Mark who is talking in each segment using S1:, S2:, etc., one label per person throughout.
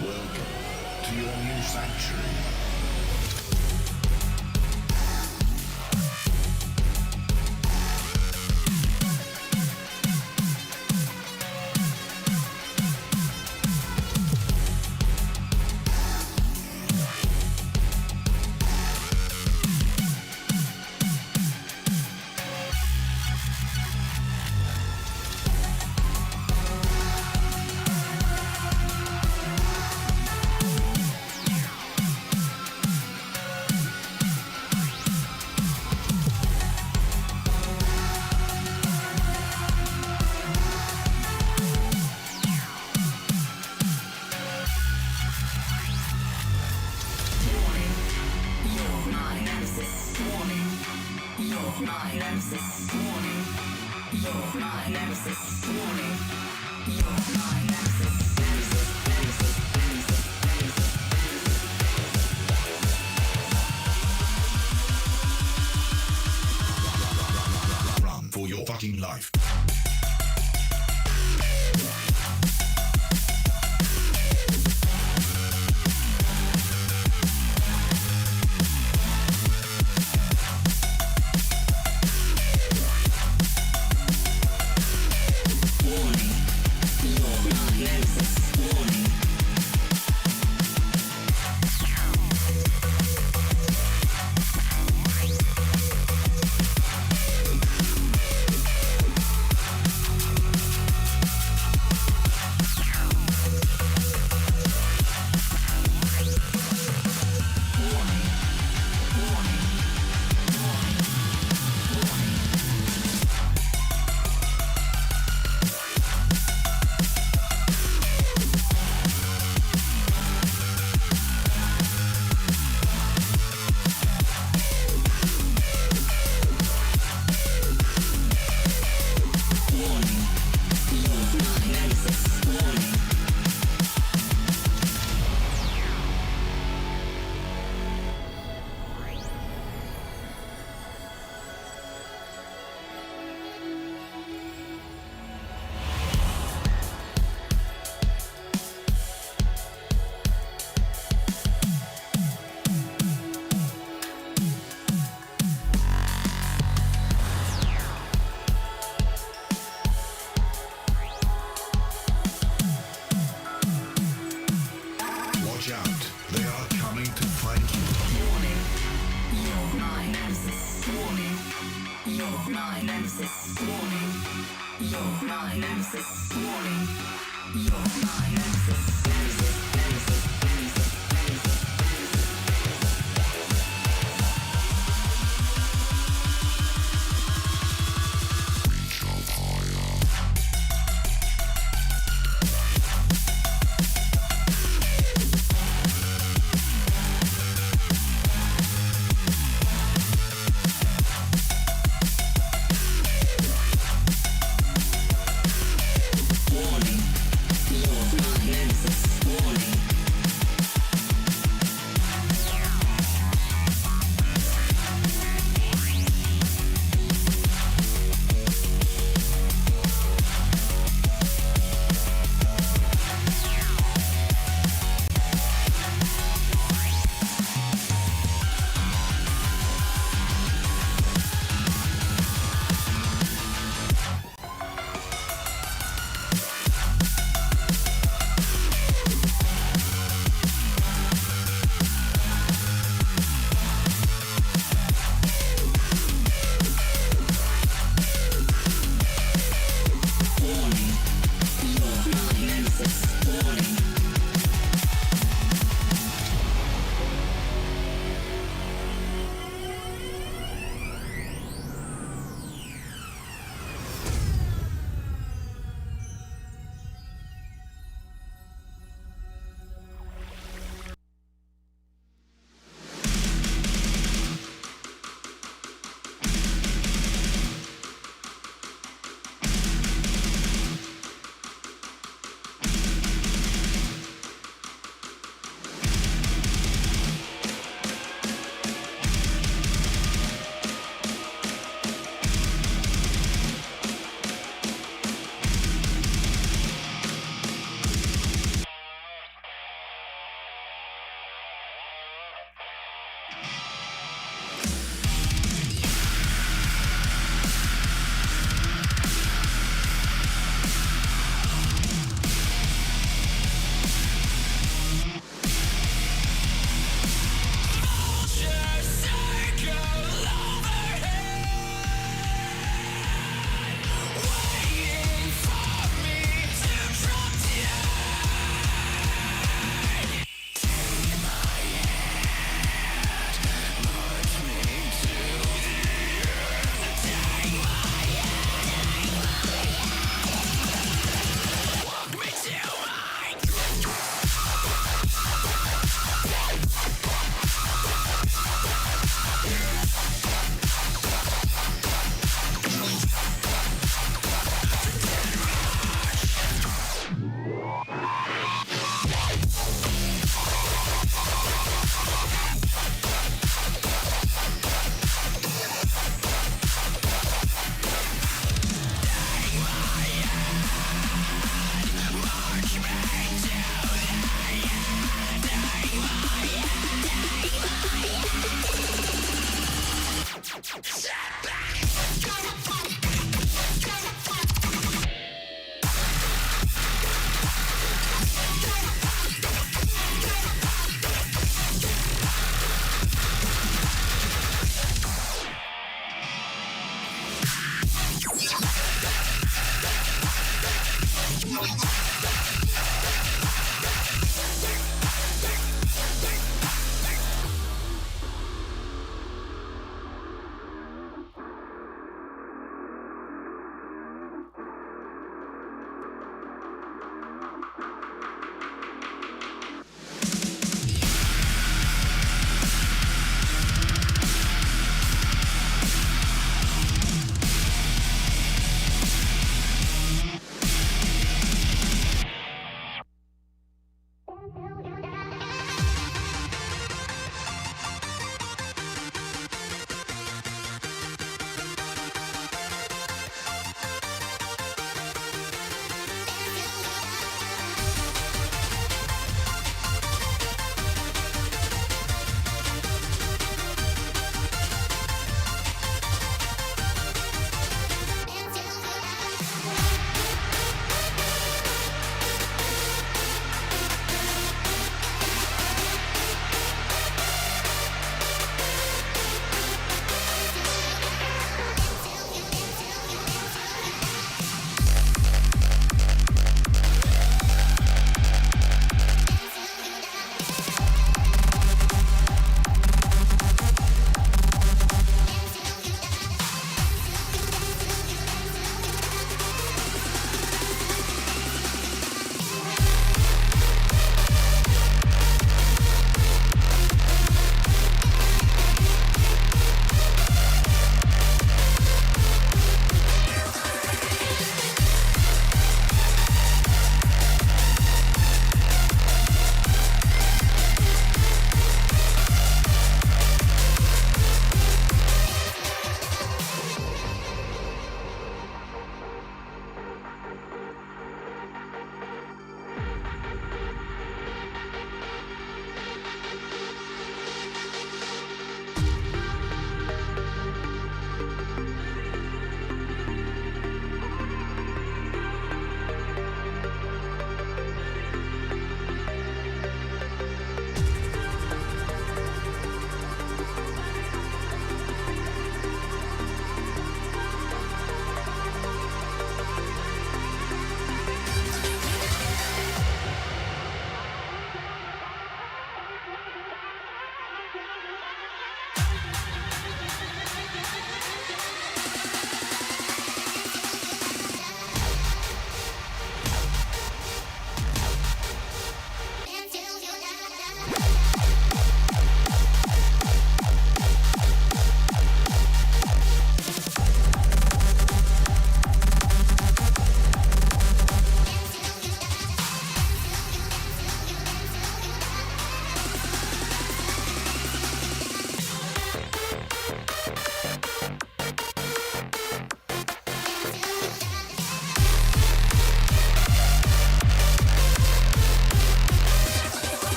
S1: Welcome to your new sanctuary. Life.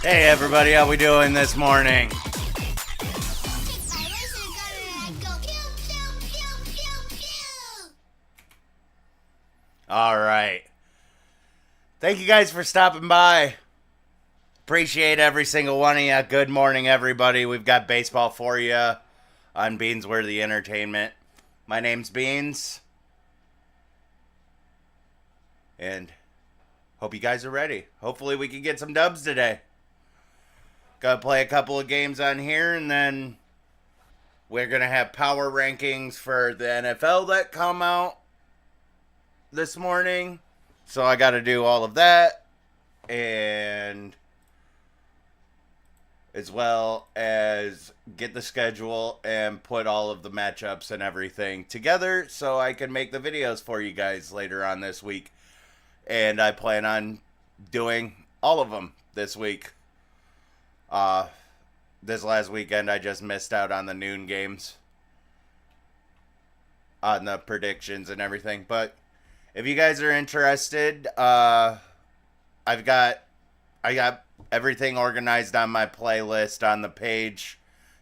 S2: Hey everybody, how we doing this morning? All right. Thank you guys for stopping by. Appreciate every single one of you. Good morning, everybody. We've got baseball for you on Beansworthy Entertainment. My name's Beans. And hope you guys are ready. Hopefully we can get some dubs today. Gonna play a couple of games on here, and then we're gonna have power rankings for the NFL that come out this morning. So I gotta do all of that, and as well as get the schedule and put all of the matchups and everything together so I can make the videos for you guys later on this week. And I plan on doing all of them this week. This last weekend I just missed out on the noon games, on the predictions and everything. But if you guys are interested, I got everything organized on my playlist on the page.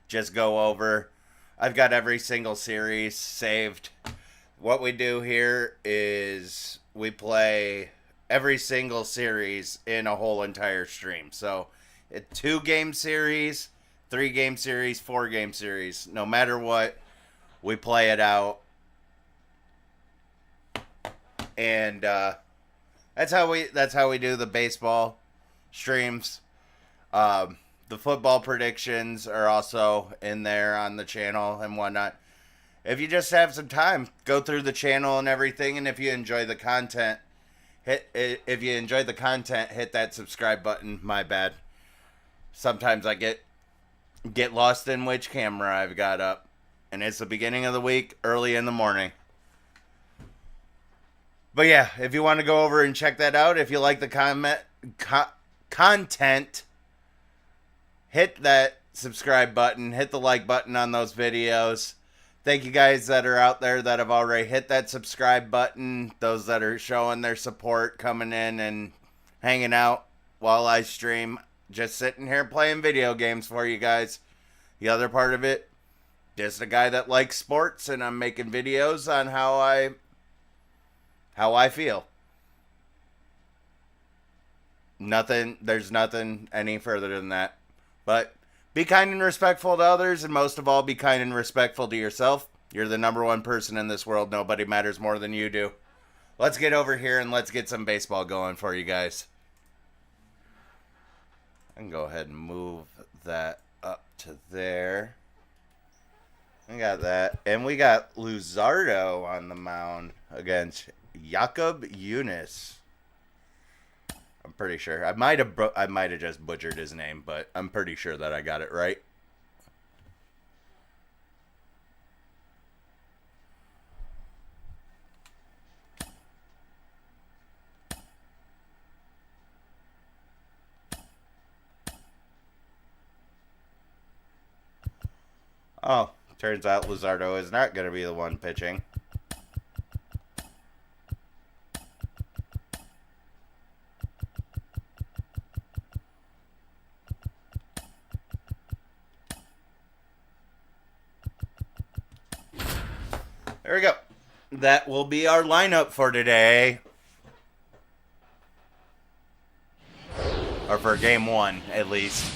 S2: Just go over. I've got every single series saved. What we do here is we play every single series in a whole entire stream. So a 2-game series, 3-game series, 4-game series. No matter what, we play it out. And that's how we do the baseball streams. The football predictions are also in there on the channel and whatnot. If you just have some time, go through the channel and everything. And if you enjoy the content, hit that subscribe button. My bad. Sometimes I get lost in which camera I've got up. And it's the beginning of the week, early in the morning. But yeah, if you want to go over and check that out, if you like the content, hit that subscribe button, hit the like button on those videos. Thank you guys that are out there that have already hit that subscribe button, those that are showing their support, coming in and hanging out while I stream. Just sitting here playing video games for you guys. The other part of it, just a guy that likes sports, and I'm making videos on how I feel. There's nothing any further than that. But be kind and respectful to others, and most of all, be kind and respectful to yourself. You're the number one person in this world. Nobody matters more than you do. Let's get over here and let's get some baseball going for you guys. I can go ahead and move that up to there. We got that. And we got Luzardo on the mound against Jakob Yunis. I'm pretty sure. I might have just butchered his name, but I'm pretty sure that I got it right. Oh, turns out Luzardo is not going to be the one pitching. There we go. That will be our lineup for today. Or for game one, at least.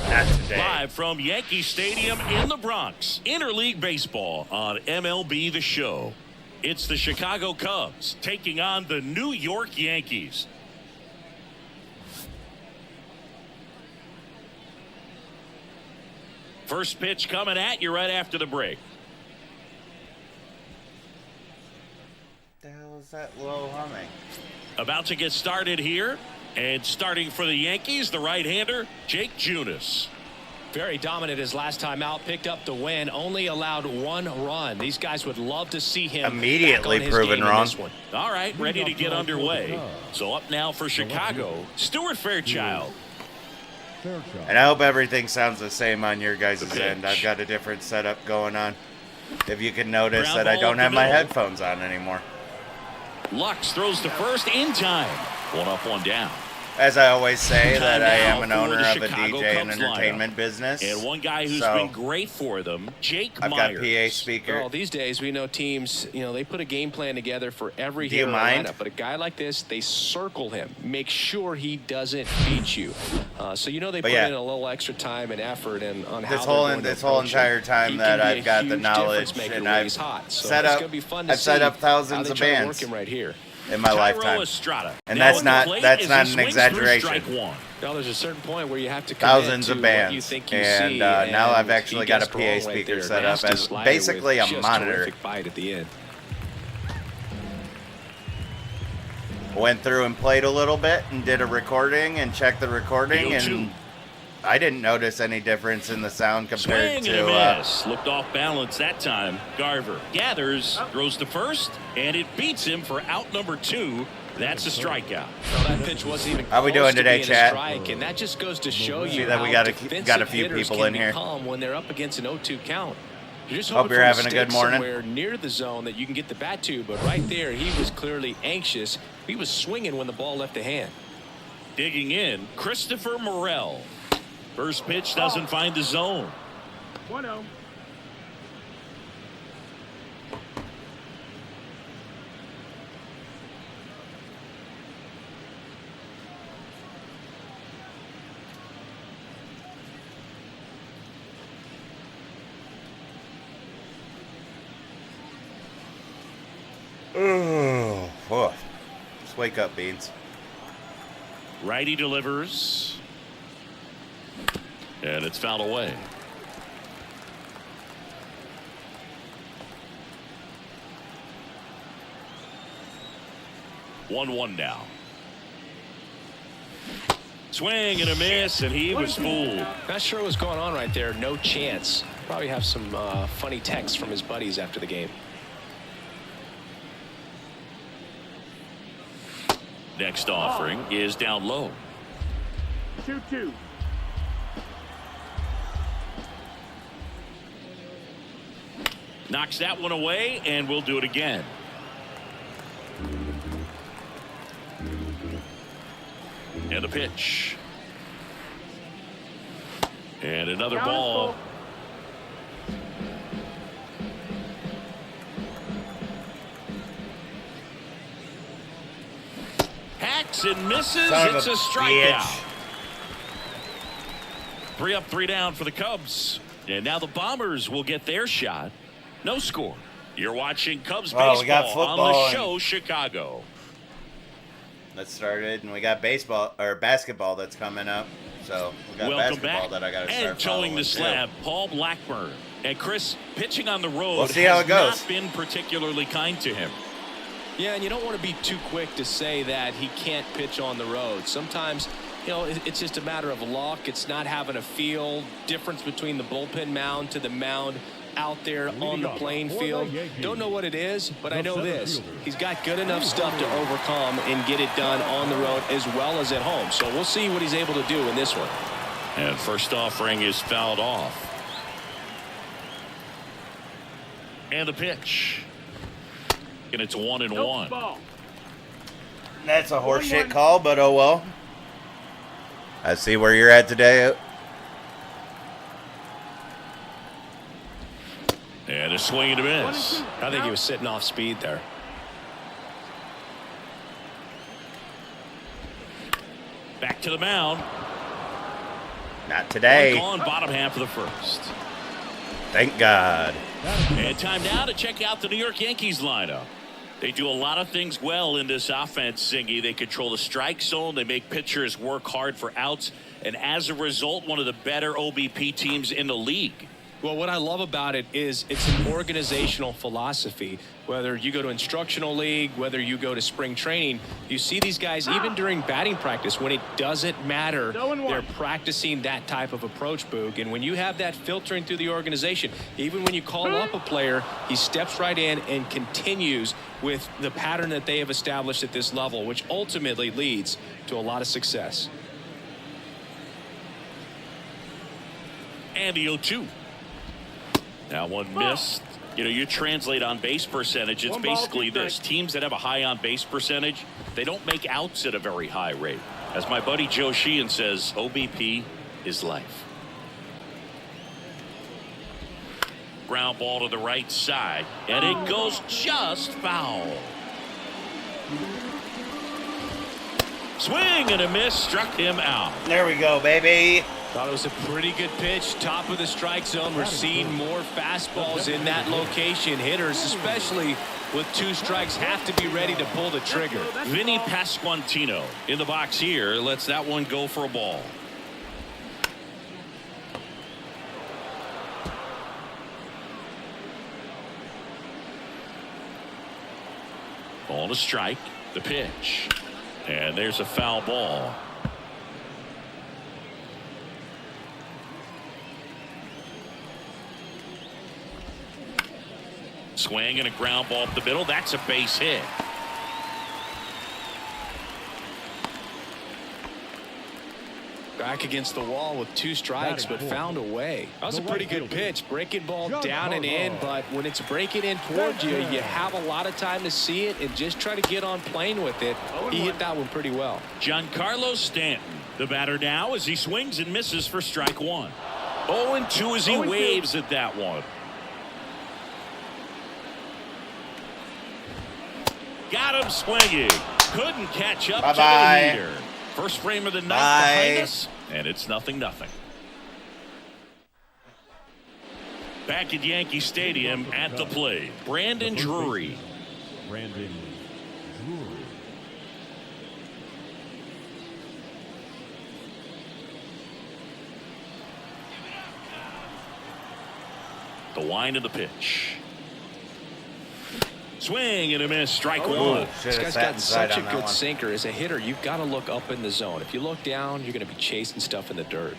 S2: Not today.
S3: Live from Yankee Stadium in the Bronx, Interleague Baseball on MLB The Show. It's the Chicago Cubs taking on the New York Yankees. First pitch coming at you right after the break.
S2: What the hell is that low humming?
S3: About to get started here. And starting for the Yankees, the right-hander, Jake Junis.
S4: Very dominant his last time out, picked up the win, only allowed 1 run. These guys would love to see him
S2: immediately proven wrong.
S3: All right, ready to get underway. So up now for Chicago, Stuart Fairchild.
S2: And I hope everything sounds the same on your guys' end. I've got a different setup going on. If you can notice that I don't have my headphones on anymore.
S3: Lux throws to first in time. 1 up, 1 down.
S2: As I always say, that I
S3: Time
S2: am an
S3: now for
S2: owner
S3: the
S2: of a
S3: Chicago
S2: DJ and
S3: Cubs
S2: entertainment business.
S3: And one guy who's
S2: so
S3: been great for them, Jake
S2: I've
S3: Myers.
S2: got PA speaker.
S4: Well, these days we know teams, they put a game plan together for every
S2: Do you
S4: hero
S2: mind?
S4: lineup. But a guy like this, they circle him, make sure he doesn't beat you. So they put
S2: yeah.
S4: in a little extra time and effort and on how
S2: This
S4: they're
S2: whole
S4: going to
S2: this whole
S4: approach
S2: entire
S4: him.
S2: time
S4: He
S2: that
S4: can be
S2: I've
S4: a
S2: got the
S4: huge
S2: knowledge
S4: difference maker
S2: and
S4: when
S2: I've
S4: he's hot. So
S2: set
S4: it's
S2: up
S4: gonna be fun to
S2: I've set
S4: see
S2: up thousands
S4: how
S2: of
S4: they try to
S2: bands
S4: work him right here.
S2: in my
S3: Tyro
S2: lifetime.
S3: Estrada.
S2: And
S3: Now
S2: that's
S3: on the
S2: not
S3: plate
S2: that's
S3: as
S2: not
S3: he
S2: an
S3: swings through
S2: exaggeration.
S3: strike one.
S4: Well, there's a certain point where you have to commit
S2: Thousands
S4: to
S2: of
S4: what
S2: bands.
S4: you think you
S2: And
S4: see.
S2: now I've
S4: and
S2: actually
S4: he
S2: got a
S4: guessed
S2: PA
S4: wrong right
S2: speaker
S4: there.
S2: set up
S4: Nasty
S2: as
S4: slider
S2: basically
S4: with
S2: a
S4: just
S2: monitor.
S4: terrific bite at the end.
S2: Went through and played a little bit and did a recording and checked the recording, and I didn't notice any difference in the sound compared
S3: Swing and
S2: to
S3: a miss. Looked off balance that time. Garver gathers, throws to first, and it beats him for out number 2. That's a strikeout.
S4: Well, that pitch wasn't even
S2: How we
S4: close
S2: doing
S4: to
S2: today,
S4: being a
S2: chat?
S4: strike, and that just goes to show
S2: See
S4: you
S2: that we
S4: how
S2: got a
S4: defensive
S2: few
S4: hitters
S2: people
S4: can
S2: in here.
S4: become when they're up against an 0-2 count. You're just
S2: Hope
S4: hoping
S2: you're
S4: for
S2: having a
S4: stick
S2: good morning.
S4: somewhere near the zone that you can get the bat to, but right there, he was clearly anxious. He was swinging when the ball left the hand.
S3: Digging in, Christopher Morel. First pitch doesn't find the zone.
S5: 1-0.
S2: Oh, whoa. Just wake up, Beans.
S3: Righty delivers. And it's fouled away. One now. Swing and a miss, and he was fooled.
S4: Not sure what's going on right there. No chance. Probably have some funny texts from his buddies after the game.
S3: Next offering is down low.
S5: 2-2.
S3: Knocks that one away, and we'll do it again. And a pitch. And another ball. Hacks and misses.
S2: Son of
S3: It's
S2: a
S3: a strikeout.
S2: bitch.
S3: 3 up, 3 down for the Cubs. And now the Bombers will get their shot. No score. You're watching Cubs
S2: Oh, we got
S3: baseball on
S2: football
S3: the
S2: and-
S3: show, Chicago.
S2: That started, and we got baseball or basketball that's coming up. So we got
S3: Welcome
S2: basketball
S3: back.
S2: that I got to
S3: And
S2: start
S3: towing
S2: following
S3: the
S2: too.
S3: slab, Paul Blackburn. And Chris, pitching on the road
S2: We'll see how
S3: has
S2: it goes.
S3: not been particularly kind to him.
S4: Yeah, and you don't want to be too quick to say that he can't pitch on the road. Sometimes, it's just a matter of luck. It's not having a feel. Difference between the bullpen mound to the mound out there on the playing field. Don't know what it is, but I know this. He's got good enough stuff to overcome and get it done on the road as well as at home. So we'll see what he's able to do in this one.
S3: And first offering is fouled off. And the pitch. And it's 1-1.
S5: Ball.
S2: That's a horseshit call, but oh well. I see where you're at today.
S3: And a swing and a miss.
S4: I think he was sitting off speed there.
S3: Back to the mound.
S2: Not today.
S3: One gone, bottom half of the first.
S2: Thank God.
S3: And time now to check out the New York Yankees lineup. They do a lot of things well in this offense, Singy. They control the strike zone. They make pitchers work hard for outs. And as a result, one of the better OBP teams in the league.
S4: Well, what I love about it is it's an organizational philosophy. Whether you go to instructional league, whether you go to spring training, you see these guys even during batting practice when it doesn't matter. They're practicing that type of approach, Boog. And when you have that filtering through the organization, even when you call up a player, he steps right in and continues with the pattern that they have established at this level, which ultimately leads to a lot of success.
S3: And the 0-2. That one missed. You know, you translate on base percentage, it's
S5: One ball,
S3: basically
S5: two
S3: this.
S5: strikes.
S3: Teams that have a high on base percentage, they don't make outs at a very high rate. As my buddy Joe Sheehan says, OBP is life. Ground ball to the right side, and it goes just foul. Swing and a miss, struck him out.
S2: There we go, baby.
S4: Thought it was a pretty good pitch. Top of the strike zone. We're seeing more fastballs in that location. Hitters, especially with 2 strikes, have to be ready to pull the trigger.
S3: Vinny Pasquantino in the box here lets that one go for a ball. Ball to strike. The pitch. And there's a foul ball. Swing and a ground ball up the middle. That's a base hit.
S4: Back against the wall with 2 strikes, but found a way. That was a pretty good pitch. Breaking ball down and in, but when it's breaking in towards you, you have a lot of time to see it and just try to get on plane with it. He hit that one pretty well.
S3: Giancarlo Stanton, the batter now, as he swings and misses for strike 1. 0-2 as he waves at that one. Got him swinging. Couldn't catch up to the leader. First frame of the night behind us, and it's 0-0. Back at Yankee Stadium at the plate, Brandon Drury.
S6: Brandon Drury.
S3: The wind of the pitch. Swing and a miss, strike 1.
S4: This guy's got such a good sinker. As a hitter, you've got to look up in the zone. If you look down, you're going to be chasing stuff in the dirt.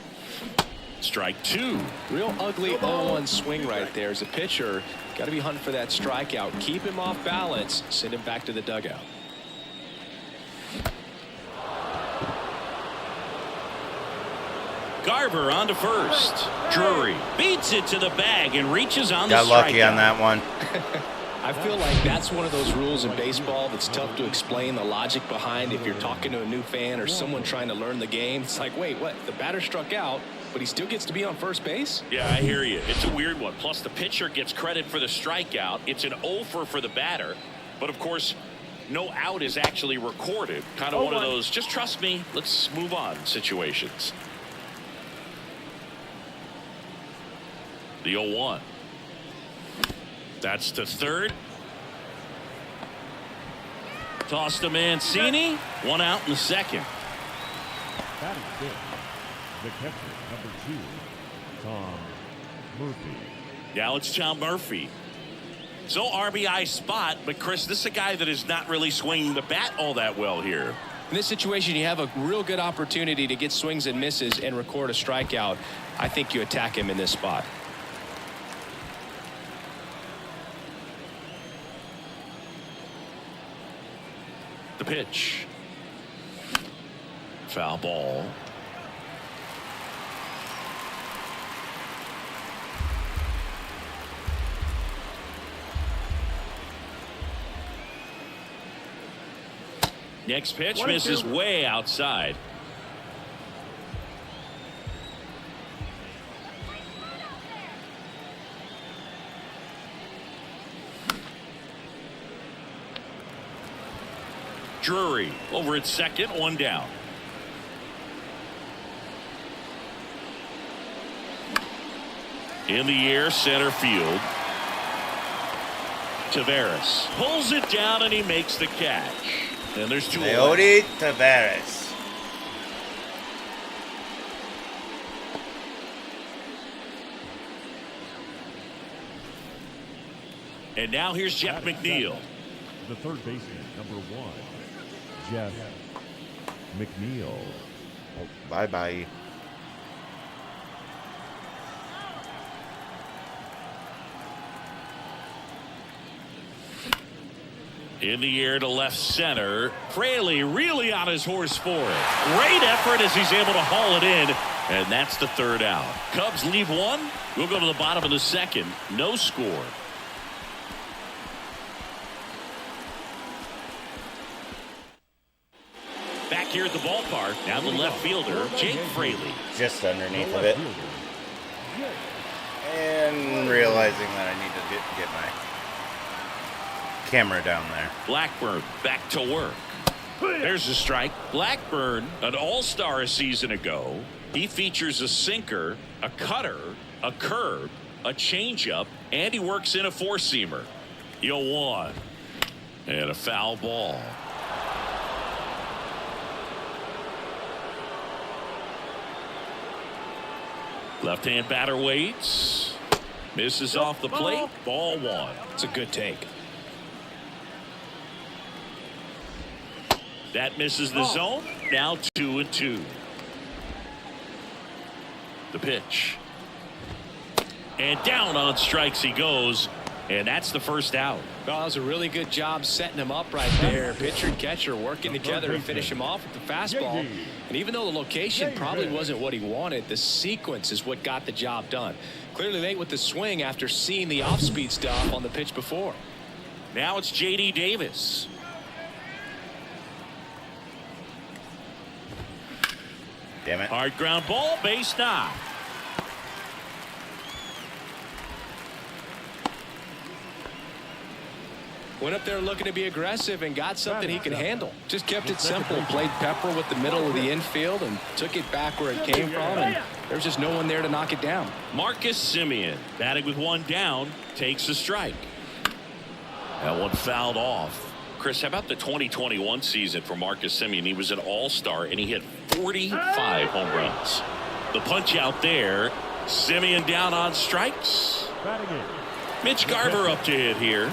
S3: Strike 2.
S4: Real ugly 0-1 swing right there. As a pitcher, got to be hunting for that strikeout. Keep him off balance. Send him back to the dugout.
S3: Garver on to first. Drury beats it to the bag and reaches on the strikeout.
S2: Got lucky on that one.
S4: I feel like that's one of those rules in baseball that's tough to explain the logic behind. If you're talking to a new fan or someone trying to learn the game, it's like, wait, what? The batter struck out, but he still gets to be on first base?
S3: Yeah, I hear you. It's a weird one. Plus, the pitcher gets credit for the strikeout. It's an over for the batter. But, of course, no out is actually recorded. Kind of one of those, just trust me, let's move on situations. The 0-1. That's to third. Toss to Mancini. 1 out in the second.
S6: That is good. The catcher, number 2, Tom Murphy.
S3: Now it's Tom Murphy. So RBI spot, but Chris, this is a guy that is not really swinging the bat all that well here.
S4: In this situation, you have a real good opportunity to get swings and misses and record a strikeout. I think you attack him in this spot.
S3: The pitch. Foul ball. Next pitch misses way outside. Drury over at second, 1 down. In the air, center field. Tavares pulls it down and he makes the catch. And there's 2 away.
S2: Tavares.
S3: And now here's Jeff McNeil.
S6: The third baseman, number 1, Jeff McNeil.
S2: Oh, bye-bye.
S3: In the air to left center. Fraley really on his horse for it. Great effort as he's able to haul it in. And that's the 3rd out. Cubs leave 1. We'll go to the bottom of the 2nd. No score. Back here at the ballpark, now the left fielder, Jake Fraley.
S2: Just underneath of it. And realizing that I need to get my camera down there.
S3: Blackburn back to work. There's a strike. Blackburn, an all-star a season ago. He features a sinker, a cutter, a curve, a changeup, and he works in a four-seamer. 0-1. And a foul ball. Left-hand batter waits. Misses off the plate. Ball 1.
S4: It's a good take.
S3: That misses the zone. Now 2-2. The pitch. And down on strikes he goes. And that's the first out.
S4: Well, that was a really good job setting him up right there. Pitcher and catcher working together to finish him off with the fastball. And even though the location probably wasn't what he wanted, the sequence is what got the job done. Clearly late with the swing after seeing the off-speed stuff on the pitch before.
S3: Now it's J.D. Davis.
S2: Damn it.
S3: Hard ground ball, base knock.
S4: Went up there looking to be aggressive and got something he can handle. Just kept it simple. Played pepper with the middle of the infield and took it back where it came from. And there was just no one there to knock it down.
S3: Marcus Semien, batting with one down, takes a strike. That one fouled off. Chris, how about the 2021 season for Marcus Semien? He was an all-star, and he hit 45 home runs. The punch out there. Semien down on strikes. Mitch Garver up to hit here.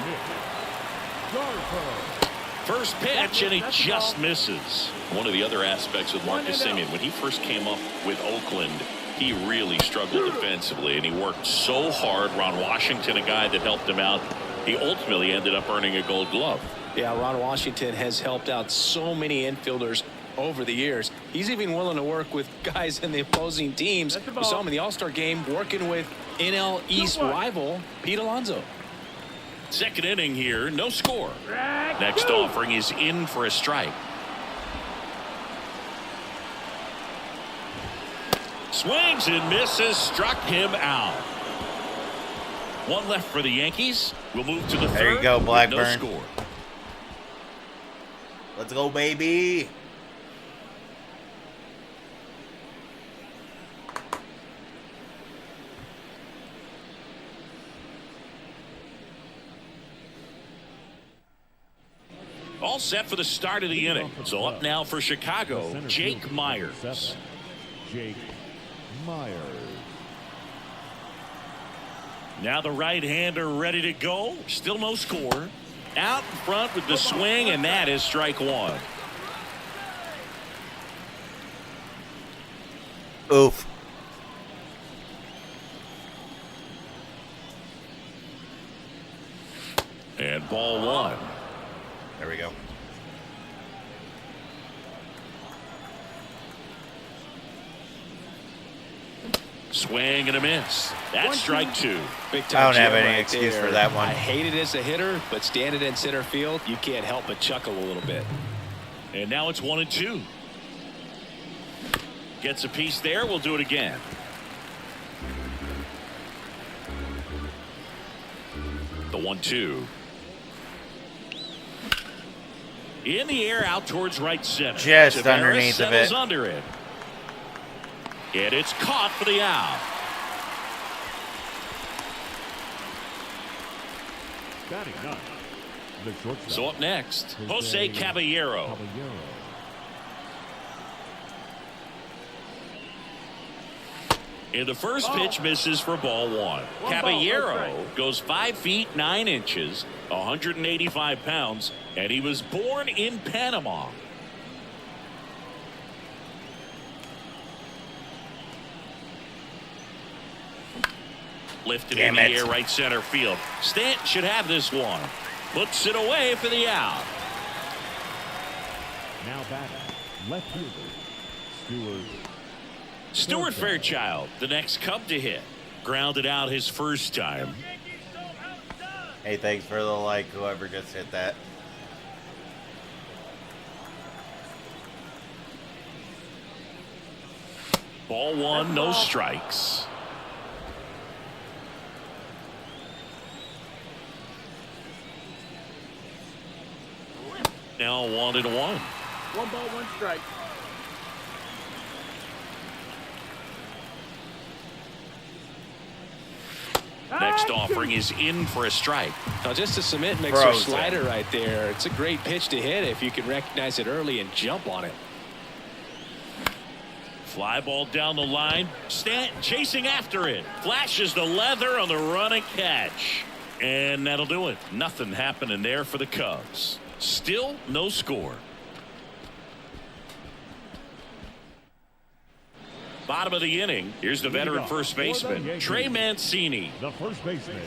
S3: First pitch, and he just misses. One of the other aspects with Marcus Semien, when he first came up with Oakland, he really struggled defensively, and he worked so hard. Ron Washington, a guy that helped him out, he ultimately ended up earning a Gold Glove.
S4: Yeah, Ron Washington has helped out so many infielders over the years. He's even willing to work with guys in the opposing teams. We saw him in the All-Star game working with NL East rival Pete Alonso.
S3: Second inning here, no score. Next offering is in for a strike. Swings and misses, struck him out. One left for the Yankees. We'll move to the third.
S2: There you go, Blackburn.
S3: No score.
S2: Let's go, baby.
S3: All set for the start of the inning. So up now for Chicago, Jake Myers.
S6: Jake Myers.
S3: Now the right-hander ready to go. Still no score. Out in front with the swing, and that is strike one.
S2: Oof.
S3: And ball one.
S2: There we go.
S3: Swing and a miss. That's strike two.
S4: Big
S2: I
S4: time
S2: don't have
S4: jam
S2: any
S4: right
S2: excuse
S4: there.
S2: for that one.
S4: I hate it as a hitter, but standing in center field, you can't help but chuckle a little bit.
S3: And now it's 1-2. Gets a piece there. We'll do it again. The 1-2. In the air out towards right center.
S2: Just
S3: Tavares
S2: underneath of
S3: settles
S2: it.
S3: under it. And it's caught for the out.
S6: Batting ninth, the shortstop.
S3: So up next, Jose Caballero. And the first pitch misses for ball one. Caballero goes 5 feet 9 inches, 185 pounds, and he was born in Panama. Lifted in the air right center field. Stanton should have this one. Puts it away for the out.
S6: Now batting, left fielder,
S3: Stuart Fairchild, the next Cub to hit. Grounded out his first time.
S2: Hey, thanks for the like, whoever just hit that.
S3: Ball one, no strikes. Now 1-1.
S5: 1 ball, 1 strike.
S3: Next offering is in for a strike.
S4: Now just a cement mixer
S2: Frozen.
S4: slider right there. It's a great pitch to hit if you can recognize it early and jump on it.
S3: Fly ball down the line. Stanton chasing after it. Flashes the leather on the run and catch. And that'll do it. Nothing happening there for the Cubs. Still no score. Bottom of the inning. Here's the veteran first baseman, Trey Mancini.
S6: The first baseman.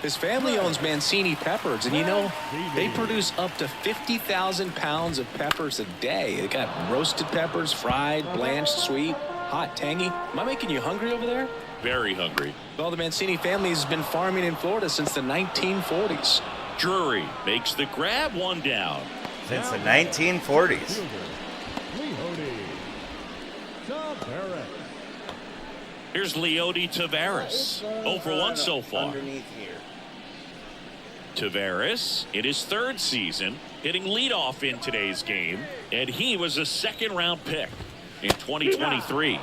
S4: His family owns Mancini Peppers, and you know, they produce up to 50,000 pounds of peppers a day. They got roasted peppers, fried, blanched, sweet, hot, tangy. Am I making you hungry over there?
S3: Very hungry.
S4: Well, the Mancini family has been farming in Florida since the 1940s.
S3: Drury makes the grab, 1 down.
S2: Since the 1940s.
S6: Fielder, Leody Tavares.
S3: Here's Leody Tavares. 0 for 1 so far.
S2: Underneath here.
S3: Tavares in his 3rd season, hitting leadoff in today's game, and he was a 2nd-round pick in 2023.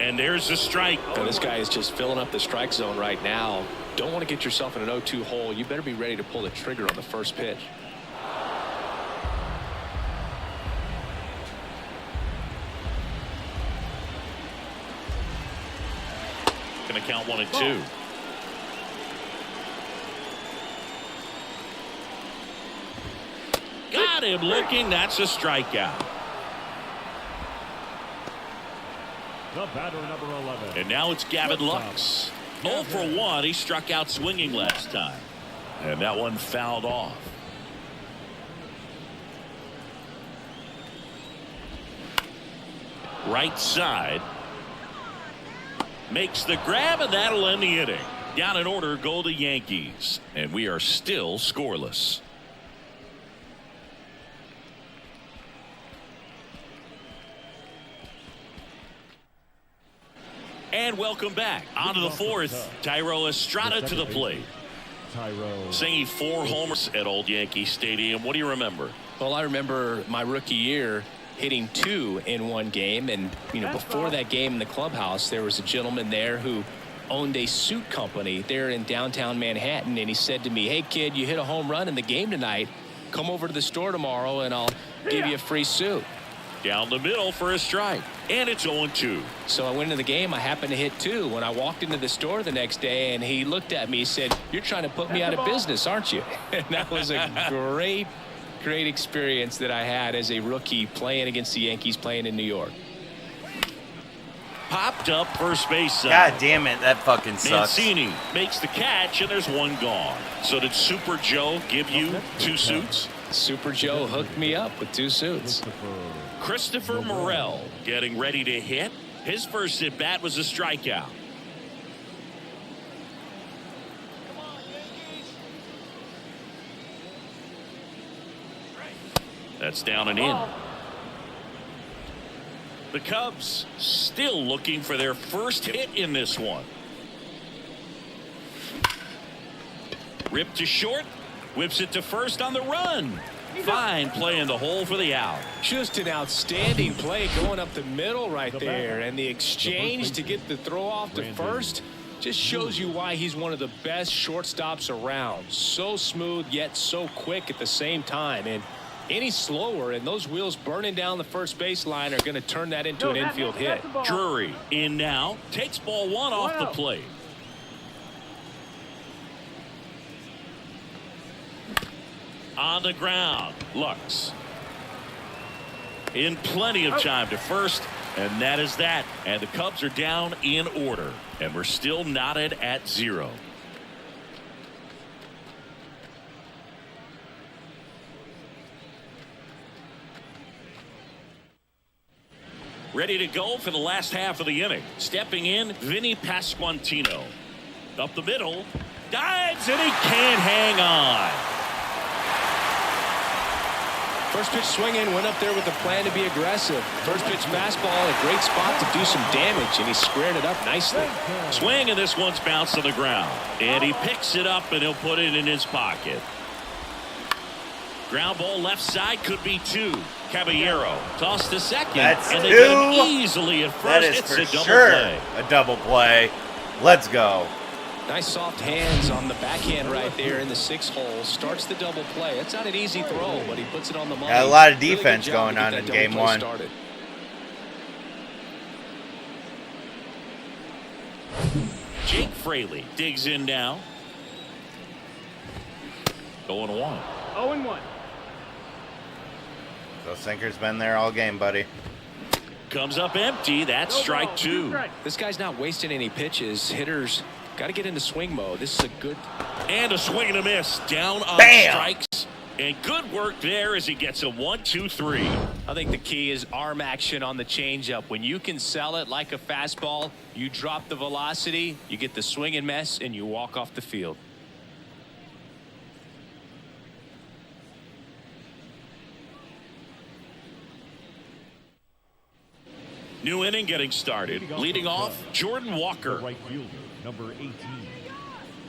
S3: And there's the strike.
S4: Now, this guy is just filling up the strike zone right now. Don't want to get yourself in an 0-2 hole. You better be ready to pull the trigger on the first pitch.
S3: Going to count 1 and 2. Got him looking. That's a strikeout.
S6: The batter, number 11.
S3: And now it's Gavin Lux. 0 for 1. He struck out swinging last time. And that one fouled off. Right side. Makes the grab, and that'll end the inning. Down in order go the Yankees. And we are still scoreless. And welcome back. On to the 4th. Tyro Estrada to the plate.
S6: Tyro.
S3: Singing 4 homers at Old Yankee Stadium. What do you remember?
S4: Well, I remember my rookie year hitting 2 in one game, and before that game in the clubhouse, there was a gentleman there who owned a suit company there in downtown Manhattan, and he said to me, "Hey kid, you hit a home run in the game tonight. Come over to the store tomorrow and I'll give you a free suit."
S3: Down the middle for a strike, and it's 0-2.
S4: So I went into the game. I happened to hit 2. When I walked into the store the next day, and he looked at me, he said, "You're trying to put me out of business, aren't you?" And that was a great experience that I had as a rookie playing against the Yankees, playing in New York.
S3: Popped up first base side.
S2: God damn it, that fucking sucks.
S3: Mancini makes the catch, and there's 1 gone. So did Super Joe give you 2 suits?
S4: Super Joe hooked me up with 2 suits.
S3: Christopher Morel getting ready to hit. His first at bat was a strikeout. That's down and in. The Cubs still looking for their first hit in this one. Ripped to short. Whips it to first on the run. Fine play in the hole for the out.
S4: Just an outstanding play going up the middle right there. And the exchange to get the throw off to first just shows you why he's one of the best shortstops around. So smooth, yet so quick at the same time. And any slower, and those wheels burning down the first baseline are going to turn that into an infield hit.
S3: Drury in now. Takes ball 1 off the plate. On the ground, Lux. In plenty of time to first, and that is that. And the Cubs are down in order, and we're still knotted at 0. Ready to go for the last half of the inning. Stepping in, Vinny Pasquantino. Up the middle, dives, and he can't hang on.
S4: First pitch swinging, went up there with a plan to be aggressive. First pitch fastball, a great spot to do some damage, and he squared it up nicely.
S3: Swing, and this one's bounced to the ground. And he picks it up, and he'll put it in his pocket. Ground ball left side, could be 2. Caballero tossed to second.
S2: That's
S3: and
S2: 2.
S3: they get him easily at first.
S2: That is
S3: it's
S2: for
S3: a double
S2: sure
S3: play.
S2: a double play. Let's go.
S4: Nice soft hands on the backhand right there in the 6 hole. Starts the double play. It's not an easy throw, but he puts it on the money.
S2: Got a lot of
S4: Really good
S2: defense
S4: job
S2: going
S4: to get
S2: on
S4: that
S2: in
S4: double
S2: game
S4: play
S2: 1.
S4: started.
S3: Jake Fraley digs in now. 0-1.
S5: 0-1.
S2: So sinker's been there all game, buddy.
S3: Comes up empty. That's
S5: No
S3: strike
S5: ball,
S3: 2.
S5: strikes.
S4: This guy's not wasting any pitches. Hitters got to get into swing mode. This is a good.
S3: And a swing and a miss. Down on
S2: Bam!
S3: strikes. And good work there as he gets a 1-2-3.
S4: I think the key is arm action on the changeup. When you can sell it like a fastball, you drop the velocity, you get the swing and miss, and you walk off the field.
S3: New inning getting started. Leading off, Jordan
S6: The
S3: Walker.
S6: right fielder, number 18.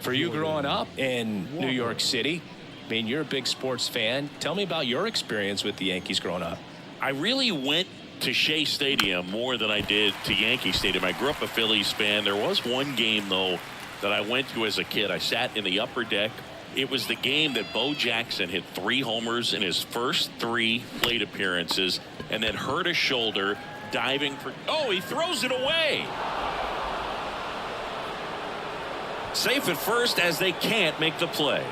S4: For you growing up in New York City, I mean, you're a big sports fan. Tell me about your experience with the Yankees growing up.
S3: I really went to Shea Stadium more than I did to Yankee Stadium. I grew up a Phillies fan. There was one game, though, that I went to as a kid. I sat in the upper deck. It was the game that Bo Jackson hit 3 homers in his first 3 plate appearances and then hurt his shoulder diving for. Oh, he throws it away. Safe at first as they can't make the play.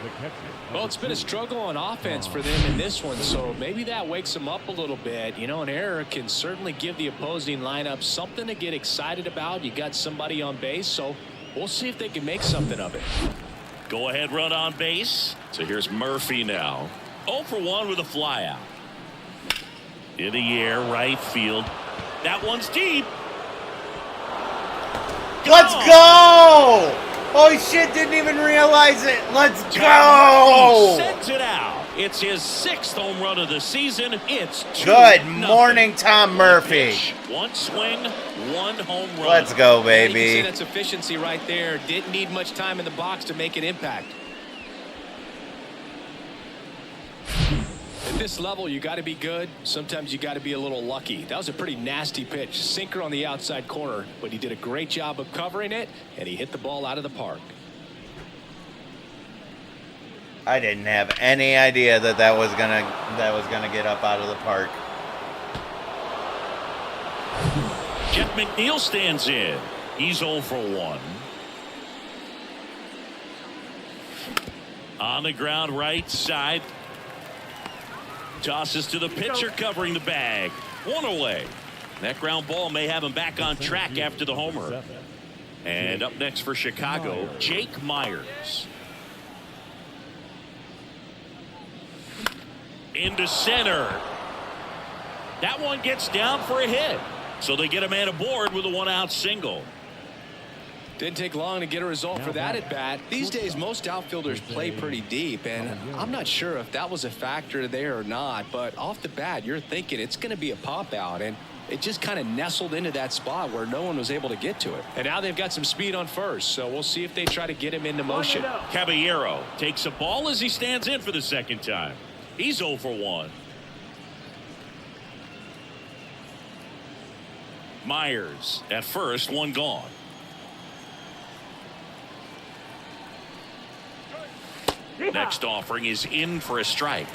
S6: The catcher.
S4: Well, it's been a struggle on offense for them in this one, so maybe that wakes them up a little bit. You know, an error can certainly give the opposing lineup something to get excited about. You got somebody on base, so we'll see if they can make something of it.
S3: Go ahead run on base. So here's Murphy now. 0 for 1 with a fly out. In the air, right field. That one's deep.
S2: Let's go! Holy shit, didn't even realize it. Let's go!
S3: He sent it out. It's his 6th home run of the season. It's 2-0.
S2: Good morning, Tom Murphy.
S3: One swing, 1 home run.
S2: Let's go,
S4: Yeah, you can see
S2: baby.
S4: that's efficiency right there. Didn't need much time in the box to make an impact. At this level, you got to be good. Sometimes you got to be a little lucky. That was a pretty nasty pitch. Sinker on the outside corner, but he did a great job of covering it, and he hit the ball out of the park.
S2: I didn't have any idea that was gonna get up out of the park.
S3: Jeff McNeil stands in. He's 0 for 1. On the ground, right side. Tosses to the pitcher, covering the bag. 1 away. That ground ball may have him back on track after the homer. And up next for Chicago, Jake Myers. Into center. That one gets down for a hit. So they get a man aboard with a 1-out single.
S4: Didn't take long to get a result for that at bat. These days, most outfielders play pretty deep, and I'm not sure if that was a factor there or not, but off the bat, you're thinking it's going to be a pop out, and it just kind of nestled into that spot where no one was able to get to it. And now they've got some speed on first, so we'll see if they try to get him into motion.
S3: Caballero takes a ball as he stands in for the 2nd time. He's 0 for 1. Myers at first, 1 gone. Next offering is in for a strike.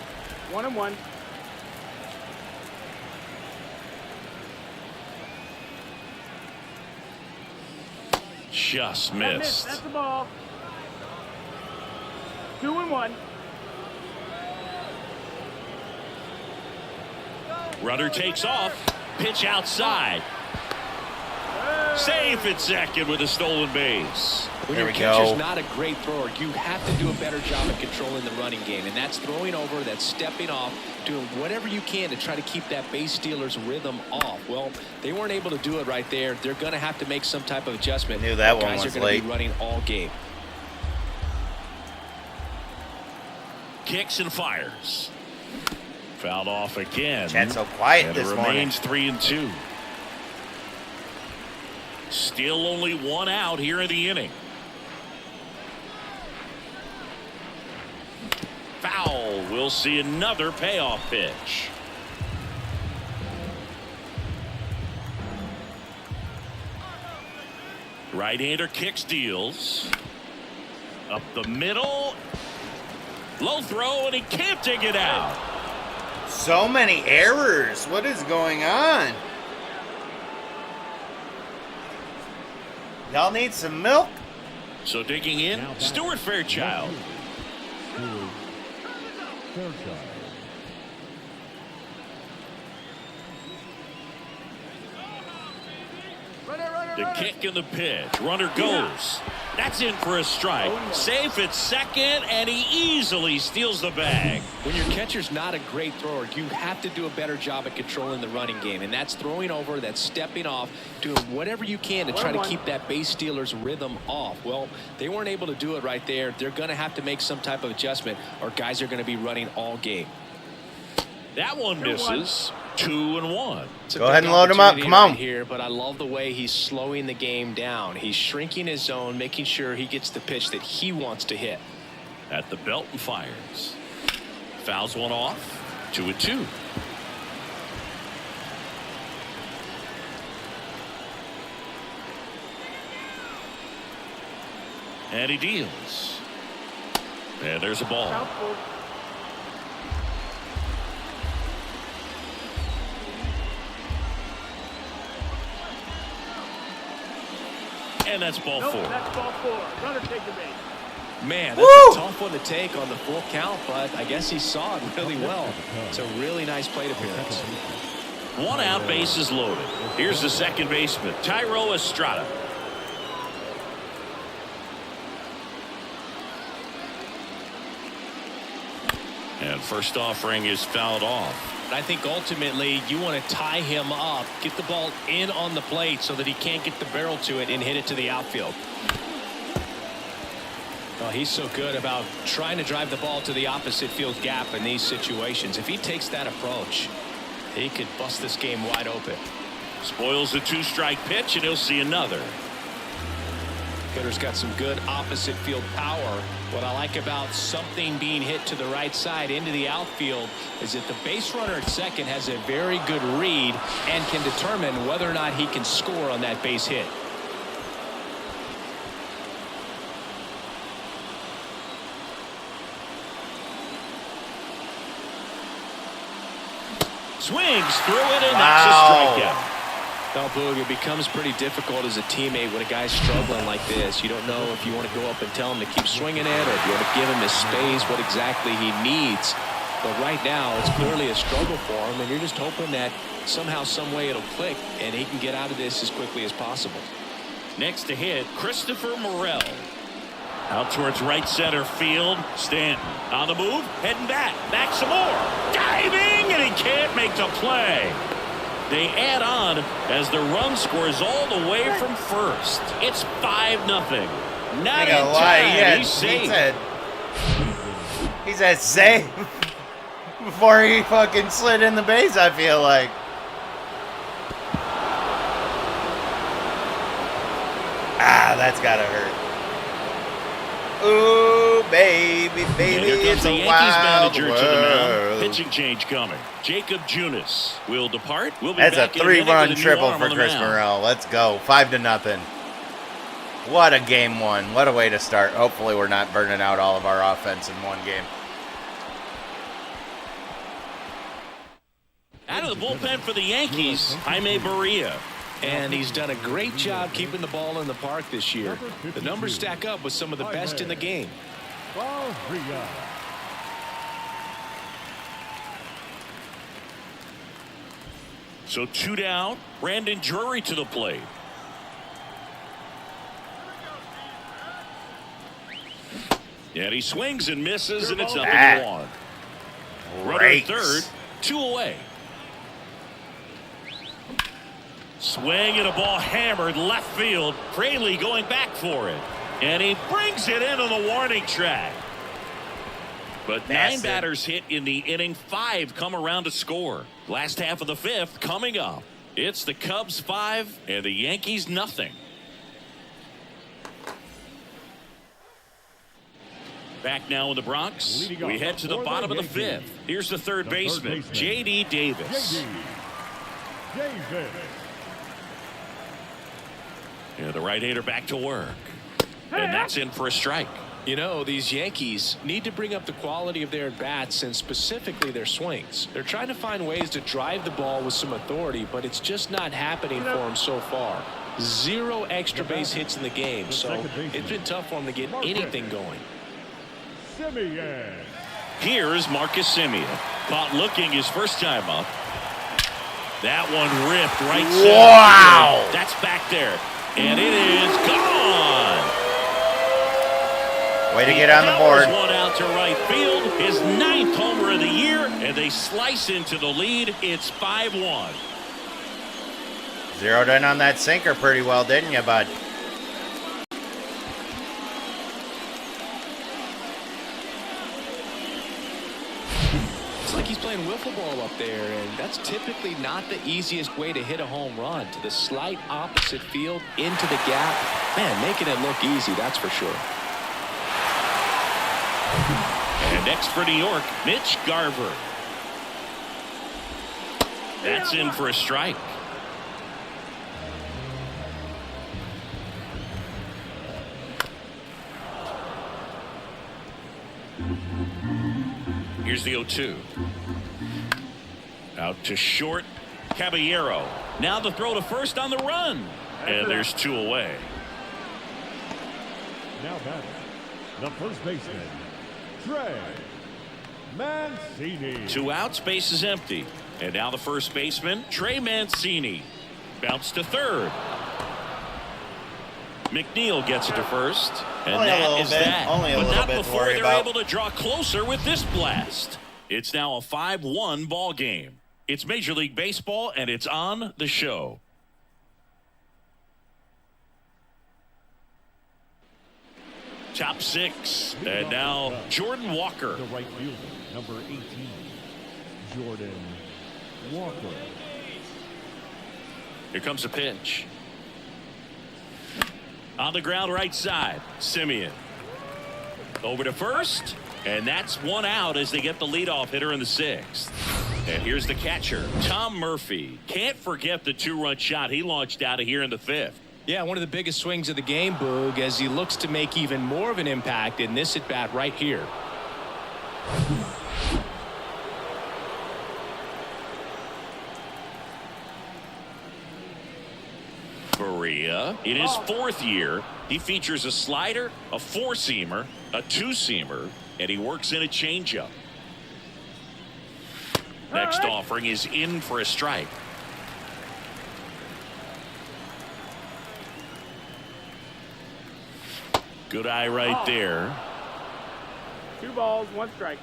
S5: 1-1.
S3: Just
S5: That
S3: missed.
S5: That's the ball. 2-1.
S3: Rudder takes off. Pitch outside. Safe at second with a stolen base.
S4: When
S2: There
S4: your
S2: we
S4: catcher's
S2: go.
S4: not a great thrower, you have to do a better job of controlling the running game, and that's throwing over, that's stepping off, doing whatever you can to try to keep that base stealer's rhythm off. Well, they weren't able to do it right there. They're going to have to make some type of adjustment.
S2: Knew that one
S4: Guys
S2: was
S4: are going to
S2: late.
S4: be running all game.
S3: Kicks and fires. Fouled off again.
S2: Chad's so quiet
S3: and
S2: this
S3: it
S2: morning.
S3: remains 3-2. Still only one out here in the inning. Foul. We'll see another payoff pitch. Right-hander kicks, deals. Up the middle. Low throw, and he can't dig it out.
S2: So many errors. What is going on? Y'all need some milk?
S3: So digging in, Stuart Fairchild.
S6: Fairchild.
S3: The kick and the pitch. Runner goes. That's in for a strike. Safe at second, and he easily steals the bag.
S4: When your catcher's not a great thrower, you have to do a better job at controlling the running game. And that's throwing over, that's stepping off, doing whatever you can to try to keep that base stealer's rhythm off. Well, they weren't able to do it right there. They're going to have to make some type of adjustment, or guys are going to be running all game.
S3: That one misses. 2-1.
S2: Go ahead and load him up. Come on.
S4: Here, but I love the way he's slowing the game down. He's shrinking his zone, making sure he gets the pitch that he wants to hit.
S3: At the belt and fires. Fouls one off. 2-2. And he deals. And there's a ball.
S5: Southpaw.
S3: And that's ball
S5: Nope,
S3: four.
S5: that's ball 4. Runner take the base.
S4: Man,
S2: Woo!
S4: that's a tough one to take on the full count, but I guess he saw it really well. It's a really nice plate appearance.
S3: One out, bases loaded. Here's the second baseman, Tyro Estrada. And first offering is fouled off.
S4: I think ultimately you want to tie him up, get the ball in on the plate so that he can't get the barrel to it and hit it to the outfield. Well, he's so good about trying to drive the ball to the opposite field gap in these situations. If he takes that approach, he could bust this game wide open.
S3: Spoils the 2-strike pitch, and he'll see another.
S4: Hitter's got some good opposite field power. What I like about something being hit to the right side into the outfield is that the base runner at second has a very good read and can determine whether or not he can score on that base hit.
S3: Swings through it, and that's a strikeout.
S4: Now, Boog, it becomes pretty difficult as a teammate when a guy's struggling like this. You don't know if you want to go up and tell him to keep swinging it, or if you want to give him his space, what exactly he needs. But right now, it's clearly a struggle for him, and you're just hoping that somehow, some way it'll click, and he can get out of this as quickly as possible.
S3: Next to hit, Christopher Morel. Out towards right center field. Stanton on the move, heading back. Back some more. Diving, and he can't make the play. They add on as the run scores all the way from first. It's 5-0. Not in time. He's safe.
S2: He said save before he fucking slid in the base, I feel like. Ah, that's gotta hurt. Ooh, baby, baby,
S3: Here comes
S2: it's
S3: the
S2: a
S3: Yankees
S2: wild
S3: manager to the mound.
S2: world.
S3: Pitching change coming. Jacob Junis will depart. We'll be
S2: That's a
S3: back in a minute
S2: 3-run
S3: with a new
S2: triple
S3: arm
S2: for
S3: on the
S2: Chris
S3: mound.
S2: Morel. Let's go. 5-0. What a game one. What a way to start. Hopefully we're not burning out all of our offense in one game.
S3: Out of the bullpen for the Yankees, Jaime Barria.
S4: And he's done a great job keeping the ball in the park this year. The numbers stack up with some of the best in the game.
S6: Barria.
S3: So 2 down. Brandon Drury to the plate. And he swings and misses, and it's 0-1. Runner
S2: Great.
S3: third, 2 away. Swing and a ball hammered left field. Fraley going back for it. And he brings it into the warning track. But
S2: That's
S3: 9 batters hit in the inning, 5 come around to score. Last half of the 5th coming up. It's the Cubs 5 and the Yankees nothing. Back now in the Bronx, we head to the bottom of the 5th. Here's the third baseman, J.D. Davis.
S6: Davis.
S3: Yeah, the right-hander back to work. And that's in for a strike.
S4: You know, these Yankees need to bring up the quality of their at-bats and specifically their swings. They're trying to find ways to drive the ball with some authority, but it's just not happening for them so far. 0 extra base hits in the game, so it's been tough for them to get anything going.
S6: Simeon.
S3: Here's Marcus Simeon. Caught looking his first time up. That one ripped right center.
S2: Wow.
S3: That's back there. And it is gone.
S2: Way to get on the board.
S3: One out to right field. His 9th homer of the year. And they slice into the lead. It's 5-1.
S2: Zeroed in on that sinker pretty well, didn't you, bud?
S4: It's like he's playing wiffle ball up there, and that's typically not the easiest way to hit a home run. To the slight opposite field, into the gap. Man, making it look easy, that's for sure.
S3: And next for New York, Mitch Garver. That's in for a strike. Here's the 0-2. Out to short, Caballero. Now the throw to first on the run. And there's 2 away.
S6: Now batting, the first baseman, Trey Mancini.
S3: 2 outs, base is empty. And now the first baseman, Trey Mancini. Bounce to third. McNeil gets it to first. And
S2: Only a
S3: that
S2: little
S3: is
S2: bit.
S3: that.
S2: Only a
S3: but
S2: little
S3: not
S2: bit to
S3: before
S2: worry
S3: they're
S2: about.
S3: able to draw closer with this blast. It's now a 5-1 ball game. It's Major League Baseball, and it's on the show. Top 6. And now Jordan Walker.
S6: The right fielder, number 18, Jordan Walker.
S3: Here comes a pitch. On the ground right side, Simeon. Over to first, and that's 1 out as they get the leadoff hitter in the 6th. And here's the catcher, Tom Murphy. Can't forget the 2-run shot he launched out of here in the 5th.
S4: Yeah, one of the biggest swings of the game, Boog, as he looks to make even more of an impact in this at-bat right here.
S3: Faria, in his 4th year, he features a slider, a 4-seamer, a 2-seamer, and he works in a changeup. Next offering is in for a strike. Good eye right there.
S5: 2 balls, 1 strike.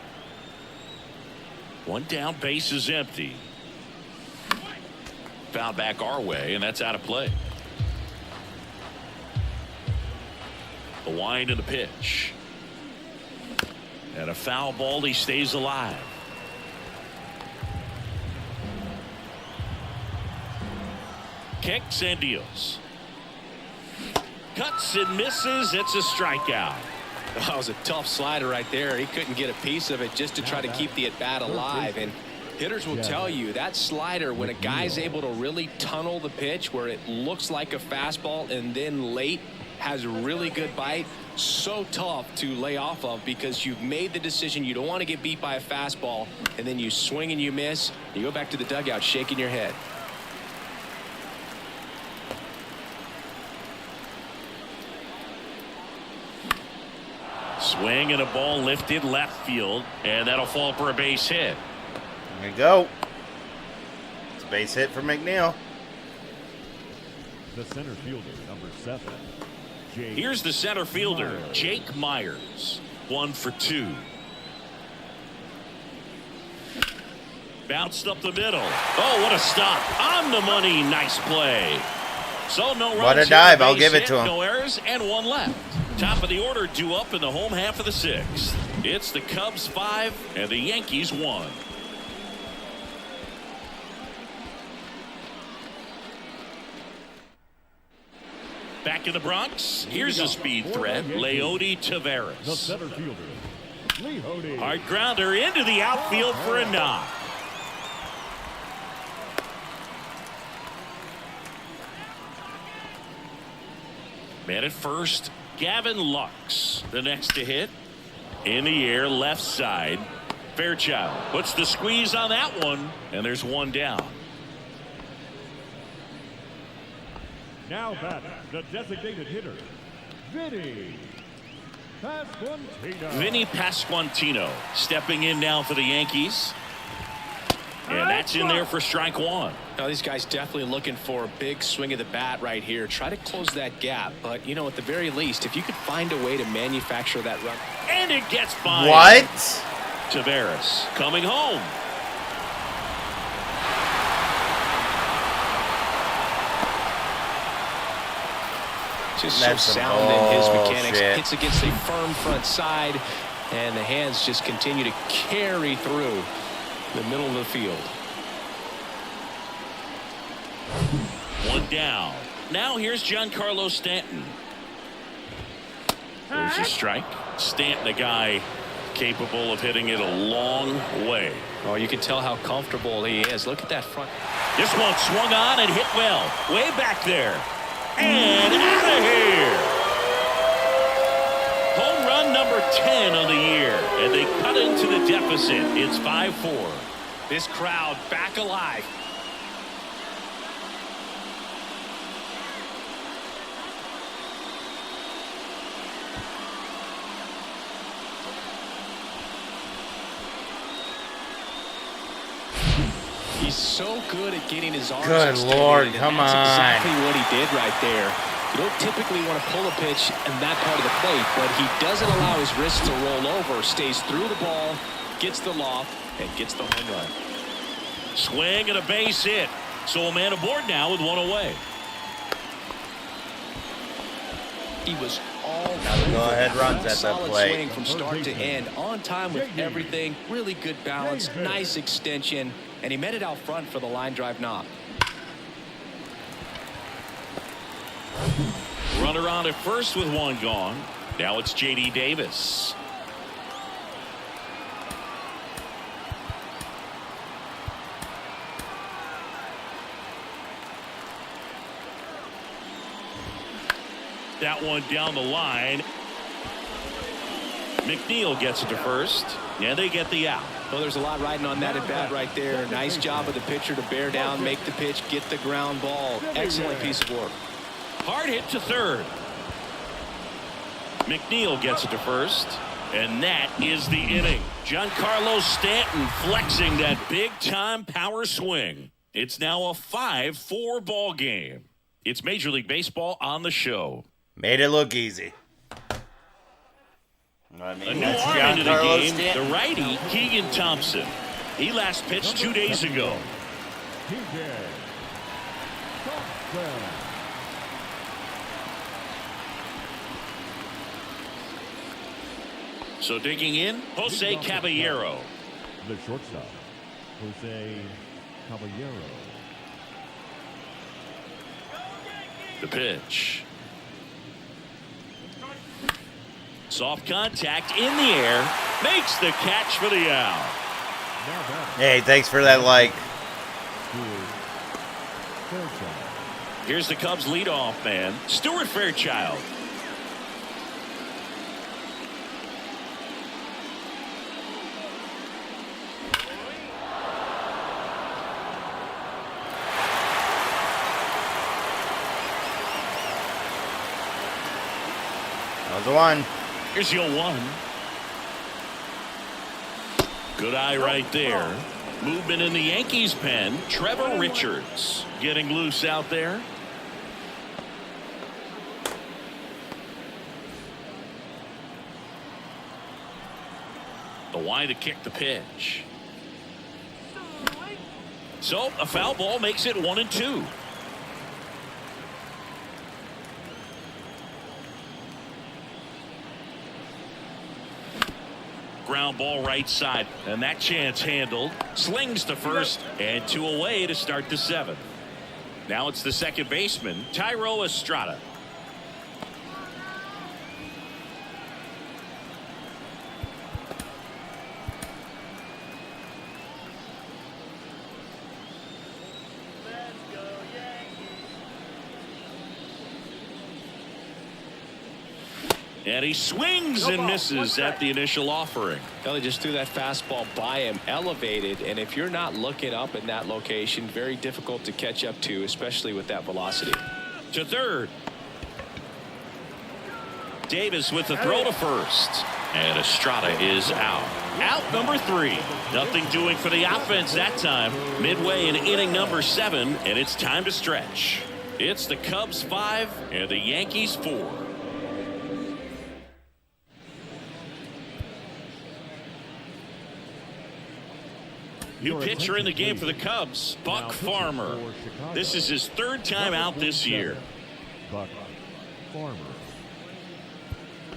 S3: 1 down, base is empty. Foul back our way, and that's out of play. The wind and the pitch. And a foul ball, he stays alive. Kicks and deals. Cuts and misses. It's a strikeout.
S4: That was a tough slider right there. He couldn't get a piece of it just to try to keep the at-bat alive. And hitters will tell you that slider, when a guy's able to really tunnel the pitch where it looks like a fastball and then late has a really good bite, so tough to lay off of because you've made the decision you don't want to get beat by a fastball, and then you swing and you miss. You go back to the dugout shaking your head.
S3: Swing and a ball lifted left field, and that'll fall for a base hit.
S2: There you go. It's a base hit for McNeil.
S6: The center fielder, number 7, Jake.
S3: Here's the center fielder, Jake Myers. 1 for 2. Bounced up the middle. Oh, what a stop. On the money. Nice play. So no runs.
S2: What a
S3: here,
S2: dive. I'll
S3: base
S2: give it
S3: hit,
S2: to him.
S3: No errors and 1 left. Top of the order due up in the home half of the 6th. It's the Cubs 5 and the Yankees 1. Back in the Bronx, here's a speed threat, Leody
S6: The
S3: Taveras.
S6: center fielder, Leody.
S3: Hard grounder into the outfield for a knock. Man at first, Gavin Lux. The next to hit. In the air, left side. Fairchild puts the squeeze on that one, and there's one down.
S6: Now back, the designated hitter, Vinny Pasquantino.
S3: Vinny Pasquantino stepping in now for the Yankees. And that's in there for strike one.
S4: Now, these guys definitely looking for a big swing of the bat right here. Try to close that gap. But, you know, at the very least, if you could find a way to manufacture that run.
S3: And it gets by.
S2: What?
S3: Taveras coming home.
S4: Just
S2: That's
S4: so
S2: some
S4: sound in his mechanics.
S2: bullshit.
S4: Hits against a firm front side. And the hands just continue to carry through the middle of the field.
S3: One down. Now here's Giancarlo Stanton. There's a strike. Stanton, a guy capable of hitting it a long way.
S4: Oh, you can tell how comfortable he is. Look at that front.
S3: This one swung on and hit well. Way back there. And out of here. Home run number 10 on the year. And they cut into the deficit. It's 5-4.
S4: This crowd back alive. He's so good at getting his arms
S2: Good
S4: extended,
S2: Lord,
S4: and
S2: come
S4: that's
S2: on.
S4: exactly what he did right there. You don't typically want to pull a pitch in that part of the plate, but he doesn't allow his wrists to roll over, stays through the ball, gets the loft, and gets the home run.
S3: Swing and a base hit. So a man aboard now with one away.
S4: He was all
S2: go-ahead runs at the
S4: solid
S2: plate.
S4: swing from start to end, on time with everything, really good balance, nice extension, and he met it out front for the line drive knock.
S3: Runner on at first with one gone. Now it's J.D. Davis. That one down the line. McNeil gets it to first, and they get the out.
S4: Well, there's a lot riding on that at bat right there. Nice job of the pitcher to bear down, make the pitch, get the ground ball. Excellent piece of work.
S3: Hard hit to third. McNeil gets it to first, and that is the inning. Giancarlo Stanton flexing that big-time power swing. It's now a 5-4 ball game. It's Major League Baseball on the show.
S2: Made it look easy. I
S3: A
S2: mean,
S3: new
S2: that's
S3: arm into the
S2: Giancarlo
S3: game,
S2: Stanton.
S3: the righty, Keegan Thompson. He last pitched 2 days ago.
S6: TJ Thompson.
S3: So digging in, Jose Caballero.
S6: The shortstop, Jose Caballero.
S3: The pitch. Soft contact in the air. Makes the catch for the out.
S6: Now back
S2: Hey, thanks for that like.
S6: to Fairchild.
S3: Here's the Cubs leadoff man, Stuart Fairchild.
S2: That was the one.
S3: Here's your 1. Good eye right there. Movement in the Yankees pen. Trevor Richards getting loose out there. The wide to kick the pitch. So a foul ball makes it 1-2. ground ball right side. And that chance handled. Slings to first and 2 away to start the 7th. Now it's the second baseman, Thairo Estrada. And he swings and misses at the initial offering.
S4: Well, they just threw that fastball by him, elevated, and if you're not looking up in that location, very difficult to catch up to, especially with that velocity.
S3: To third. Davis with the throw to first. And Estrada is out. Out number 3. Nothing doing for the offense that time. Midway in inning number 7, and it's time to stretch. It's the Cubs 5 and the Yankees 4. New pitcher in the game for the Cubs, Buck Farmer. This is his 3rd time out this year.
S6: Buck Farmer.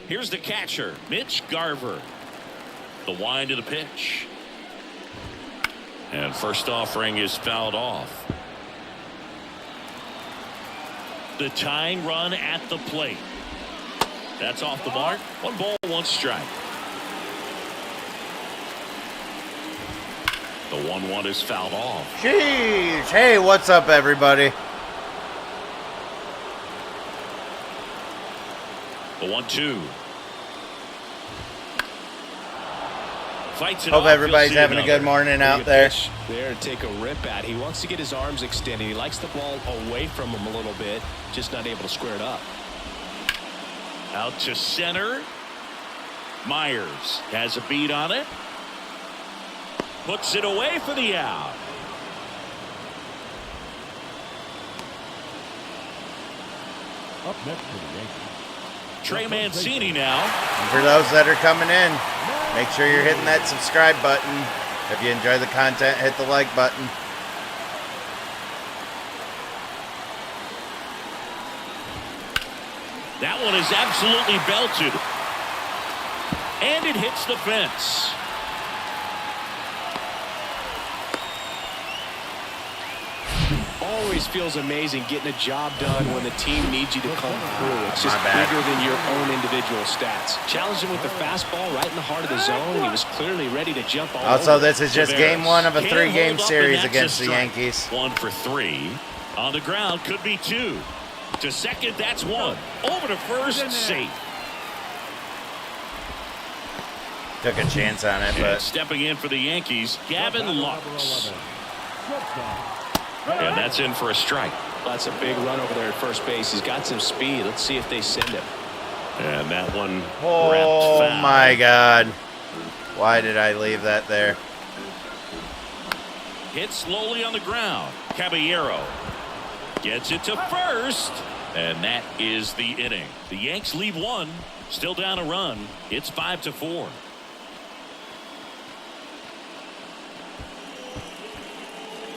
S3: Here's the catcher, Mitch Garver. The wind of the pitch. And first offering is fouled off. The tying run at the plate. That's off the mark. 1 ball, 1 strike. The 1-1 is fouled off.
S2: Jeez. Hey, what's up, everybody?
S3: The 1-2. Fights it
S2: Hope
S3: off.
S2: everybody's having a good morning out there.
S4: There to take a rip at. He wants to get his arms extended. He likes the ball away from him a little bit, just not able to square it up.
S3: Out to center. Myers has a beat on it. Puts it away for the out.
S6: Up next for the Yankees.
S3: Trey Mancini now.
S2: And for those that are coming in, make sure you're hitting that subscribe button. If you enjoy the content, hit the like button.
S3: That one is absolutely belted. And it hits the fence.
S4: Always feels amazing getting a job done when the team needs you to come through. It's just
S2: My bad.
S4: bigger than your own individual stats. Challenged him with the fastball right in the heart of the zone. He was clearly ready to jump all
S2: Also,
S4: over.
S2: this is just game 1 of a 3-game series against the Yankees.
S3: 1 for 3. On the ground, could be 2. To second, that's 1. Over to first, safe.
S2: Took a chance on it,
S3: And
S2: but
S3: stepping in for the Yankees, Gavin Lux. And that's in for a strike.
S4: That's a big run over there at first base. He's got some speed. Let's see if they send him.
S3: And that one wrapped
S2: oh
S3: foul.
S2: my God. Why did I leave that there?
S3: Hit slowly on the ground. Caballero gets it to first. And that is the inning. The Yanks leave 1. Still down a run. It's 5-4.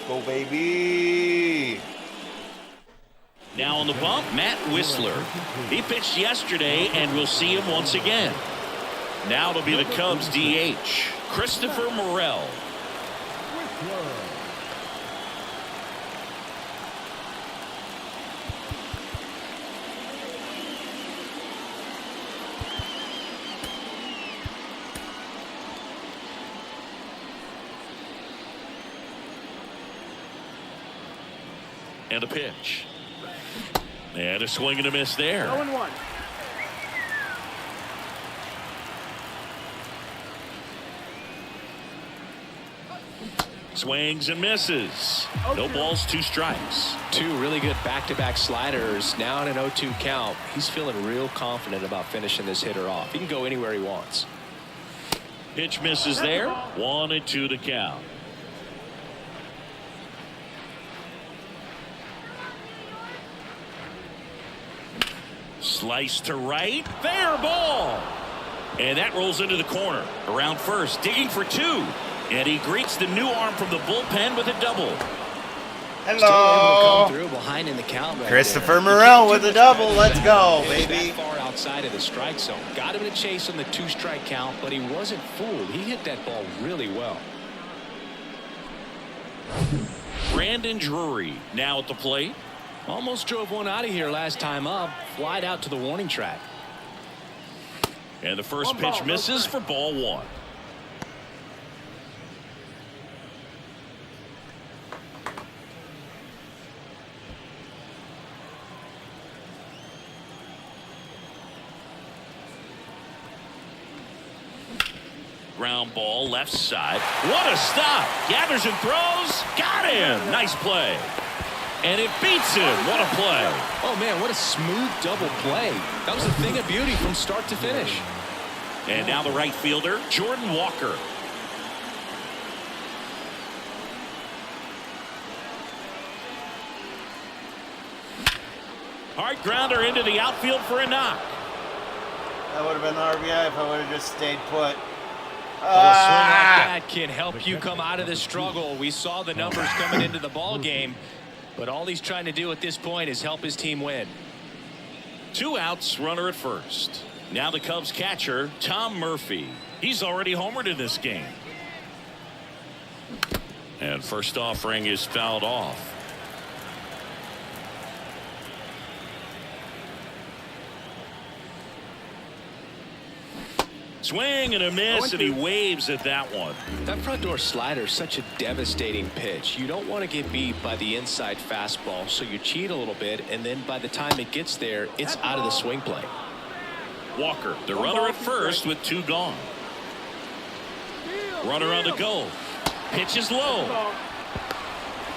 S2: Go, baby.
S3: Now on the bump, Matt Whistler. He pitched yesterday, and we'll see him once again. Now it'll be the Cubs DH, Christopher Morel. And a pitch. And a swing and a miss there.
S5: 0-1.
S3: Swings and misses. No balls, 2 strikes.
S4: 2 really good back-to-back sliders. Now in an 0-2 count. He's feeling real confident about finishing this hitter off. He can go anywhere he wants.
S3: Pitch misses there. 1-2 to count. Slice to right. Fair ball. And that rolls into the corner. Around first. Digging for 2. And he greets the new arm from the bullpen with a double.
S4: Still able to come through behind in the count right
S2: Christopher
S4: there.
S2: Morel with a double. Let's go, baby.
S4: That far out outside of the strike zone. Got him to chase on the 2-strike count, but he wasn't fooled. He hit that ball really well.
S3: Brandon Drury now at the plate.
S4: Almost drove one out of here last time up. Flied out to the warning track.
S3: And the first pitch misses for ball 1. Ground ball left side. What a stop. Gathers and throws. Got him. Nice play. And it beats him. What a play.
S4: Oh, man, what a smooth double play. That was a thing of beauty from start to finish.
S3: And now the right fielder, Jordan Walker. Hard grounder into the outfield for a knock.
S2: That would have been the RBI if I would have just stayed put.
S4: Well, a swing like that can help you come out of this struggle. We saw the numbers coming into the ball game, but all he's trying to do at this point is help his team win.
S3: 2 outs, runner at first. Now the Cubs catcher, Tom Murphy. He's already homered in this game. And first offering is fouled off. Swing and a miss, and he waves at that one.
S4: That front door slider is such a devastating pitch. You don't want to get beat by the inside fastball, so you cheat a little bit, and then by the time it gets there, it's out of the swing play.
S3: Walker, the runner at first with 2 gone. Runner on the go. Pitch is low.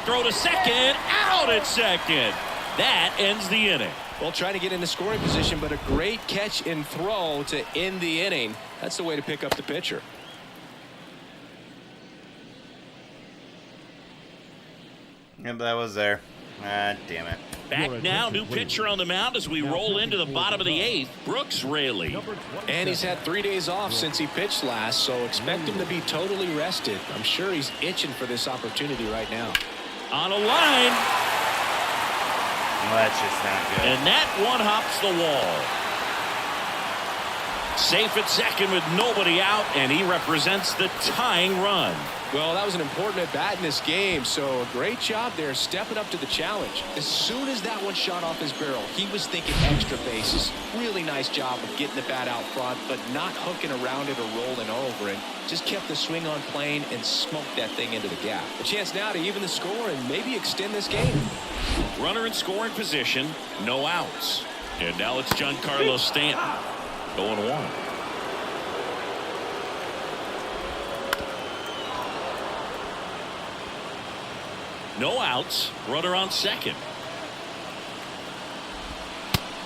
S3: Throw to second. Out at second. That ends the inning.
S4: Well, trying to get into scoring position, but a great catch and throw to end the inning. That's the way to pick up the pitcher.
S2: Yeah, but that was there. Ah, damn it.
S3: Back now, new pitcher on the mound as we roll into the bottom of the 8th, Brooks Raley.
S4: And he's had 3 days off since he pitched last, so expect him to be totally rested. I'm sure he's itching for this opportunity right now.
S3: On a line.
S2: Well, that's just not good.
S3: And that one hops the wall. Safe at second with nobody out, and he represents the tying run.
S4: Well, that was an important at-bat in this game, so a great job there stepping up to the challenge. As soon as that one shot off his barrel, he was thinking extra bases. Really nice job of getting the bat out front, but not hooking around it or rolling over it. Just kept the swing on plane and smoked that thing into the gap. A chance now to even the score and maybe extend this game.
S3: Runner in scoring position, no outs. And now it's Giancarlo Stanton, 0-1. No outs, runner on second.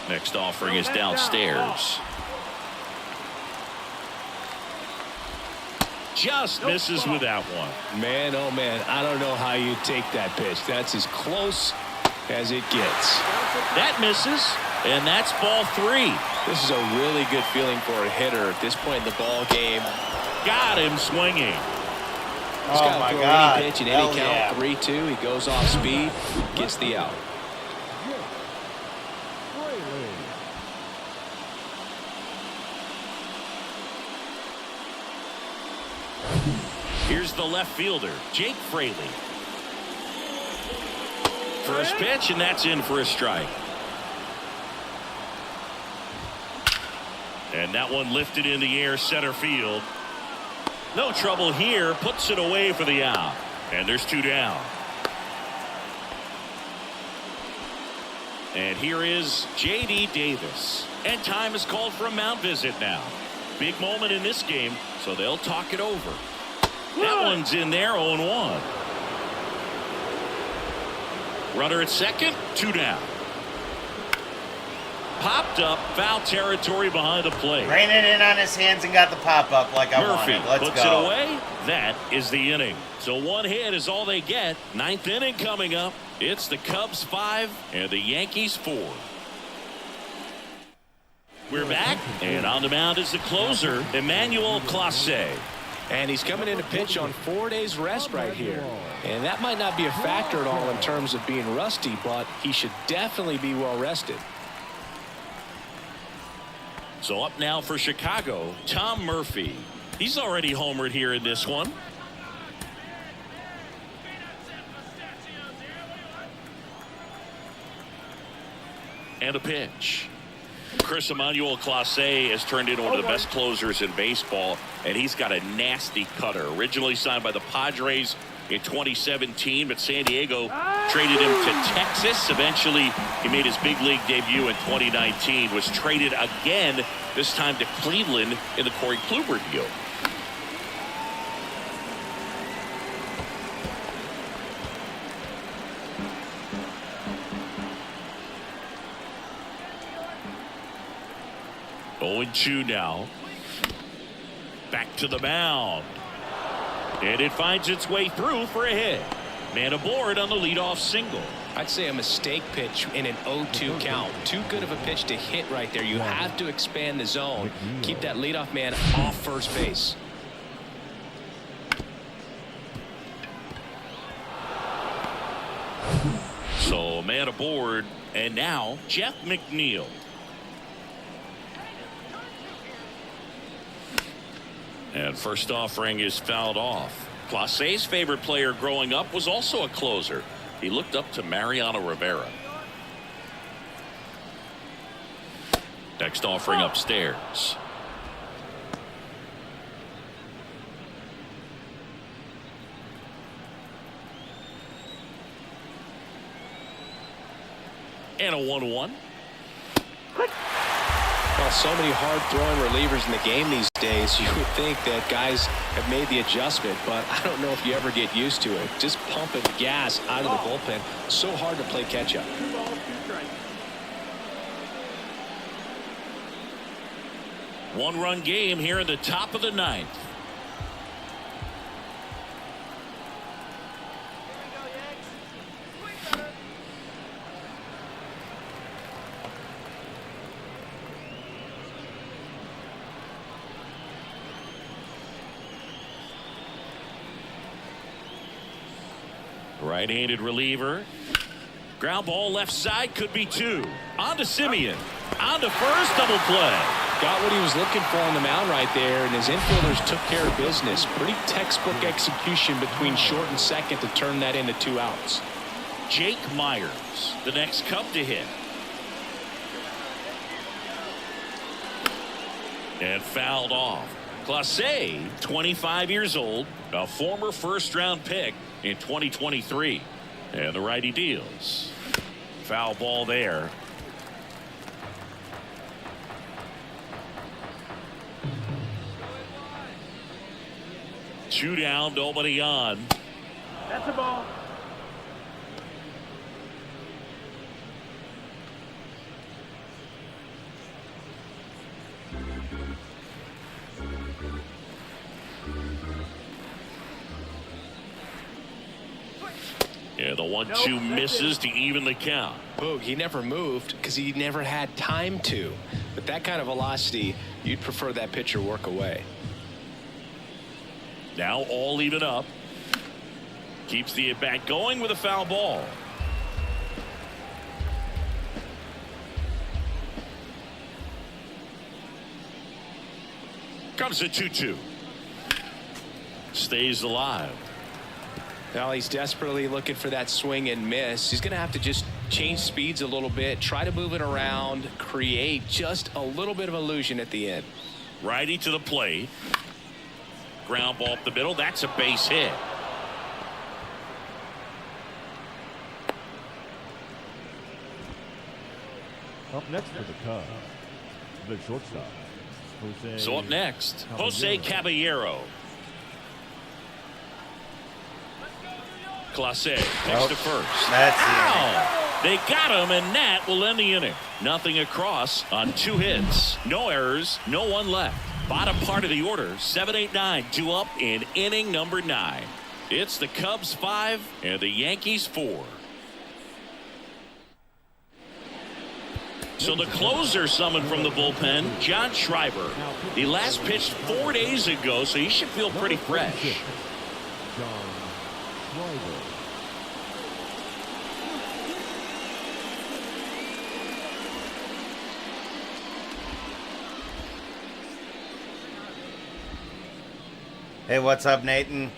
S3: Next offering is downstairs. Just misses with that one.
S4: Man, oh man, I don't know how you take that pitch. That's as close as it gets.
S3: That misses, and that's ball 3.
S4: This is a really good feeling for a hitter at this point in the ball game.
S3: Got him swinging.
S4: He's got to throw
S2: God.
S4: any pitch in any
S2: Yeah.
S4: count. 3-2. He goes off speed, gets the out.
S3: Here's the left fielder, Jake Fraley. First pitch, and that's in for a strike. And that one lifted in the air, center field. No trouble here, puts it away for the out. And there's 2 down. And here is J.D. Davis. And time is called for a mound visit now. Big moment in this game, so they'll talk it over. That one's in there, 0-1. Runner at second, 2 down. Popped up, foul territory behind the plate.
S2: Ran it in on his hands and got the pop-up like I
S3: Murphy
S2: wanted. Let's
S3: puts
S2: go.
S3: it away. That is the inning. So 1 hit is all they get. 9th inning coming up. It's the Cubs 5 and the Yankees 4. We're back, and on the mound is the closer, Emmanuel Clase.
S4: And he's coming in to pitch on 4 days rest right here. And that might not be a factor at all in terms of being rusty, but he should definitely be well rested.
S3: So up now for Chicago, Tom Murphy. He's already homered here in this one. And a pitch. Chris Emmanuel Clase has turned into one of the best closers in baseball, and he's got a nasty cutter. Originally signed by the Padres in 2017, but San Diego traded him to Texas. Eventually, he made his big league debut in 2019, was traded again, this time to Cleveland in the Corey Kluber deal. Oh, 0-2 now. Back to the mound. And it finds its way through for a hit. Man aboard on the leadoff single.
S4: I'd say a mistake pitch in an 0-2 count. Too good of a pitch to hit right there. You have to expand the zone. Keep that leadoff man off first base.
S3: So man aboard, and now Jeff McNeil. And first offering is fouled off. Clase's favorite player growing up was also a closer. He looked up to Mariano Rivera. Next offering upstairs. And a 1-1.
S4: Well, so many hard-throwing relievers in the game these days, you would think that guys have made the adjustment, but I don't know if you ever get used to it. Just pumping gas out of the bullpen. So hard to play catch-up.
S5: 2 balls, 2 strikes.
S3: One-run game here in the top of the 9th. Right-handed reliever. Ground ball left side, could be 2. On to Simeon. On to first, double play.
S4: Got what he was looking for on the mound right there, and his infielders took care of business. Pretty textbook execution between short and second to turn that into 2 outs.
S3: Jake Myers, the next Cub to hit. And fouled off. Clase, 25 years old, a former first-round pick in 2023. And the righty deals. Foul ball there. Two down, nobody on.
S5: That's a ball.
S3: Yeah, the 1-2 misses to even the count.
S4: Boog, he never moved because he never had time to. With that kind of velocity, you'd prefer that pitcher work away.
S3: Now all even up. Keeps the at-bat going with a foul ball. Comes the 2-2. Stays alive.
S4: Now he's desperately looking for that swing and miss. He's going to have to just change speeds a little bit, try to move it around, create just a little bit of illusion at the end.
S3: Righty to the plate. Ground ball up the middle. That's a base hit.
S6: Up next for the Cubs, the shortstop, Jose.
S3: So up next, Jose Caballero. Clase next to first.
S2: That's
S3: Ow! They got him, and that will end the inning. Nothing across on 2 hits. No errors, no one left. Bottom part of the order, 7, 8, 9, 2 up in inning number 9. It's the Cubs 5 and the Yankees 4. So the closer summoned from the bullpen, John Schreiber. He last pitched 4 days ago, so he should feel pretty fresh.
S6: John Schreiber.
S2: Hey, what's up, Nathan?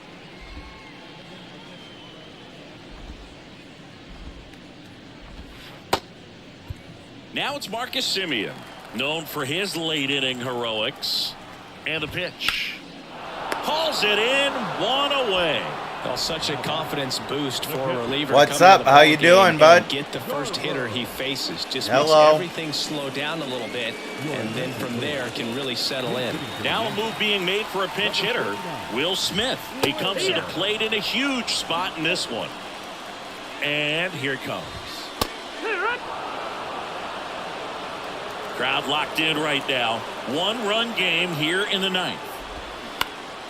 S3: Now it's Marcus Semien, known for his late inning heroics. And the pitch. Hauls it in, one away.
S4: Well, such a confidence boost for a reliever.
S2: What's up? How you doing, bud?
S4: Get the first hitter he faces. Just
S2: Hello.
S4: makes everything slow down a little bit, and then from there can really settle in.
S3: Now a move being made for a pinch hitter, Will Smith. He comes to the plate in a huge spot in this one. And here it comes. Crowd locked in right now. One-run game here in the ninth.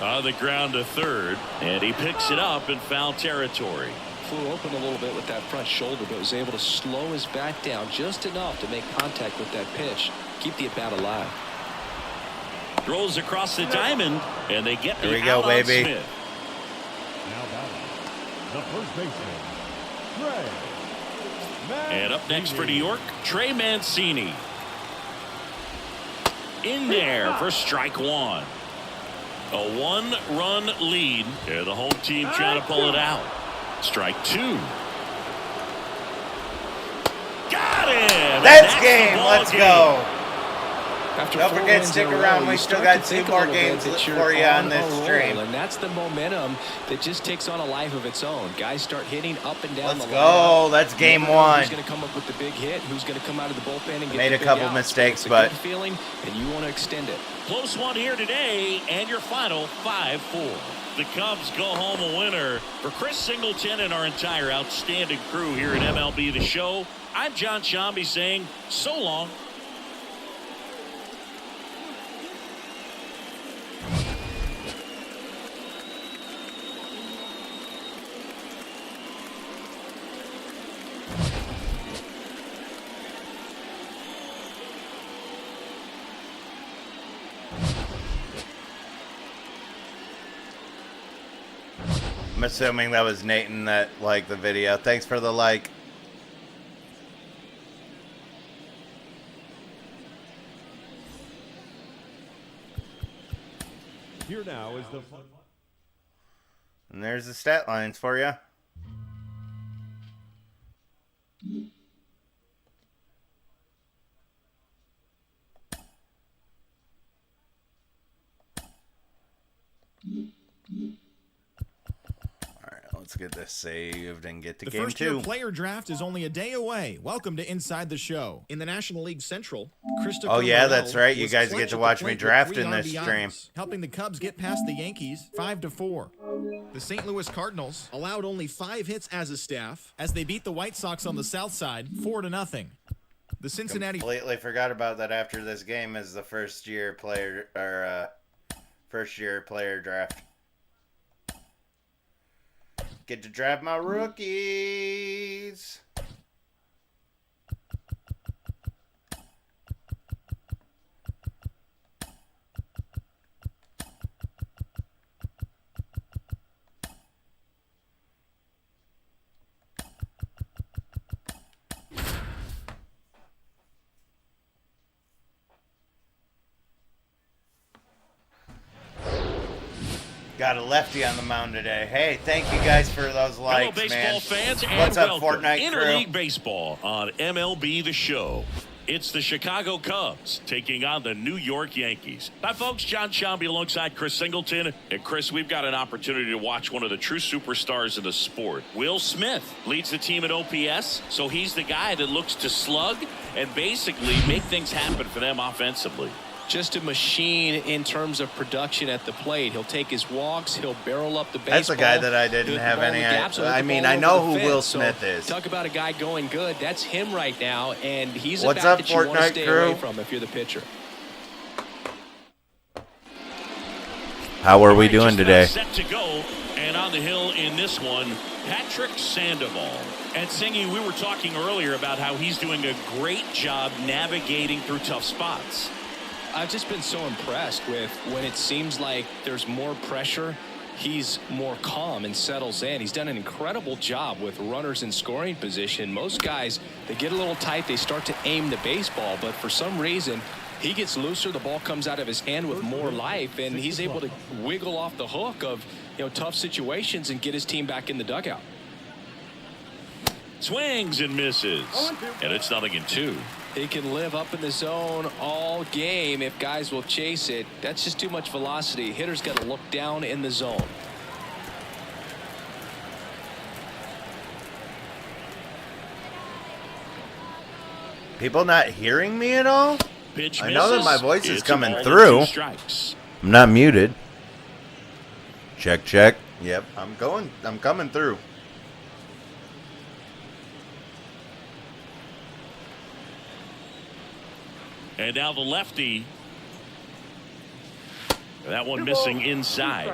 S3: On the ground to third, and he picks it up in foul territory.
S4: Flew open a little bit with that front shoulder, but was able to slow his back down just enough to make contact with that pitch. Keep the at-bat alive.
S3: Throws across the diamond, and they get
S2: Here
S3: the
S2: we go,
S3: out on
S2: baby.
S3: Smith.
S6: Now batting, the first baseman, Trey.
S3: And up next for New York, Trey Mancini. In there for strike one. A one-run lead, and the home team trying to pull it out. Strike two. Got him!
S2: That's game. Let's
S3: game.
S2: go.
S4: After
S2: Don't
S4: 4
S2: forget,
S4: wins
S2: stick
S4: in a
S2: around.
S4: row,
S2: We
S4: you
S2: still
S4: start
S2: got
S4: to
S2: 2
S4: think a
S2: more
S4: little bit
S2: games
S4: that you're
S2: for you on
S4: a
S2: this
S4: roll,
S2: stream.
S4: and that's the momentum that just takes on a life of its own. Guys start hitting up and down
S2: Let's
S4: the
S2: go.
S4: lineup.
S2: That's game
S4: You never know
S2: 1.
S4: Who's going to come up with the big hit? Who's going to come out of the bullpen and get
S2: Made
S4: the
S2: a
S4: big
S2: couple
S4: outs?
S2: mistakes,
S4: It's a
S2: but
S4: good feeling, and you want to extend it.
S3: Close one here today, and your final 5-4. The Cubs go home a winner. For Chris Singleton and our entire outstanding crew here at MLB The Show, I'm John Shambi saying so long.
S2: I'm assuming that was Nathan that liked the video. Thanks for the like.
S6: Here now is the
S2: And there's the stat lines for you. Let's get this saved and get to
S7: The
S2: game
S7: first-year
S2: 2.
S7: player draft is only a day away. Welcome to Inside the Show. In the National League Central, Christopher
S2: Oh, yeah,
S7: Morel
S2: that's right. You
S7: was
S2: guys
S7: clutch
S2: get to
S7: at the
S2: watch me
S7: plate with
S2: draft
S7: 3
S2: in this
S7: RBIs,
S2: stream.
S7: helping the Cubs get past the Yankees 5-4. The St. Louis Cardinals allowed only 5 hits as a staff as they beat the White Sox on the south side 4-0. The Cincinnati
S2: Completely forgot about that. After this game is the first year player draft. Get to draft my rookies. Got a lefty on the mound today. Hey, thank you guys for those likes,
S3: Hello, baseball
S2: man.
S3: fans, and
S2: What's up,
S3: welcome.
S2: Fortnite crew?
S3: Interleague Baseball on MLB The Show. It's the Chicago Cubs taking on the New York Yankees. Hi, folks. John Shambi alongside Chris Singleton. And, Chris, we've got an opportunity to watch one of the true superstars in the sport. Will Smith leads the team at OPS, so he's the guy that looks to slug and basically make things happen for them offensively.
S4: Just a machine in terms of production at the plate. He'll take his walks. He'll barrel up the baseball.
S2: That's a guy that I didn't
S4: hit the
S2: have
S4: ball in
S2: any
S4: the gaps,
S2: idea.
S4: hit the
S2: I mean,
S4: ball
S2: I
S4: over
S2: know
S4: the
S2: who
S4: fence.
S2: Will
S4: So,
S2: Smith is.
S4: Talk about a guy going good. That's him right now, and he's
S2: What's
S4: a bat
S2: up,
S4: that you want to
S2: Fortnite
S4: stay
S2: crew?
S4: away from if you're the pitcher.
S2: How are we
S3: All right,
S2: doing
S3: just about
S2: today?
S3: Set to go, and on the hill in this one, Patrick Sandoval. And Singy, we were talking earlier about how he's doing a great job navigating through tough spots.
S4: I've just been so impressed with when it seems like there's more pressure, he's more calm and settles in. He's done an incredible job with runners in scoring position. Most guys, they get a little tight, they start to aim the baseball, but for some reason, he gets looser, the ball comes out of his hand with more life, and he's able to wiggle off the hook of tough situations and get his team back in the dugout.
S3: Swings and misses. And it's 0-2.
S4: He can live up in the zone all game if guys will chase it. That's just too much velocity. Hitter's got to look down in the zone.
S2: People not hearing me at all?
S3: Pitch
S2: I know that
S3: misses.
S2: my voice is
S3: It's
S2: coming
S3: 2
S2: through.
S3: strikes.
S2: I'm not muted. Check, check. Yep, I'm coming through.
S3: And now the lefty. That one missing inside.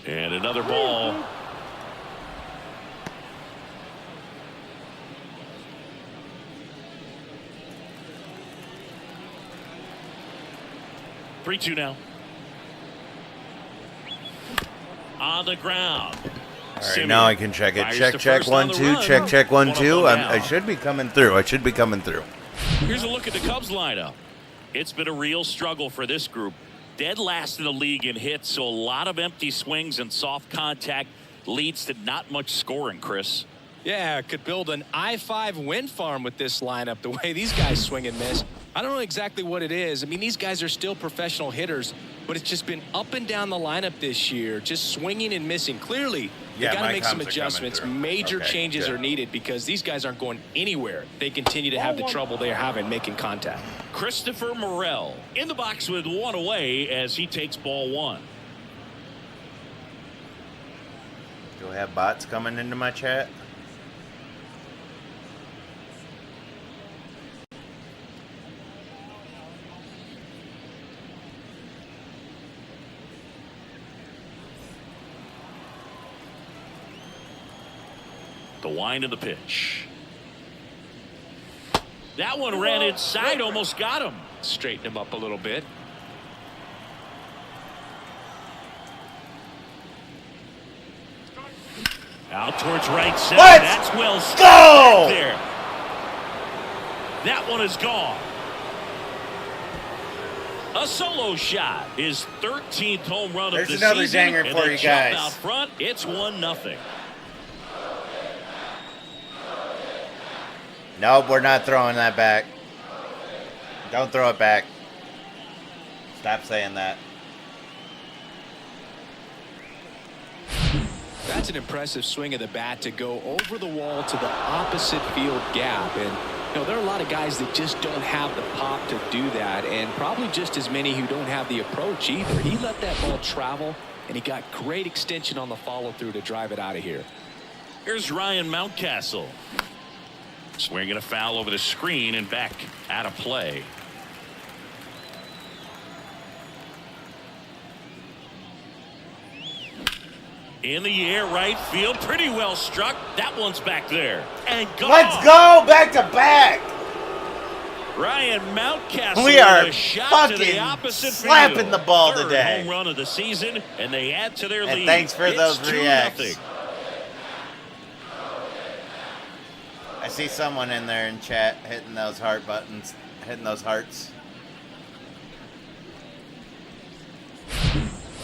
S3: And another ball. Three, 2 now. On the ground.
S2: All right, now I can check it.
S3: Fires
S2: Check,
S3: to
S2: check,
S3: first on
S2: 1,
S3: the
S2: 2.
S3: run.
S2: Check, check, 1, 2.
S3: One
S2: I
S3: down.
S2: should be coming through. I should be coming through.
S3: Here's a look at the Cubs lineup. It's been a real struggle for this group. Dead last in the league in hits, so a lot of empty swings and soft contact leads to not much scoring, Chris.
S4: Yeah, could build an I-5 wind farm with this lineup, the way these guys swing and miss. I don't know exactly what it is. I mean, these guys are still professional hitters, but it's just been up and down the lineup this year, just swinging and missing. Clearly, they
S2: Yeah,
S4: got
S2: my
S4: to make some
S2: comms are coming
S4: adjustments.
S2: through.
S4: Major
S2: Okay,
S4: changes
S2: good.
S4: are needed because these guys aren't going anywhere. They continue to have the trouble they're having making contact.
S3: Christopher Morel in the box with one away as he takes ball 1.
S2: Do I have bots coming into my chat?
S3: The wind of the pitch. That one ran inside, almost got him.
S4: Straighten him up a little bit.
S3: Out towards right center.
S2: What?
S3: That's well struck
S2: Go!
S3: back there. That one is gone. A solo shot. His 13th home run
S2: There's
S3: of the
S2: another
S3: season.
S2: dinger
S3: And
S2: for
S3: that
S2: you
S3: jump
S2: guys.
S3: out front, it's 1-0.
S2: Nope, we're not throwing that back. Don't throw it back. Stop saying that.
S4: That's an impressive swing of the bat to go over the wall to the opposite field gap. And, there are a lot of guys that just don't have the pop to do that, and probably just as many who don't have the approach either. He let that ball travel, and he got great extension on the follow-through to drive it out of here.
S3: Here's Ryan Mountcastle. Swinging a foul over the screen and back out of play. In the air, right field, pretty well struck. That one's back there and gone.
S2: Let's go back to back.
S3: Ryan Mountcastle
S2: We are
S3: with a shot to the
S2: fucking
S3: opposite
S2: slapping
S3: field.
S2: the ball
S3: Third
S2: today.
S3: home run of the season, and they add to their
S2: And
S3: lead.
S2: thanks for
S3: It's
S2: those
S3: 2-0.
S2: reacts. I see someone in there in chat hitting those heart buttons, hitting those hearts.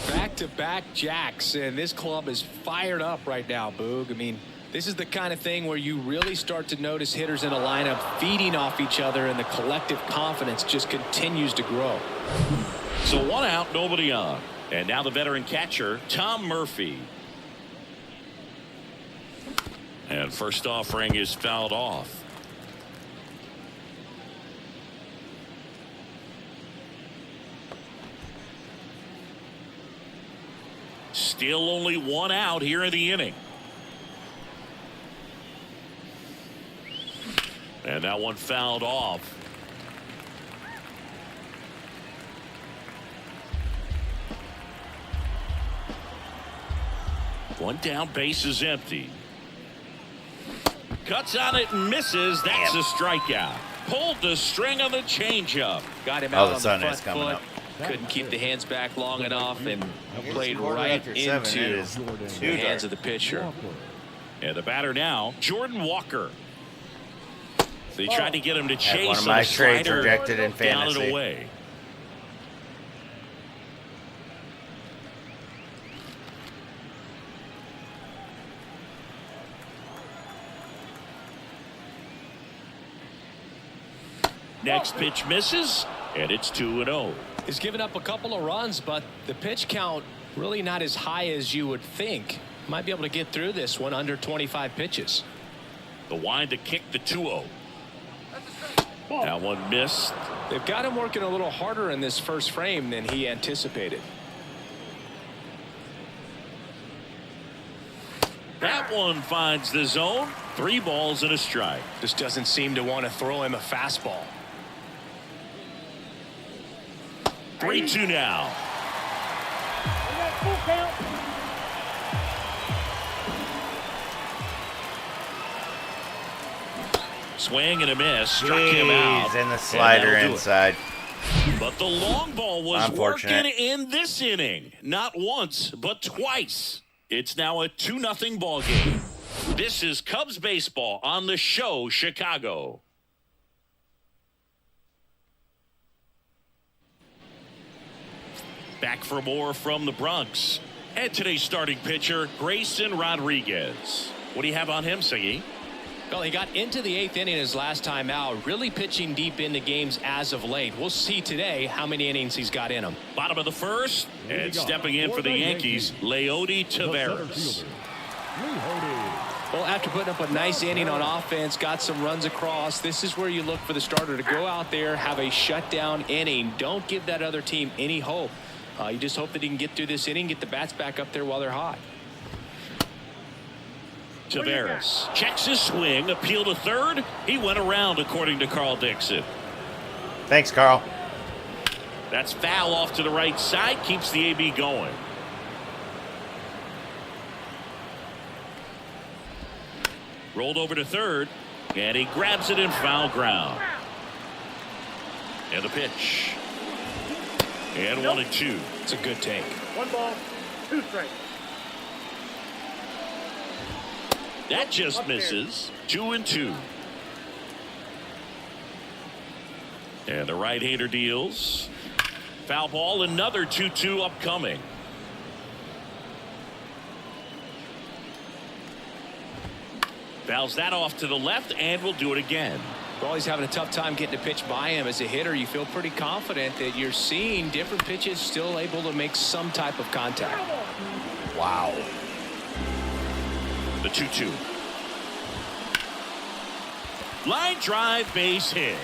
S4: Back-to-back jacks, and this club is fired up right now, Boog. I mean, this is the kind of thing where you really start to notice hitters in a lineup feeding off each other, and the collective confidence just continues to grow.
S3: So 1 out, nobody on. And now the veteran catcher, Tom Murphy. And first offering is fouled off. Still only 1 out here in the inning. And that one fouled off. One down, base is empty. Cuts on it and misses. That's a strikeout. Pulled the string on the changeup.
S4: Got him
S2: Oh,
S4: out
S2: the
S4: on
S2: sun
S4: the
S2: is
S4: front
S2: coming
S4: foot.
S2: up.
S4: Couldn't keep the hands back long enough and played
S2: Quarter
S4: right
S2: after 7, it
S4: into
S2: is
S4: the
S2: 2
S4: hands of the pitcher.
S3: And the batter now, Jordan Walker. They tried to get him to chase
S2: one of my
S3: the
S2: trades
S3: slider
S2: rejected in
S3: down and
S2: fantasy.
S3: away. Next pitch misses, and it's 2-0.
S4: He's given up a couple of runs, but the pitch count really not as high as you would think. Might be able to get through this one under 25 pitches.
S3: The wind to kick the 2-0. That one missed.
S4: They've got him working a little harder in this first frame than he anticipated.
S3: That one finds the zone. 3 balls and a strike.
S4: Just doesn't seem to want to throw him a fastball.
S3: 3-2 now.
S5: We got full count.
S3: Swing and a miss. Struck him out.
S2: Jeez, and the slider
S3: that'll do it.
S2: inside.
S3: But the long ball was
S2: Unfortunate.
S3: working in this inning. Not once, but twice. It's now a 2-0 ball game. This is Cubs baseball on the show, Chicago. Back for more from the Bronx. And today's starting pitcher, Grayson Rodriguez. What do you have on him, Siggy?
S4: Well, he got into the 8th inning his last time out, really pitching deep into games as of late. We'll see today how many innings he's got in him.
S3: Bottom of the first, and stepping in for the Yankees, Leody Taveras.
S4: Well, after putting up a nice inning on offense, got some runs across, this is where you look for the starter to go out there, have a shutdown inning. Don't give that other team any hope. You just hope that he can get through this inning, get the bats back up there while they're hot.
S3: Taveras checks his swing, appeal to third. He went around, according to Carl Dixon.
S2: Thanks, Carl.
S3: That's foul off to the right side, keeps the AB going. Rolled over to third, and he grabs it in foul ground. And the pitch. And 1-2.
S4: It's a good take.
S5: 1 ball, 2 strikes.
S3: That just misses. 2-2. And the right-hander deals. Foul ball, another 2-2 upcoming. Fouls that off to the left, and will do it again.
S4: Well, he's having a tough time getting a pitch by him. As a hitter, you feel pretty confident that you're seeing different pitches still able to make some type of contact.
S2: Wow.
S3: The 2-2. Line drive, base hit.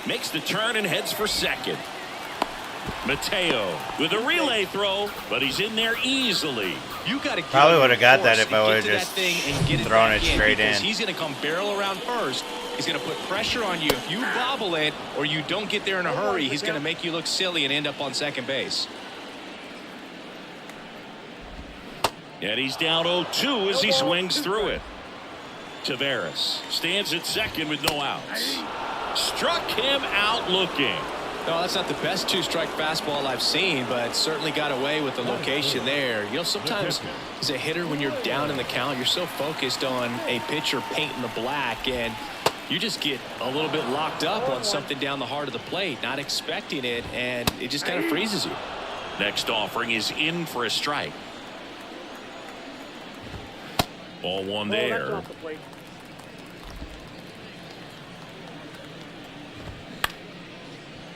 S3: Makes the turn and heads for second. Mateo with a relay throw, but he's in there easily.
S4: You got to
S2: Probably would have got that if I would have just thrown it straight in.
S4: He's going to come barrel around first. He's going to put pressure on you. If you bobble it or you don't get there in a hurry, he's going to make you look silly and end up on second base.
S3: And he's down 0-2 as he swings through it. Taveras stands at second with no outs. Struck him out looking.
S4: No, that's not the best 2-strike fastball I've seen, but certainly got away with the location there. You know, sometimes as a hitter, when you're down in the count, you're so focused on a pitcher painting the black, and you just get a little bit locked up on something down the heart of the plate, not expecting it, and it just kind of freezes you.
S3: Next offering is in for a strike. Ball one
S5: That's
S3: there.
S5: off the plate.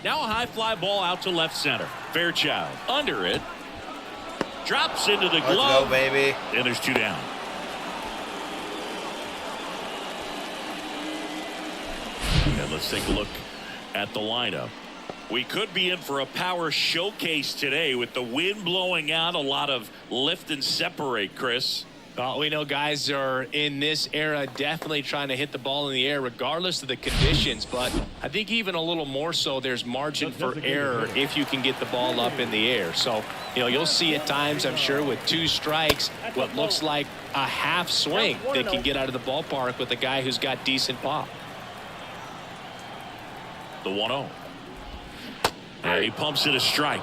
S3: Now a high fly ball out to left center. Fairchild under it. Drops into the
S2: Let's
S3: glove.
S2: go, baby.
S3: And there's 2 down. And let's take a look at the lineup. We could be in for a power showcase today with the wind blowing out, a lot of lift and separate, Chris.
S4: We know guys are in this era definitely trying to hit the ball in the air regardless of the conditions, but I think even a little more so there's margin for error if you can get the ball up in the air. So, you know, you'll see at times, I'm sure, with 2 strikes, what looks like a half swing that can get out of the ballpark with a guy who's got decent pop.
S3: The 1-0. And he pumps it a strike.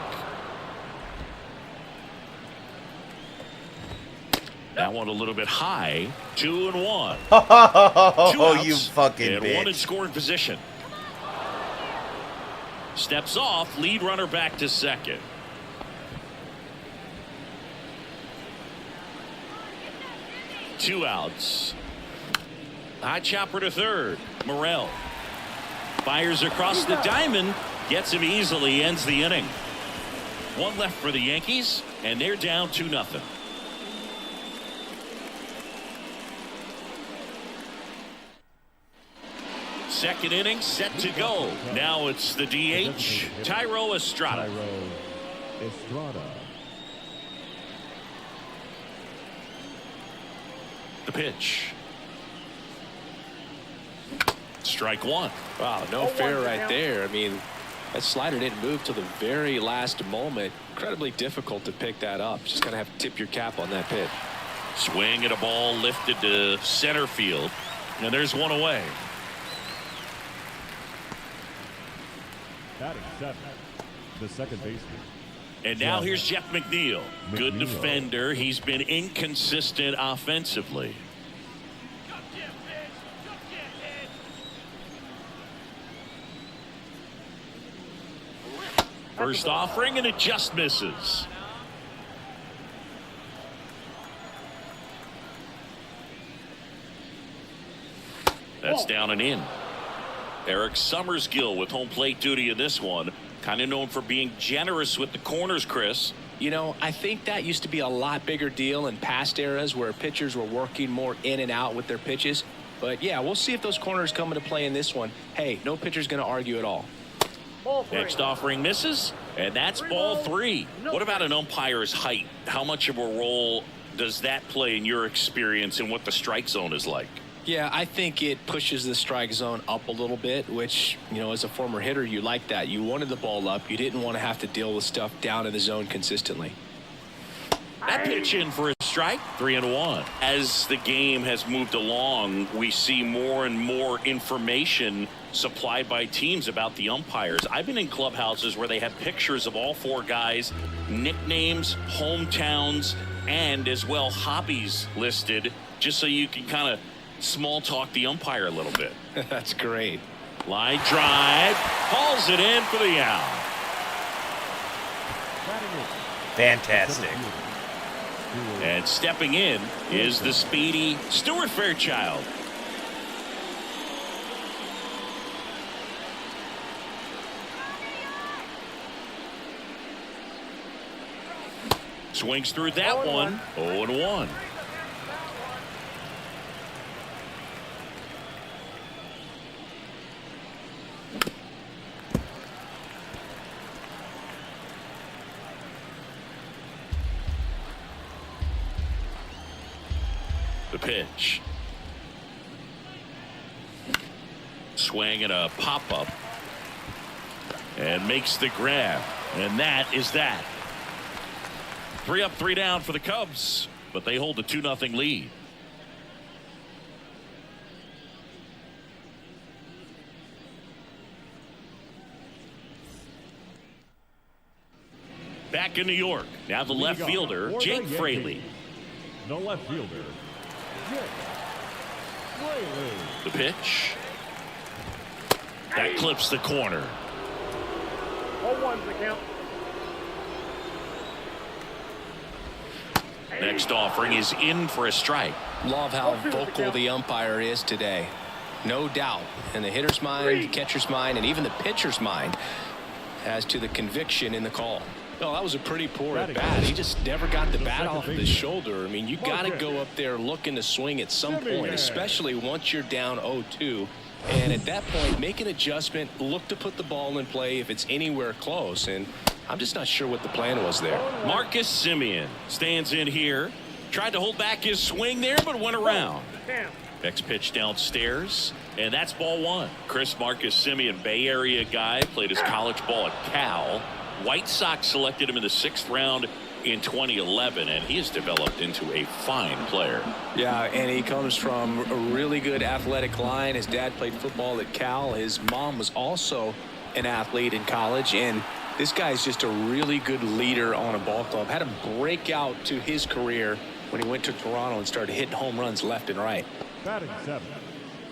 S3: That one a little bit high. 2-1.
S2: Oh, you fucking
S3: and one in
S2: bitch.
S3: scoring position. Steps off, lead runner back to second. Two outs. High chopper to third. Morel fires across the diamond, gets him easily, ends the inning. One left for the Yankees, and they're down 2-0. Second inning set to go. Now it's the DH, Thairo Estrada.
S6: Thairo Estrada.
S3: The pitch. Strike one.
S4: Wow, no fair right there. I mean, that slider didn't move till the very last moment. Incredibly difficult to pick that up. Just gotta have to tip your cap on that pitch.
S3: Swing at a ball lifted to center field. And there's one away.
S6: Batting seventh, the second baseman.
S3: And now here's Jeff McNeil. Good
S6: McNeil.
S3: defender. He's been inconsistent offensively. First offering, and it just misses. That's down and in. Eric Summersgill with home plate duty in this one. Kind of known for being generous with the corners, Chris.
S4: You know, I think that used to be a lot bigger deal in past eras where pitchers were working more in and out with their pitches. But yeah, we'll see if those corners come into play in this one. Hey, no pitcher's going to argue at all.
S3: Next offering misses, and that's ball three. What about an umpire's height? How much of a role does that play in your experience and what the strike zone is like?
S4: Yeah, I think it pushes the strike zone up a little bit, which, you know, as a former hitter, you like that. You wanted the ball up. You didn't want to have to deal with stuff down in the zone consistently.
S3: That pitch in for a strike, 3-1. As the game has moved along, we see more and more information supplied by teams about the umpires. I've been in clubhouses where they have pictures of all four guys, nicknames, hometowns, and as well hobbies listed, just so you can kind of small talk the umpire a little bit.
S4: That's great.
S3: Line drive, hauls it in for the out.
S2: Fantastic.
S3: And stepping in is the speedy Stuart Fairchild. Swings through that one. 0-1. The pitch. Swing and a pop-up. And makes the grab. And that is that. 3 up, 3 down for the Cubs. But they hold a 2-0 lead. Back in New York. Now the left fielder, Jake Fraley.
S6: The left fielder, Jake Fraley.
S3: The pitch. That clips the corner.
S5: 0-1's the count.
S3: Next offering is in for a strike.
S4: Love how vocal the umpire is today. No doubt in the hitter's mind, catcher's mind, and even the pitcher's mind as to the conviction in the call. No, that was a pretty poor at bat. He just never got the bat off of his shoulder. I mean, you got to go up there looking to swing at some point, especially once you're down 0-2. And at that point, make an adjustment, look to put the ball in play if it's anywhere close. And I'm just not sure what the plan was there.
S3: Marcus Semien stands in here. Tried to hold back his swing there, but went around. Next pitch downstairs, and that's ball one. Marcus Semien, Bay Area guy, played his college ball at Cal. White Sox selected him in the 6th round in 2011, and he has developed into a fine player.
S4: Yeah, and he comes from a really good athletic line. His dad played football at Cal. His mom was also an athlete in college, and this guy's just a really good leader on a ball club. Had a breakout to his career when he went to Toronto and started hitting home runs left and right.
S6: Batting 7.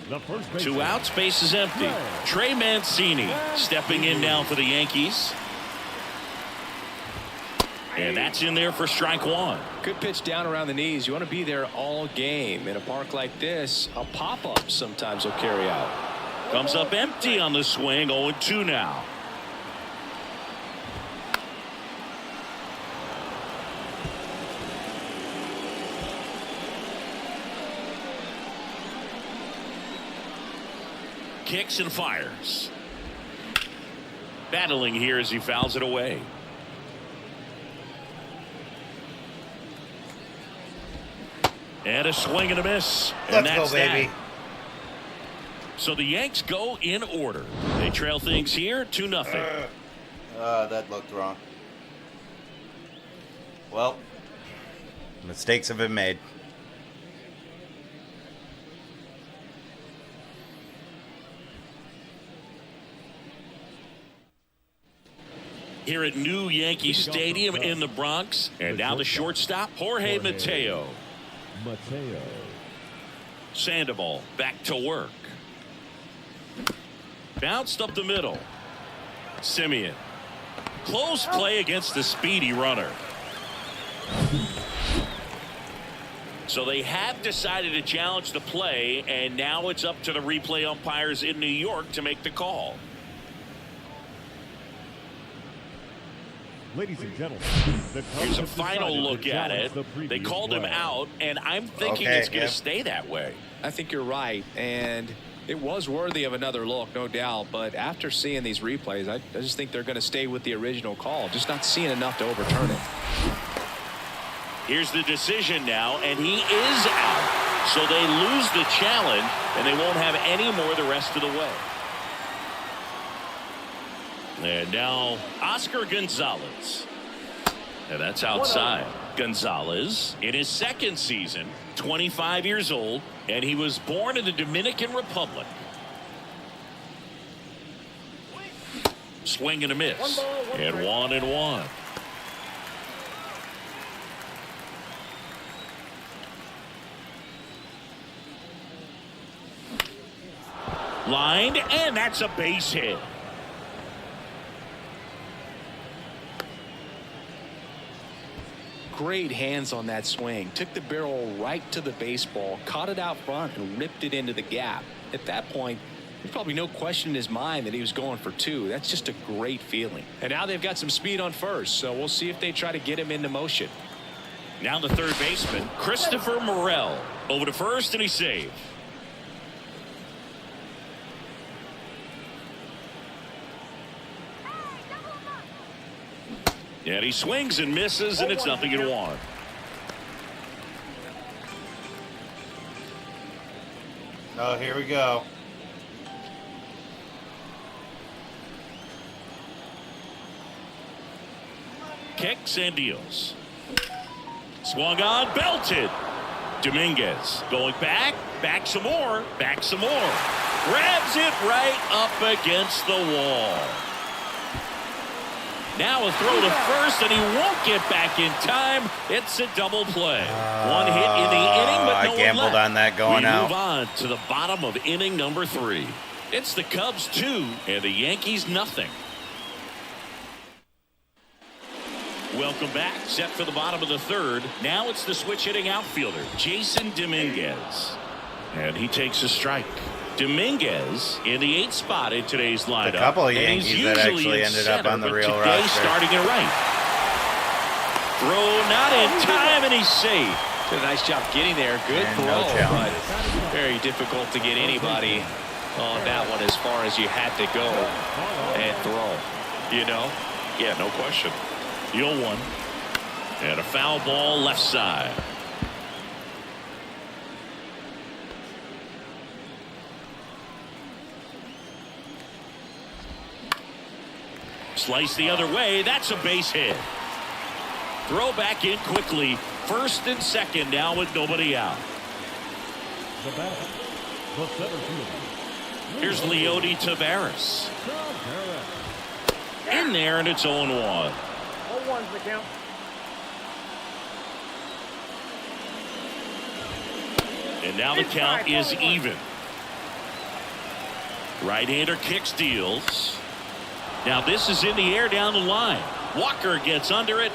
S6: The first baseman.
S3: 2 outs, base is empty. Trey Mancini stepping in now for the Yankees. And that's in there for strike 1.
S4: Good pitch down around the knees. You want to be there all game. In a park like this, a pop-up sometimes will carry out.
S3: Comes up empty on the swing. 0-2 now. Kicks and fires. Battling here as he fouls it away. And a swing and a miss. And
S2: Let's go, baby.
S3: that. So the Yanks go in order. They trail things here 2-0.
S2: That looked wrong. Well, mistakes have been made.
S3: Here at New Yankee Stadium in the Bronx. And now the shortstop, Jorge Mateo. Sandoval back to work. Bounced up the middle. Simeon. Close play against the speedy runner. So they have decided to challenge the play, and now it's up to the replay umpires in New York to make the call.
S6: Ladies and gentlemen,
S3: Here's a final look at it. They called him out, and I'm thinking it's going to stay that way.
S4: I think you're right, and it was worthy of another look, no doubt. But after seeing these replays, I just think they're going to stay with the original call. Just not seeing enough to overturn it.
S3: Here's the decision now, and he is out. So they lose the challenge, and they won't have any more the rest of the way. And now Oscar Gonzalez. And that's outside. Gonzalez in his second season, 25 years old, and he was born in the Dominican Republic. Swing and a miss. And 1-1. Lined, and that's a base hit.
S4: Great hands on that swing. Took the barrel right to the baseball, caught it out front, and ripped it into the gap. At that point, there's probably no question in his mind that he was going for 2. That's just a great feeling. And now they've got some speed on first, so we'll see if they try to get him into motion.
S3: Now the third baseman, Christopher Morel, over to first, and he's safe. And he swings and misses, and it's 0-1.
S2: Oh, here we go.
S3: Kicks and deals. Swung on, belted. Dominguez going back some more, Grabs it right up against the wall. Now a throw to first, and he won't get back in time. It's a double play. One hit in the inning, but no
S2: I gambled
S3: one left.
S2: on that going out.
S3: We move on to the bottom of inning number 3. It's the Cubs 2 and the Yankees nothing. Welcome back. Set for the bottom of the third. Now it's the switch hitting outfielder, Jason Dominguez. And he takes a strike. Dominguez in the 8th spot in today's lineup.
S2: A couple of Yankees that actually ended up on the real roster.
S3: Starting it right. Throw not in time, and he's safe.
S4: Did a nice job getting there. Good
S2: And
S4: throw,
S2: no
S4: but very difficult to get anybody on that one as far as you had to go and throw.
S3: You know? Yeah, no question. 0-1. And a foul ball left side. Slice the other way. That's a base hit. Throw back in quickly. First and second now with nobody out. Here's Leody Taveras. In there, and it's 0-1.
S5: 0-1's the count.
S3: And now the count is even. Right-hander kicks, deals. Now this is in the air down the line. Walker gets under it.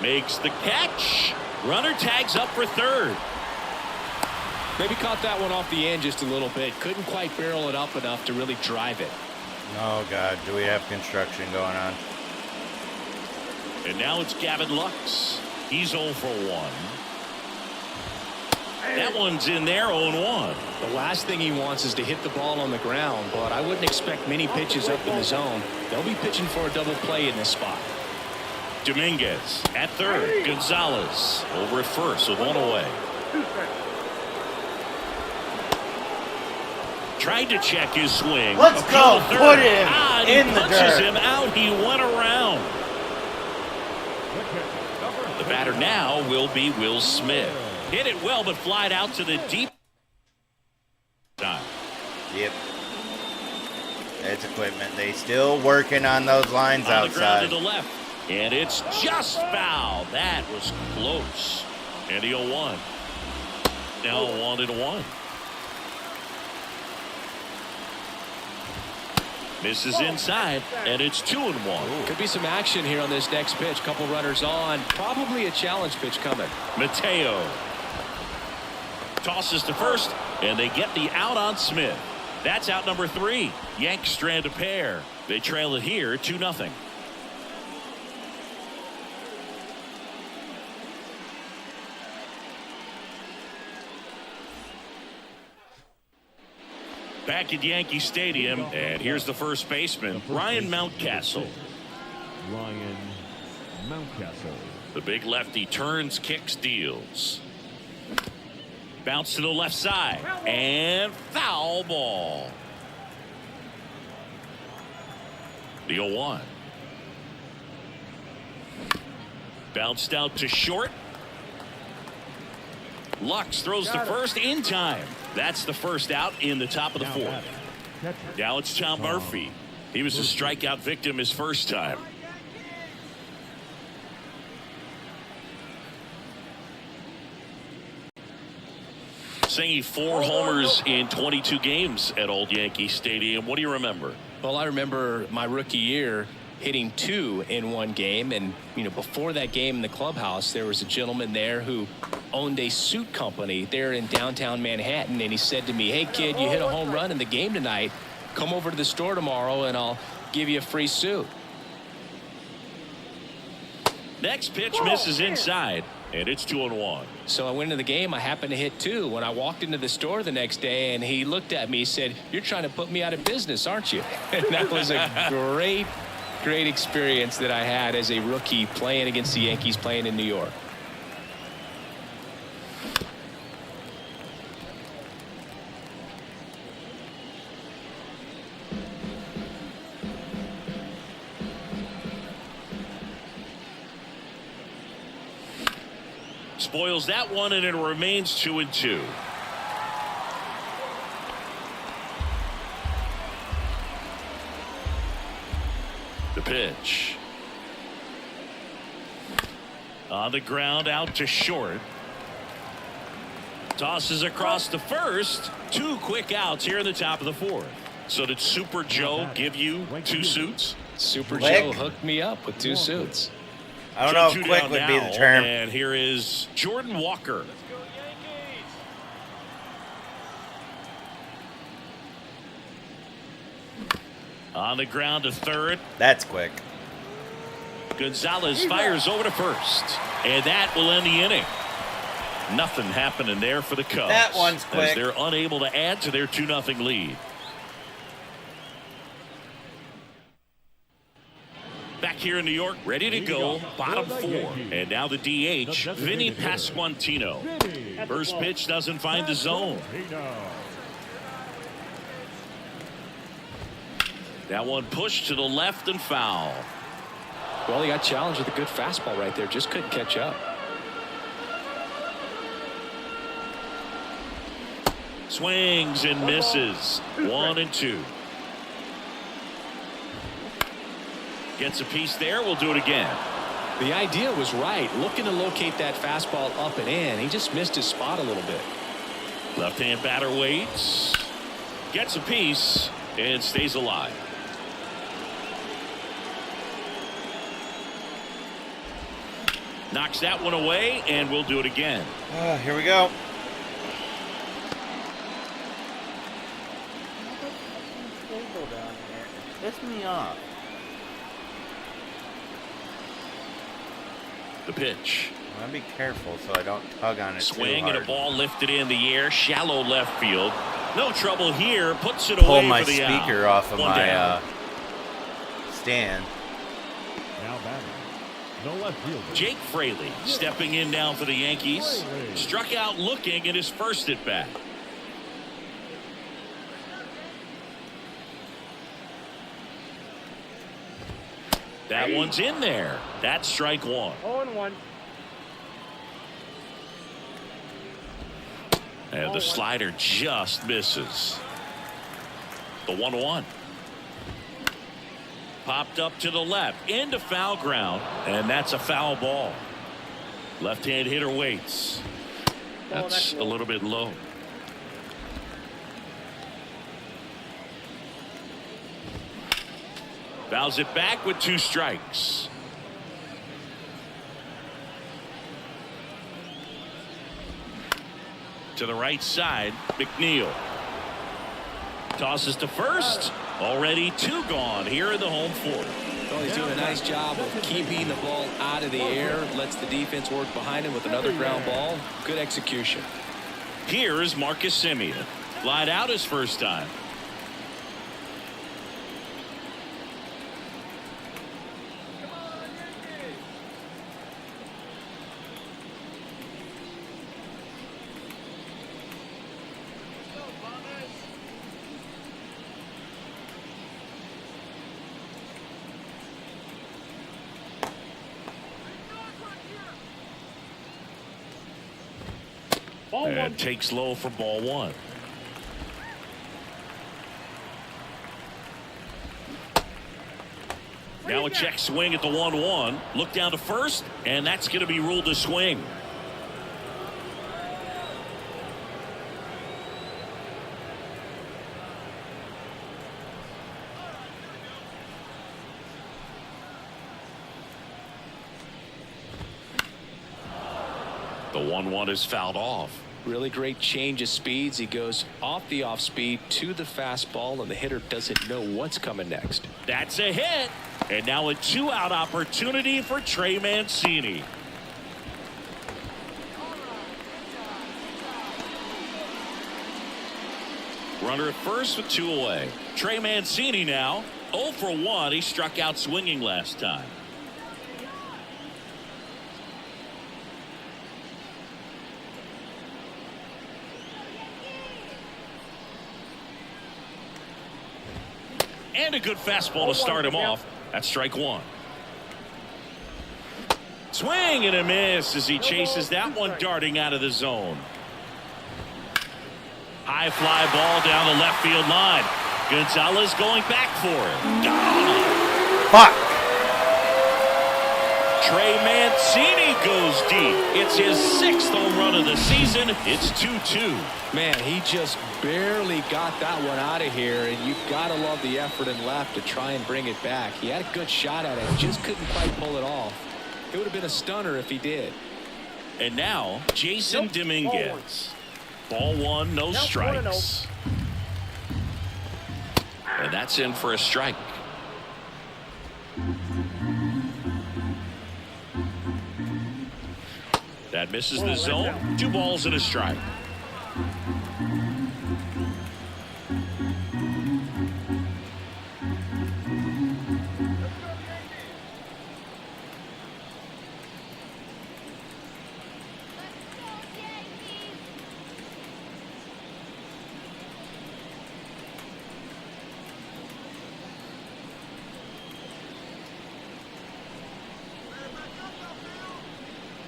S3: Makes the catch. Runner tags up for third.
S4: Maybe caught that one off the end just a little bit. Couldn't quite barrel it up enough to really drive it.
S2: Oh, God. Do we have construction going on?
S3: And now it's Gavin Lux. He's 0 for 1. That one's in there, 0-1.
S4: The last thing he wants is to hit the ball on the ground, but I wouldn't expect many pitches up in the zone. They'll be pitching for a double play in this spot.
S3: Dominguez at third. Gonzalez over at first with 1 away. Tried to check his swing.
S2: Let's go. Put him in the dirt.
S3: Him out. He went around. The batter now will be Will Smith. Hit it well, but flied out to the deep.
S2: Yep. It's equipment. They still working on those lines
S3: outside. The ground to the left. And it's just foul. That was close. And the 0-1. Now 1-1. Misses inside, and it's 2-1.
S4: Could be some action here on this next pitch. Couple runners on. Probably a challenge pitch coming.
S3: Mateo tosses to first, and they get the out on Smith. That's out number 3. Yanks strand a pair. They trail it here 2-0. Back at Yankee Stadium, and here's the first baseman, Ryan Mountcastle.
S6: Ryan Mountcastle.
S3: The big lefty turns, kicks, deals. Bounce to the left side, and foul ball. The 0-1. Bounced out to short. Lux throws to first in time. That's the first out in the top of the 4th. Now it's Tom Murphy. He was a strikeout victim his first time. Singy 4 homers in 22 games at Old Yankee Stadium. What do you remember?
S4: Well, I remember my rookie year hitting 2 in one game, and before that game in the clubhouse there was a gentleman there who owned a suit company there in downtown Manhattan, and he said to me, "Hey kid, you hit a home run in the game tonight, come over to the store tomorrow and I'll give you a free suit."
S3: Next pitch misses inside, and it's 2-1.
S4: So I went into the game. I happened to hit 2. When I walked into the store the next day, and he looked at me, he said, "You're trying to put me out of business, aren't you?" And that was a great experience that I had as a rookie playing against the Yankees, playing in New York.
S3: Spoils that one, and it remains 2-2. The pitch. On the ground, out to short. Tosses across to first. 2 quick outs here in the top of the 4th. So did Super Joe give you 2 suits?
S4: Super Joe hooked me up with 2 suits.
S2: I don't know if quick would be the term.
S3: And here is Jordan Walker. On the ground to third.
S2: That's quick.
S3: Gonzalez fires over to first. And that will end the inning. Nothing happening there for the Cubs.
S2: That one's quick.
S3: As they're unable to add to their 2-0 lead. Back here in New York, ready to go, bottom 4. And now the DH, Vinny Pasquantino. First pitch doesn't find the zone. That one pushed to the left and foul.
S4: Well, he got challenged with a good fastball right there. Just couldn't catch up.
S3: Swings and misses. 1-2. Gets a piece there. We'll do it again.
S4: The idea was right. Looking to locate that fastball up and in. He just missed his spot a little bit.
S3: Left-hand batter waits. Gets a piece and stays alive. Knocks that one away, and we'll do it again.
S2: Here we go. Piss me off.
S3: The pitch.
S2: I want to be careful so I don't tug on it
S3: Swing
S2: too
S3: and
S2: hard.
S3: a ball lifted in the air. Shallow left field. No trouble here. Puts it
S2: Pull
S3: away
S2: my
S3: for the
S2: speaker
S3: out.
S2: off of
S3: One
S2: my
S3: down.
S2: stand.
S6: Now batting. The left fielder.
S3: Jake Fraley stepping in now for the Yankees. Struck out looking at his first at bat. That one's in there. That's strike one.
S5: 0-1.
S3: And the slider just misses. The 1-1. Popped up to the left into foul ground, and that's a foul ball. Left-hand hitter waits. That's a little bit low. Fouls it back with 2 strikes. To the right side, McNeil. Tosses to first. Already 2 gone here in the home 4th.
S4: Well, he's doing a nice job of keeping the ball out of the air. Lets the defense work behind him with another ground ball. Good execution.
S3: Here is Marcus Semien. Flied out his first time. And takes low for ball 1. Now a check swing at the 1-1. Look down to first, and that's going to be ruled a swing. The 1-1 is fouled off.
S4: Really great change of speeds. He goes off the off speed to the fastball, and the hitter doesn't know what's coming next.
S3: That's a hit. And now a 2-out opportunity for Trey Mancini. Runner at first with 2 away. Trey Mancini now 0 for 1. He struck out swinging last time. And a good fastball to start him off. That's strike 1. Swing and a miss as he chases that one darting out of the zone. High fly ball down the left field line. Gonzalez going back for it. Gone.
S2: Fuck.
S3: Trey Mancini goes deep. It's his 6th home run of the season. It's 2-2.
S4: Man, he just barely got that one out of here, and you've got to love the effort in left to try and bring it back. He had a good shot at it, just couldn't quite pull it off. It would have been a stunner if he did.
S3: And now Jason Dominguez. Ball 1, no strikes. And that's in for a strike. That misses the zone. 2 balls and a strike.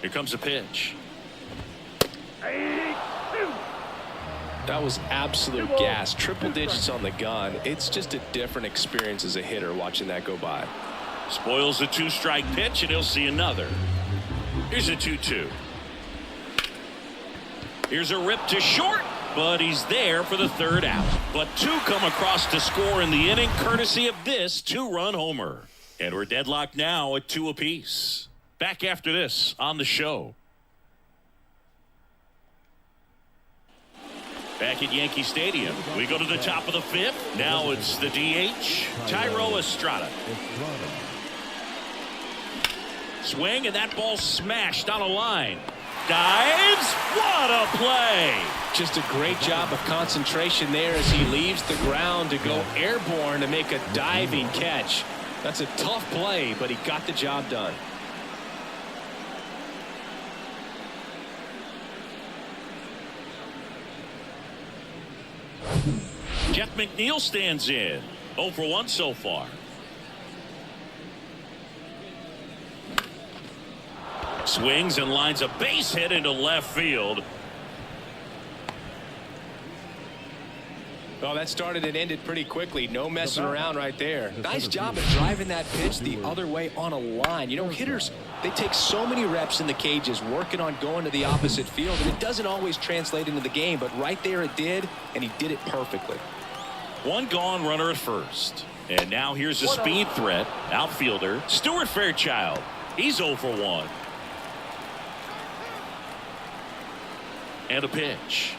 S3: Here comes a pitch.
S4: That was absolute gas. Triple digits on the gun. It's just a different experience as a hitter watching that go by.
S3: Spoils the 2-strike pitch, and he'll see another. Here's a 2-2. Here's a rip to short. but he's there for the third out. But two come across to score in the inning, courtesy of this two-run homer. And we're deadlocked now at 2 apiece. Back after this on the show. Back at Yankee Stadium, we go to the top of the 5th. Now it's the DH, Tyro Estrada. Swing, and that ball smashed on a line. Dives. What a play.
S4: Just a great job of concentration there as he leaves the ground to go airborne to make a diving catch. That's a tough play, but he got the job done.
S3: Jeff McNeil stands in. 0 for 1 so far. Swings and lines a base hit into left field.
S4: Well, that started and ended pretty quickly. No messing around right there. Nice job of driving that pitch the other way on a line. You know, hitters, they take so many reps in the cages working on going to the opposite field, and it doesn't always translate into the game, but right there it did, and he did it perfectly.
S3: One gone runner at first. And now here's a speed threat. Outfielder Stuart Fairchild. He's 0 for 1. And a pitch.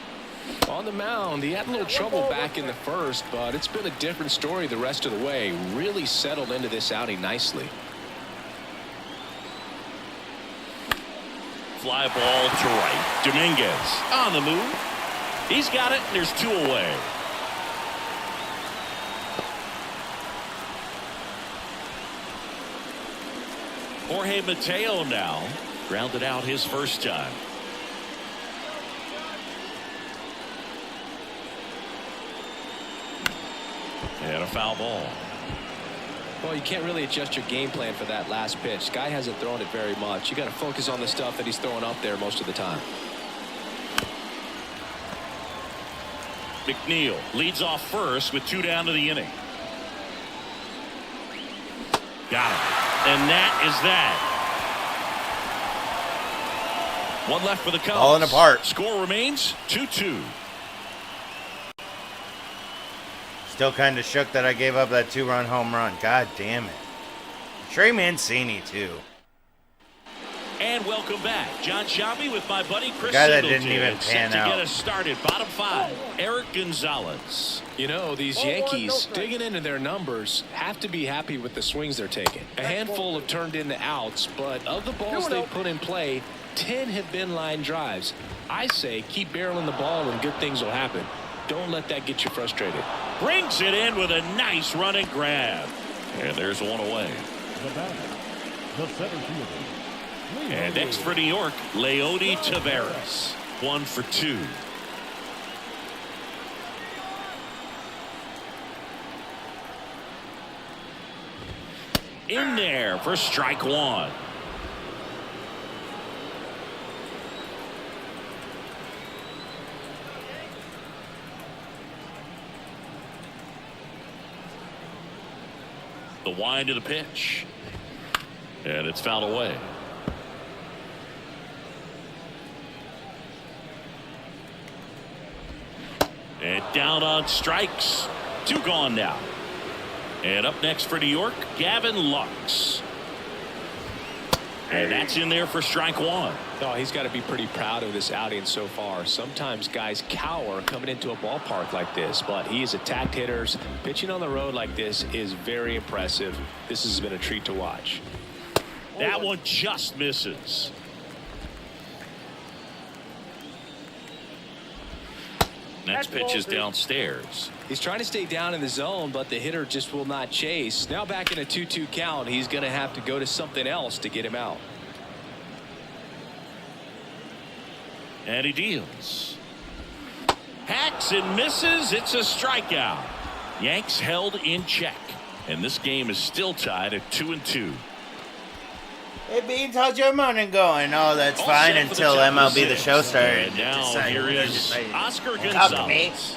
S4: On the mound, he had a little trouble back in the first, but it's been a different story the rest of the way. Really settled into this outing nicely.
S3: Fly ball to right. Dominguez on the move. He's got it, and there's 2 away. Jorge Mateo now grounded out his first time. And a foul ball.
S4: Well, you can't really adjust your game plan for that last pitch. Guy hasn't thrown it very much. You got to focus on the stuff that he's throwing up there most of the time.
S3: McNeil leads off first with 2 down to the inning. Got it. And that is that. 1 left for the Cubs.
S2: Falling apart.
S3: Score remains 2-2.
S2: Still kind of shook that I gave up that 2-run home run. God damn it. Trey Mancini, too.
S3: And welcome back. John Shabby with my buddy Chris
S2: Guy that
S3: Singleton.
S2: didn't even pan
S3: set to
S2: out.
S3: get us started. Bottom 5. Eric Gonzalez.
S4: You know, these Yankees, digging into their numbers, have to be happy with the swings they're taking. A handful have turned into outs, but of the balls they've put in play, 10 have been line drives. I say keep barreling the ball and good things will happen. Don't let that get you frustrated.
S3: Brings it in with a nice running grab. And there's 1 away.
S6: The center fielder.
S3: And next for New York, Leody Taveras. 1 for 2. In there for strike 1. The wind of the pitch. And it's fouled away. And down on strikes. 2 gone now. And up next for New York, Gavin Lux. And that's in there for strike 1.
S4: Oh, he's got to be pretty proud of this outing so far. Sometimes guys cower coming into a ballpark like this, but he's attacked hitters. Pitching on the road like this is very impressive. This has been a treat to watch.
S3: That one just misses. Next pitch is downstairs.
S4: He's trying to stay down in the zone, but the hitter just will not chase. Now back in a 2-2 count, he's going to have to go to something else to get him out.
S3: And he deals. Hacks and misses. It's a strikeout. Yanks held in check. And this game is still tied at 2-2.
S2: Hey, Beans, how's your morning going? Oh, that's
S3: All
S2: fine
S3: set for the
S2: until
S3: top of the
S2: MLB The
S3: sixth.
S2: Show started.
S3: And now
S2: Decided
S3: here
S2: to
S3: is
S2: just, like,
S3: Oscar
S2: talk to me.
S3: Gonzalez.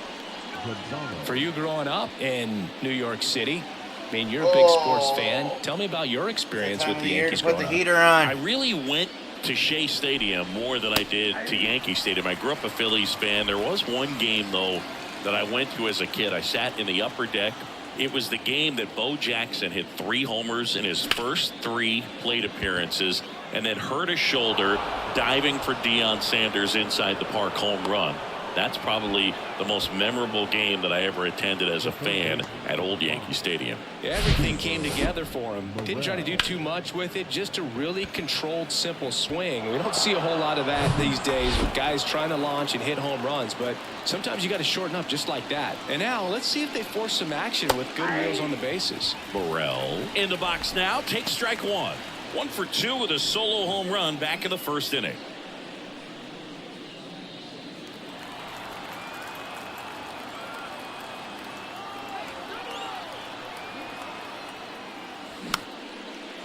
S4: For you growing up in New York City, I mean, you're a big sports fan. Tell me about your experience with the Yankees
S2: Put
S4: growing
S2: the
S4: up.
S2: heater
S3: I
S2: on.
S3: really went to Shea Stadium more than I did to Yankee Stadium. I grew up a Phillies fan. There was one game, though, that I went to as a kid. I sat in the upper deck. It was the game that Bo Jackson hit 3 homers in his first 3 plate appearances and then hurt his shoulder diving for Deion Sanders inside the park home run. That's probably the most memorable game that I ever attended as a fan at Old Yankee Stadium.
S4: Everything came together for him. Didn't try to do too much with it, just a really controlled, simple swing. We don't see a whole lot of that these days with guys trying to launch and hit home runs, but sometimes you got to shorten up just like that. And now let's see if they force some action with good wheels on the bases.
S3: Burrell in the box now, takes strike 1. 1 for 2 with a solo home run back in the first inning.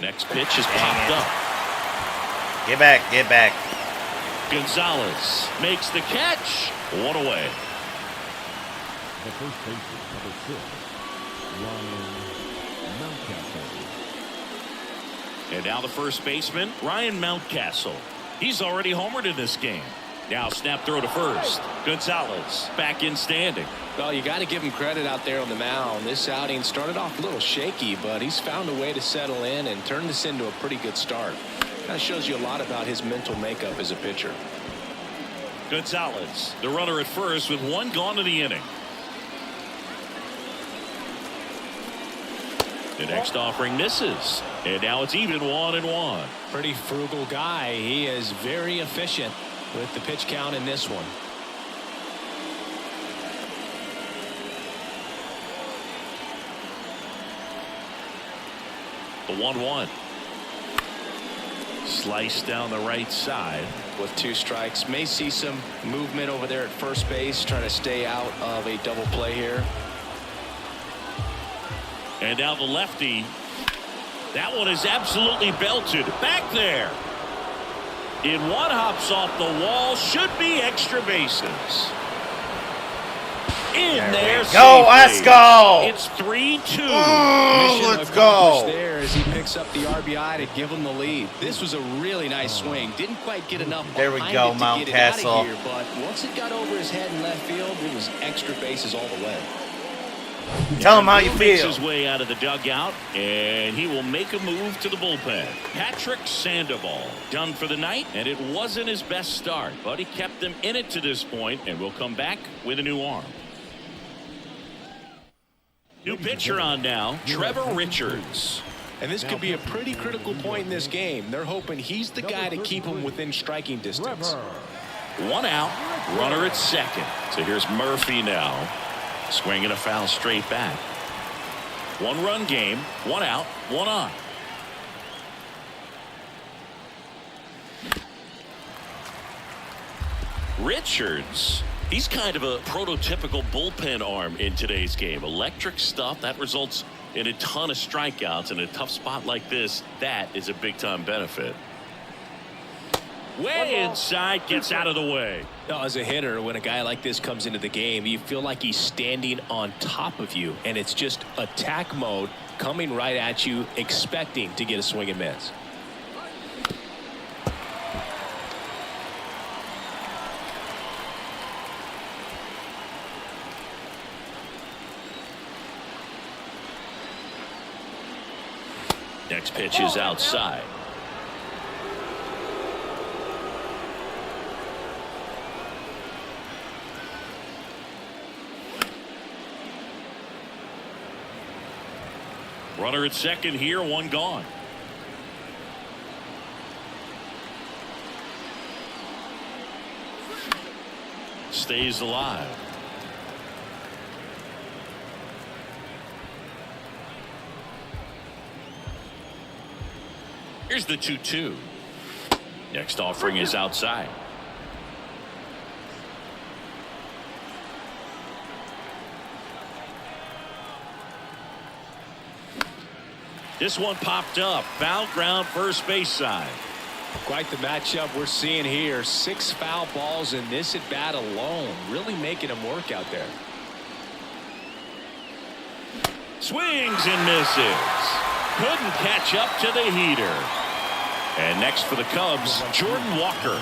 S3: Next pitch is popped up.
S2: Get back, get back.
S3: Gonzalez makes the catch. 1 away.
S6: The first baseman, number 6, Ryan Mountcastle.
S3: And now the first baseman, Ryan Mountcastle. He's already homered in this game. Now snap throw to first. Gonzalez back in standing.
S4: Well, you got to give him credit out there on the mound. This outing started off a little shaky, but he's found a way to settle in and turn this into a pretty good start. Kind of shows you a lot about his mental makeup as a pitcher.
S3: Gonzalez, the runner at first with 1 gone in the inning. The next offering misses. And now it's even 1-1.
S4: Pretty frugal guy. He is very efficient with the pitch count in this one.
S3: The 1-1. Slice down the right side.
S4: With 2 strikes, may see some movement over there at first base, trying to stay out of a double play here.
S3: And now the lefty. That one is absolutely belted. Back there. In one, hops off the wall. Should be extra bases. In there.
S2: Go, let's go.
S3: It's 3-2.
S2: Let's go.
S4: There as he picks up the RBI to give him the lead. This was a really nice swing. Didn't quite get enough.
S2: There we go, Mountcastle.
S4: But once it got over his head in left field, it was extra bases all the way.
S2: Tell him how you
S3: Makes
S2: feel.
S3: his way out of the dugout, and he will make a move to the bullpen. Patrick Sandoval done for the night, and it wasn't his best start, but he kept them in it to this point, and will come back with a new arm. New pitcher on now, Trevor Richards.
S4: And this could be a pretty critical point in this game. They're hoping he's the guy to keep them within striking distance.
S3: 1 out, runner at second. So here's Murphy now. Swinging a foul straight back. 1-run game, 1 out, 1 on. Richards, he's kind of a prototypical bullpen arm in today's game. Electric stuff that results in a ton of strikeouts in a tough spot like this. That is a big time benefit. Way inside, gets out of the way.
S4: Now, as a hitter, when a guy like this comes into the game, you feel like he's standing on top of you, and it's just attack mode coming right at you, expecting to get a swing and miss.
S3: Next pitch is outside. Runner at second here, 1 gone. Stays alive. Here's the 2-2. Next offering is outside. This one popped up. Foul ground, first base side.
S4: Quite the matchup we're seeing here. 6 foul balls in this at bat alone. Really making him work out there.
S3: Swings and misses. Couldn't catch up to the heater. And next for the Cubs, Jordan Walker.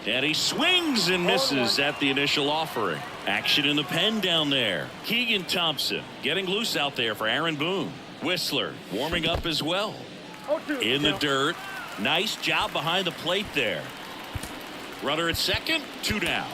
S3: And he swings and misses at the initial offering. Action in the pen down there. Keegan Thompson getting loose out there for Aaron Boone. Whistler warming up as well. In the dirt. Nice job behind the plate there. Runner at second, 2 down.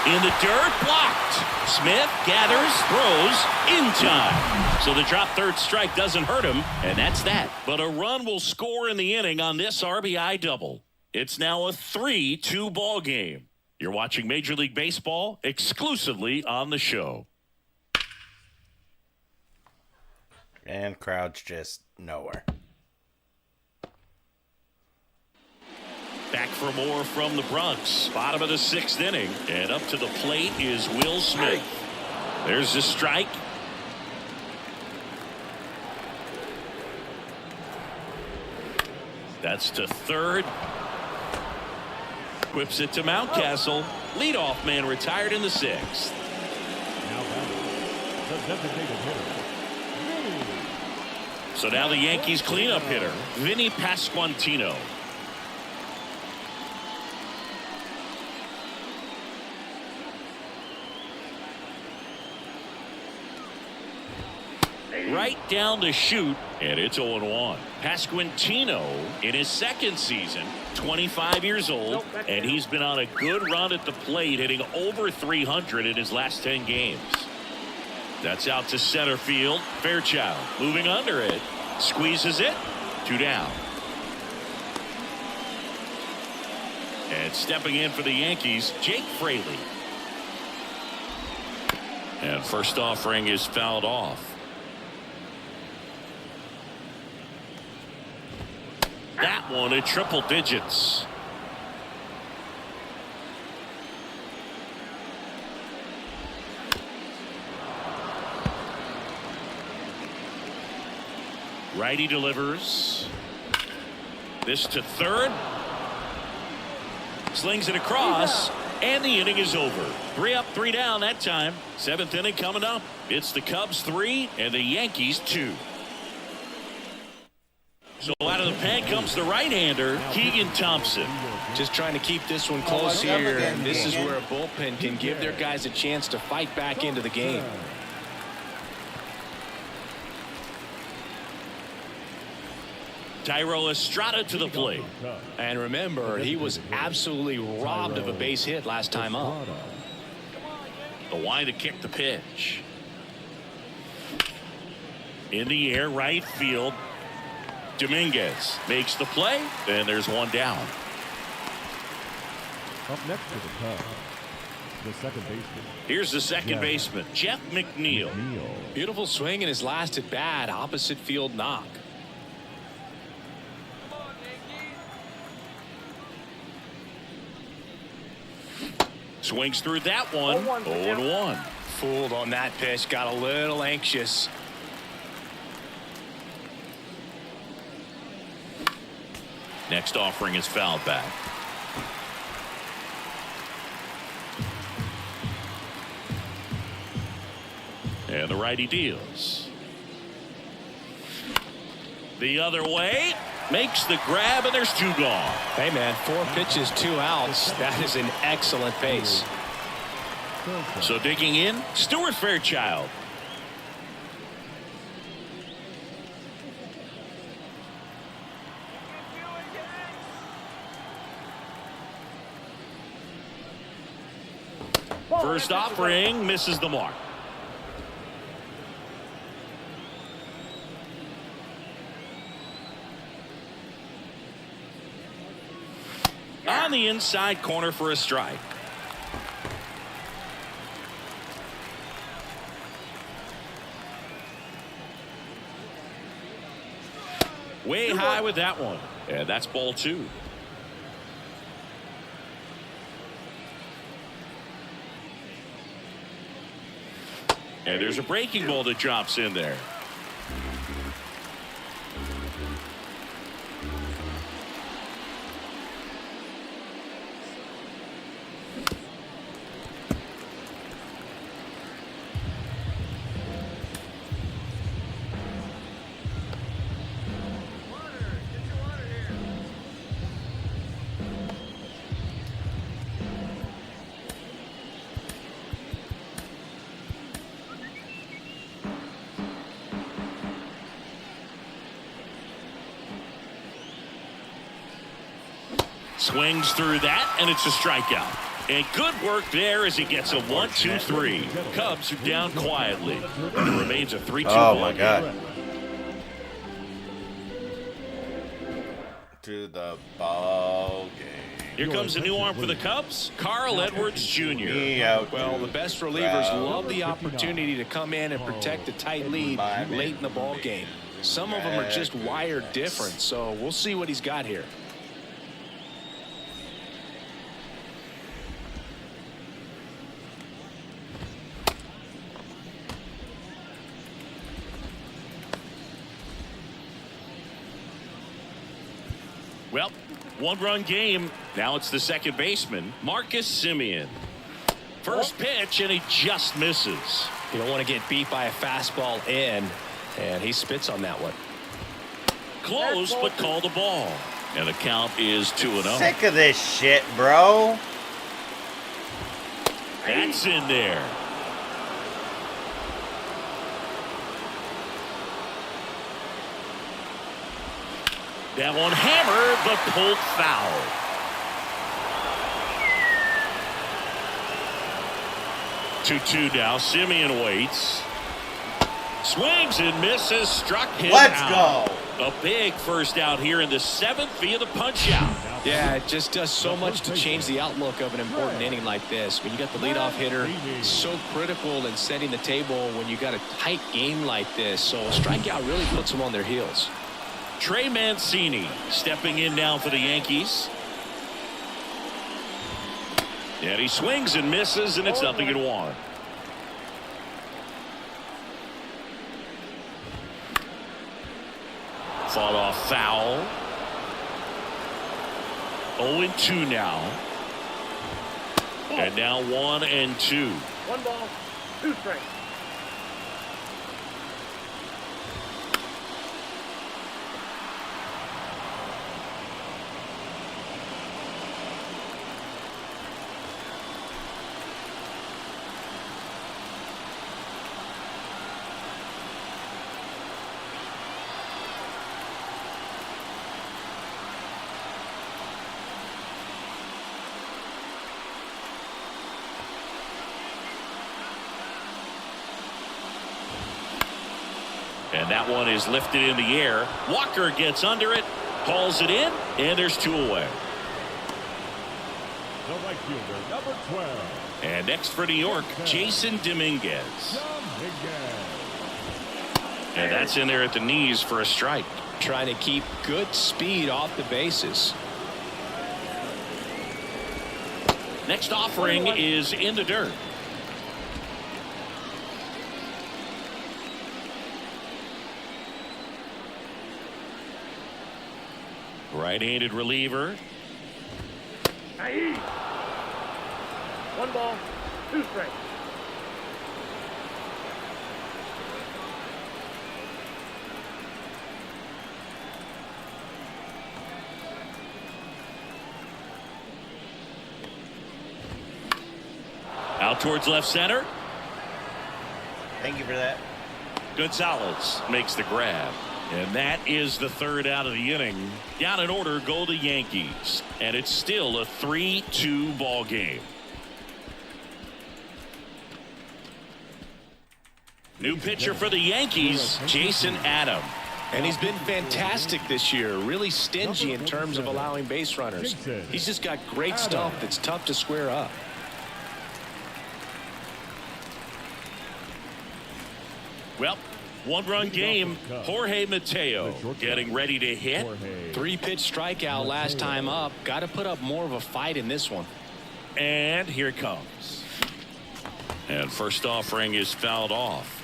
S3: In the dirt, blocked. Smith gathers, throws, in time. So the drop third strike doesn't hurt him, and that's that. But a run will score in the inning on this RBI double. It's now a 3-2 ball game. You're watching Major League Baseball exclusively on the show.
S2: And crowd's just nowhere.
S3: Back for more from the Bronx. Bottom of the 6th inning. And up to the plate is Will Smith. There's the strike. That's to third. Whips it to Mountcastle. Leadoff man retired in the 6th. So now the Yankees cleanup hitter, Vinny Pasquantino. Right down the chute, and it's 0-1. Pasquantino in his 2nd season, 25 years old, and he's been on a good run at the plate, hitting over 300 in his last 10 games. That's out to center field. Fairchild moving under it, squeezes it, 2 down. And stepping in for the Yankees, Jake Fraley. And first offering is fouled off. That one at triple digits. Righty delivers. This to third. Slings it across. And the inning is over. 3 up, 3 down that time. 7th inning coming up. It's the Cubs 3 and the Yankees 2. So out of the pen comes the right-hander, Keegan Thompson.
S4: Just trying to keep this one close here, and this is where a bullpen can give their guys a chance to fight back into the game.
S3: Tyro Estrada to the plate.
S4: And remember, he was absolutely robbed of a base hit last time up.
S3: The wind to kick the pitch. In the air, right field. Dominguez makes the play, and there's 1 down.
S6: Up next to the Cubs, the second baseman.
S3: Here's the second baseman, Jeff McNeil.
S4: Beautiful swing in his last at bat, opposite field knock.
S3: Swings through that one. 0-1.
S4: Fooled on that pitch, got a little anxious.
S3: Next offering is fouled back. And the righty deals. The other way. Makes the grab, and there's 2 gone.
S4: Hey, man, 4 pitches, 2 outs. That is an excellent pace.
S3: So digging in, Stuart Fairchild. First offering misses the mark. On the inside corner for a strike. Way high with that one. And that's ball 2. And there's a breaking ball that drops in there. Swings through that, and it's a strikeout. And good work there as he gets a 1-2-3. Cubs are down quietly. And it remains a 3-2
S2: Oh,
S3: ball
S2: my
S3: game.
S2: God. To the ball game.
S3: Here comes a new arm for the Cubs, Carl Edwards Jr.
S4: Well, the best relievers love the opportunity to come in and protect a tight lead late in the ball game. Some of them are just wired different, so we'll see what he's got here.
S3: Well, one-run game. Now it's the second baseman, Marcus Semien. First pitch, and he just misses.
S4: You don't want to get beat by a fastball in, and he spits on that one.
S3: Close, but called a ball. And the count is 2-0.
S2: Sick of this shit, bro.
S3: That's in there. That one hammered, but pulled foul. Two now. Semien waits. Swings and misses. Struck him
S2: Let's
S3: out.
S2: go.
S3: A big first out here in the 7th via the punch out.
S4: Yeah, it just does so much to change the outlook of an important inning like this. When you got the leadoff hitter, so critical in setting the table when you got a tight game like this. So a strikeout really puts them on their heels.
S3: Trey Mancini stepping in now for the Yankees. And he swings and misses, and it's 0-1. Fought off foul. 0-2 now. And now 1-2.
S5: 1 ball, 2 strikes.
S3: And that one is lifted in the air. Walker gets under it, hauls it in, and there's 2 away.
S6: The right fielder, number 12.
S3: And next for New York, Jason Dominguez. And that's in there at the knees for a strike.
S4: Trying to keep good speed off the bases.
S3: Next offering is in the dirt. Right-handed reliever.
S5: 1 ball, 2 strikes.
S3: Out towards left center.
S2: Thank you for that.
S3: Gonzalez makes the grab. And that is the 3rd out of the inning. Down in order go the Yankees. And it's still a 3-2 ball game. New pitcher for the Yankees, Jason Adam.
S4: And he's been fantastic this year. Really stingy in terms of allowing base runners. He's just got great stuff that's tough to square up.
S3: Well, 1-run game. Jorge Mateo getting ready to hit.
S4: 3-pitch strikeout last time up. Got to put up more of a fight in this one.
S3: And here it comes. And first offering is fouled off.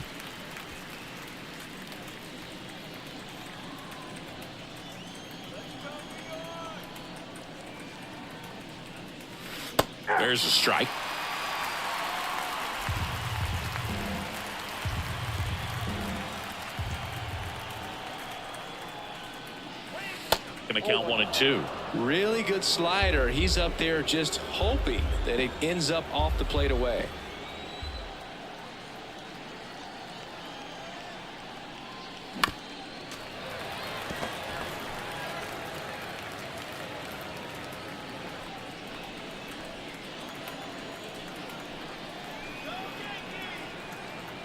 S3: There's a strike. Going to count 1 and 2.
S4: Really good slider. He's up there just hoping that it ends up off the plate away.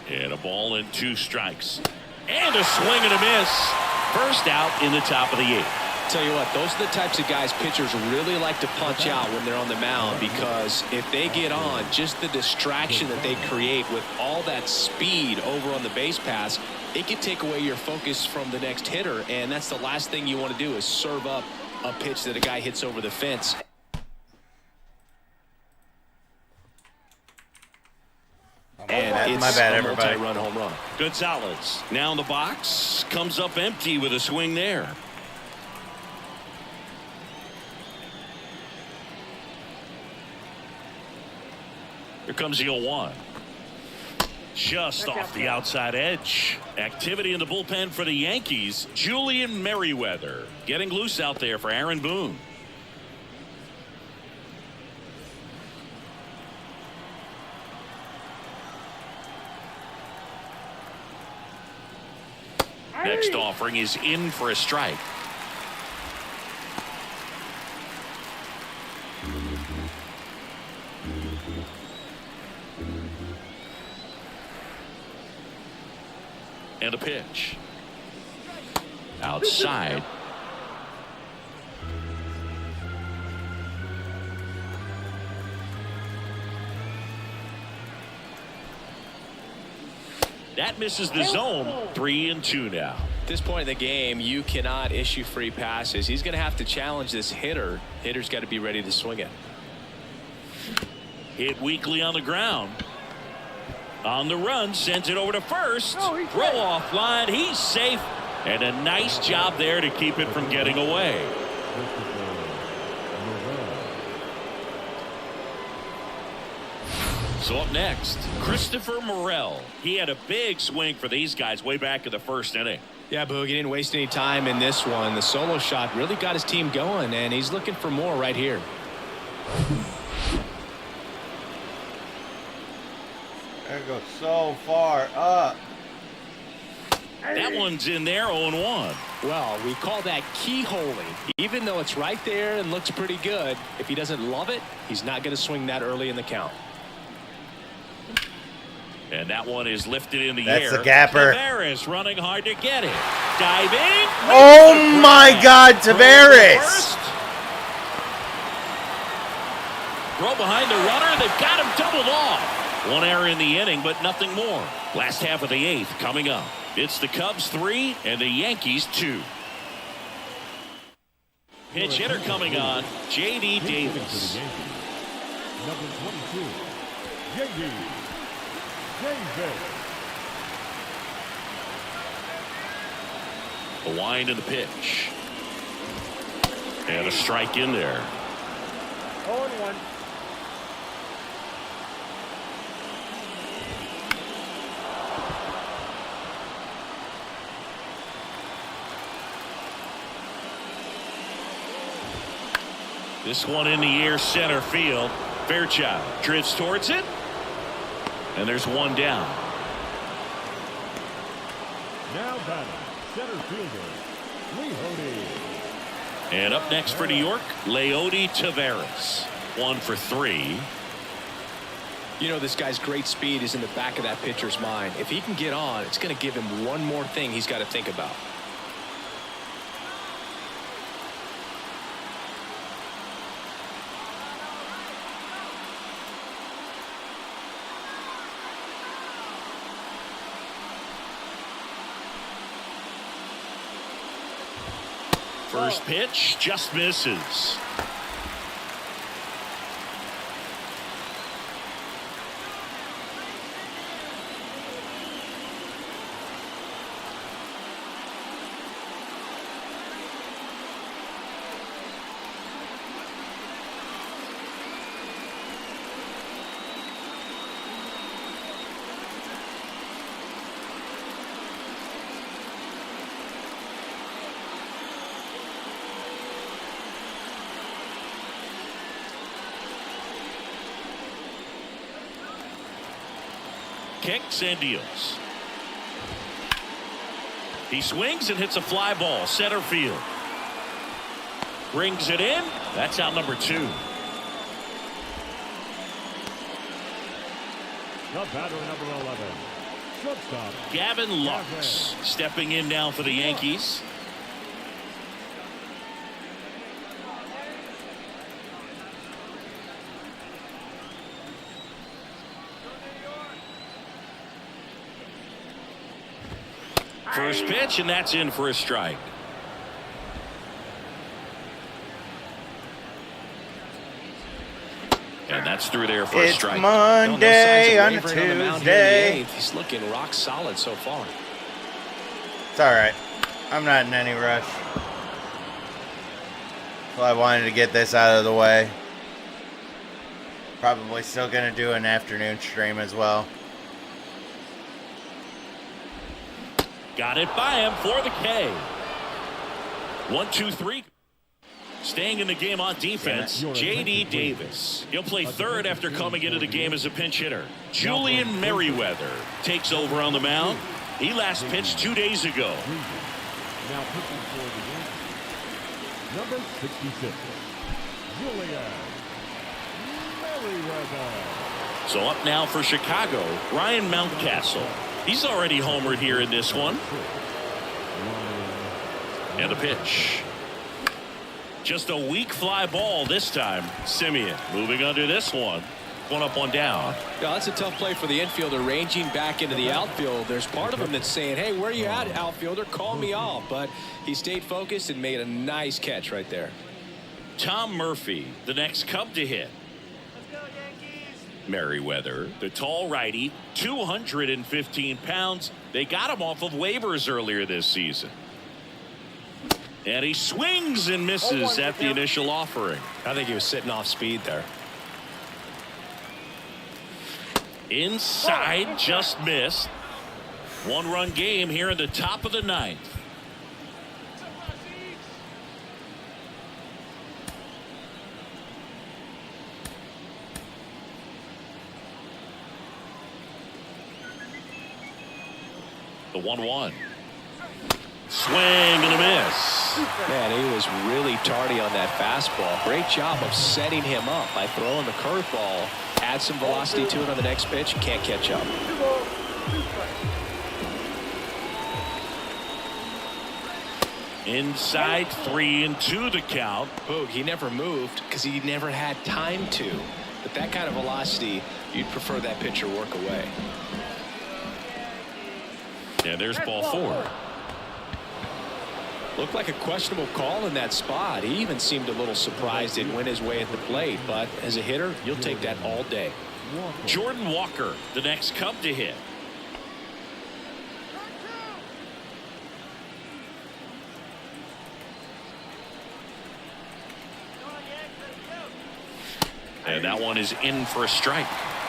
S3: And a ball and 2 strikes. And a swing and a miss. First out in the top of the 8th.
S4: Tell you what, those are the types of guys pitchers really like to punch out when they're on the mound, because if they get on, just the distraction that they create with all that speed over on the base pass, it can take away your focus from the next hitter, and that's the last thing you want to do is serve up a pitch that a guy hits over the fence. And it's
S2: my bad,
S4: a
S2: everybody.
S4: multi-run home run.
S3: Gonzalez now in the box, comes up empty with a swing there. Here comes the 0-1. Just off the outside edge. Activity in the bullpen for the Yankees. Julian Merriweather getting loose out there for Aaron Boone. Next offering is in for a strike. And a pitch. Outside. That misses the zone. 3 and 2 now.
S4: At this point in the game, you cannot issue free passes. He's going to have to challenge this hitter. Hitter's got to be ready to swing it.
S3: Hit weakly on the ground. On the run, sends it over to first. Throw off line. He's safe. And a nice job there to keep it from getting away. So up next, Christopher Morel. He had a big swing for these guys way back in the first inning.
S4: Yeah, Boog, he didn't waste any time in this one. The solo shot really got his team going, and he's looking for more right here.
S2: That goes so far up.
S3: That one's in there, 0-1.
S4: Well, we call that keyholing. Even though it's right there and looks pretty good, if he doesn't love it, he's not going to swing that early in the count.
S3: And that one is lifted in the
S2: That's
S3: air.
S2: the gapper.
S3: Tavares running hard to get it. Diving.
S2: Oh my God, Tavares!
S3: Throw behind the runner. They've got him doubled off. One error in the inning, but nothing more. Last half of the 8th coming up. It's the Cubs 3 and the Yankees 2. Pinch hitter coming on, J.D. Davis.
S6: Number 22, J.D. Davis.
S3: A wind in the pitch. And a strike in there.
S5: 0-1.
S3: This one in the air, center field. Fairchild drifts towards it. And there's one down.
S6: Now batting, center fielder, Leody.
S3: And up next for New York, Leody Tavares. 1 for 3.
S4: You know, this guy's great speed is in the back of that pitcher's mind. If he can get on, it's going to give him one more thing he's got to think about.
S3: First pitch just misses. kicks and deals. He swings and hits a fly ball center field. Brings it in. That's out number 2.
S6: The batter, number 11, shortstop
S3: Gavin Lux stepping in now for the Yankees. First pitch, and that's in for a strike. And that's through there for a
S2: It's
S3: strike.
S2: Monday on a
S4: on the mound here in the
S2: Tuesday.
S4: 8th. He's looking rock solid so far.
S2: It's all right. I'm not in any rush. Well, I wanted to get this out of the way. Probably still going to do an afternoon stream as well.
S3: Got it by him for the K. 1, 2, 3. Staying in the game on defense, J.D. Davis. He'll play third after coming into the game as a pinch hitter. Julian Merriweather takes over on the mound. He last pitched 2 days ago.
S6: Now pitching for the Yankees, number 66, Julian Merriweather.
S3: So up now for Chicago, Ryan Mountcastle. He's already homered here in this one. And the pitch. Just a weak fly ball this time. Simeon moving under this one. One up, one down.
S4: Yeah, that's a tough play for the infielder, ranging back into the outfield. There's part of him that's saying, hey, where you at, outfielder? Call me off. But he stayed focused and made a nice catch right there.
S3: Tom Murphy, the next Cub to hit. Merriweather, the tall righty, 215 pounds. They got him off of waivers earlier this season. And he swings and misses at the initial offering.
S4: I think he was sitting off speed there.
S3: Inside, just missed. 1-run game here in the top of the 9th. The 1-1. Swing and a miss.
S4: Man, he was really tardy on that fastball. Great job of setting him up by throwing the curveball. Add some velocity to it on the next pitch. Can't catch up.
S3: Inside, 3-2 the count.
S4: Boog, he never moved because he never had time to. But that kind of velocity, you'd prefer that pitcher work away.
S3: And there's ball 4.
S4: Looked like a questionable call in that spot. He even seemed a little surprised it went his way at the plate. But as a hitter, you'll take that all day.
S3: Jordan Walker, the next Cub to hit. And that one is in for a strike.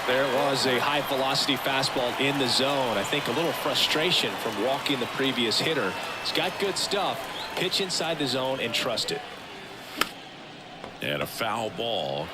S4: There was a high velocity fastball in the zone. I think a little frustration from walking the previous hitter. He's got good stuff. Pitch inside the zone and trust it.
S3: And a foul ball.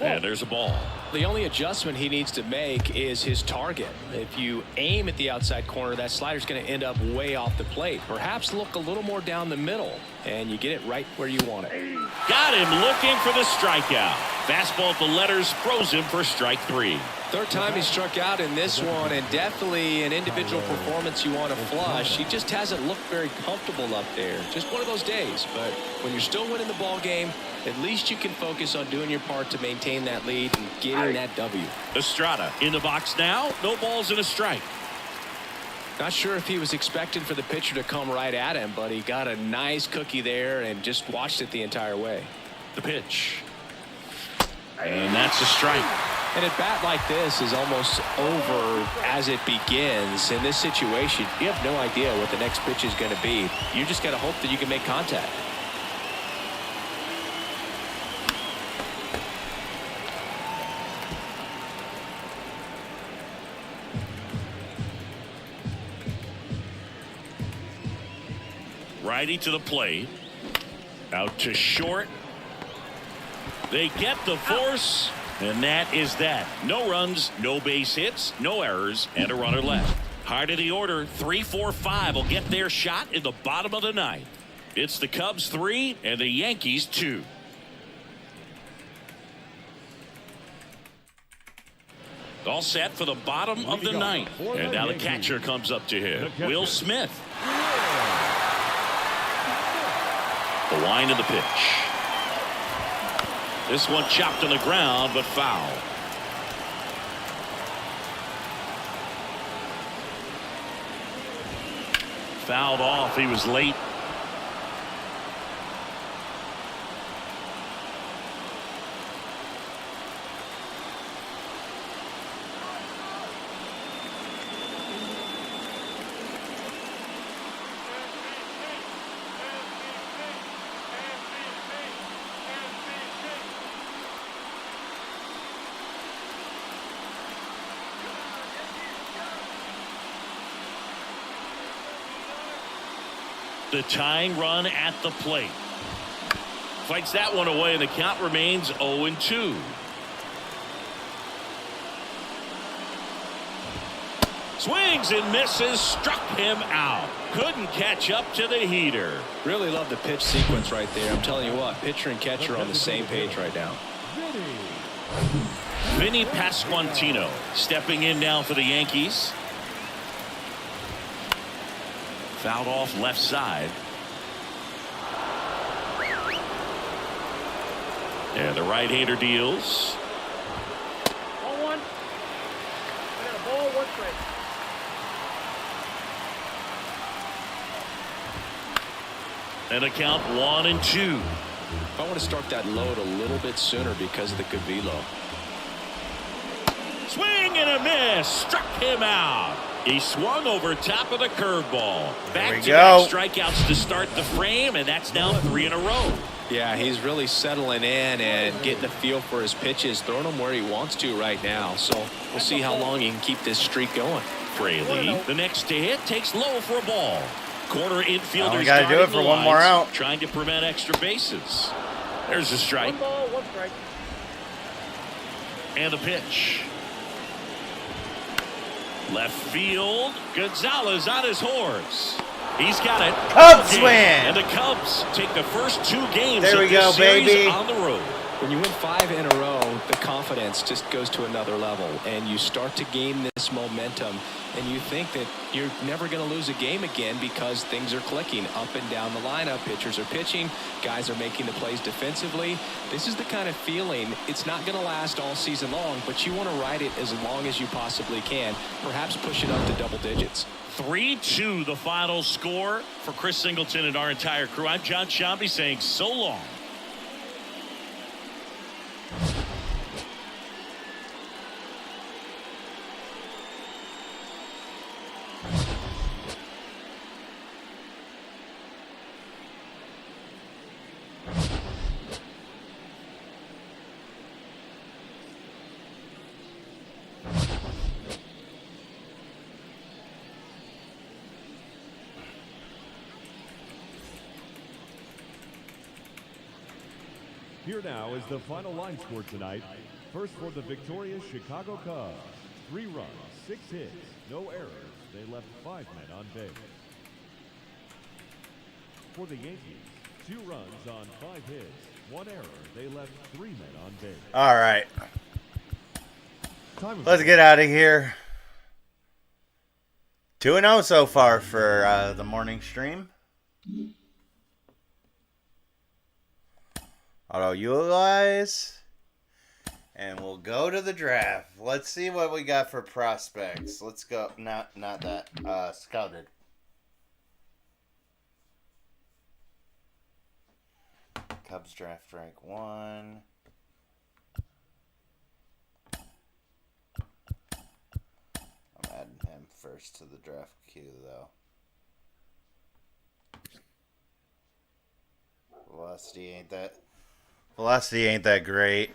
S3: And there's a ball.
S4: The only adjustment he needs to make is his target. If you aim at the outside corner, that slider's going to end up way off the plate. Perhaps look a little more down the middle, and you get it right where you want it.
S3: Got him looking for the strikeout. Fastball at the letters throws him for strike 3.
S4: Third time he struck out in this one, and definitely an individual performance you want to flush. He just hasn't looked very comfortable up there. Just one of those days. But when you're still winning the ball game, at least you can focus on doing your part to maintain that lead and getting that W.
S3: Estrada in the box now. No balls and a strike.
S4: Not sure if he was expecting for the pitcher to come right at him, but he got a nice cookie there and just watched it the entire way.
S3: The pitch. And that's a strike.
S4: And a bat like this is almost over as it begins. In this situation, you have no idea what the next pitch is going to be. You just got to hope that you can make contact.
S3: righty to the plate. Out to short. They get the force, and that is that. No runs, no base hits, no errors, and a runner left. High to the order, 3-4-5 will get their shot in the bottom of the ninth. It's the Cubs 3 and the Yankees 2. All set for the bottom of the ninth. And now the catcher comes up to hit. Will Smith. The line of the pitch. This one chopped on the ground, but foul. Fouled off. He was late. The tying run at the plate. Fights that one away, and the count remains 0-2. Swings and misses. Struck him out. Couldn't catch up to the heater.
S4: Really love the pitch sequence right there. I'm telling you what, pitcher and catcher are on the same page right now.
S3: Vinny Pasquantino stepping in now for the Yankees. Fouled off left side. And the right-hander deals.
S5: 0-1. I got a ball, 1 strike.
S3: And a count 1-2.
S4: I want to start that load a little bit sooner because of the good velo.
S3: Swing and a miss. Struck him out. He swung over top of the curveball. Back-to-back strikeouts to start the frame, and that's now 3 in a row.
S4: Yeah, he's really settling in and getting a feel for his pitches, throwing them where he wants to right now. So we'll see how long he can keep this streak going.
S3: Fraley, the next to hit, takes low for a ball. Corner infielders
S2: got to do it for one more out.
S3: Trying to prevent extra bases. There's a strike.
S5: 1 ball, 1 strike.
S3: And the pitch. Left field. Gonzalez on his horse. He's got it.
S2: Cubs win.
S3: And the Cubs take the first 2 games
S2: there we
S3: of this
S2: go,
S3: series
S2: baby.
S3: on the road.
S4: When you win 5 in a row, the confidence just goes to another level, and you start to gain this momentum, and you think that you're never going to lose a game again because things are clicking up and down the lineup. Pitchers are pitching, guys are making the plays defensively. This is the kind of feeling, it's not going to last all season long, but you want to ride it as long as you possibly can, perhaps push it up to double digits.
S3: 3-2 the final score for Chris Singleton and our entire crew. I'm John Shambi saying so long.
S6: Here now is the final line score tonight. First for the victorious Chicago Cubs. 3 runs, 6 hits, no errors. They left 5 men on base. For the Yankees, 2 runs on 5 hits, 1 error. They left 3 men on base.
S2: All right. Let's get out of here. 2-0 so far for the morning stream. Auto utilize. And we'll go to the draft. Let's see what we got for prospects. Let's go. Not that. Scouted. Cubs draft rank 1. I'm adding him first to the draft queue, though. Velocity ain't that great.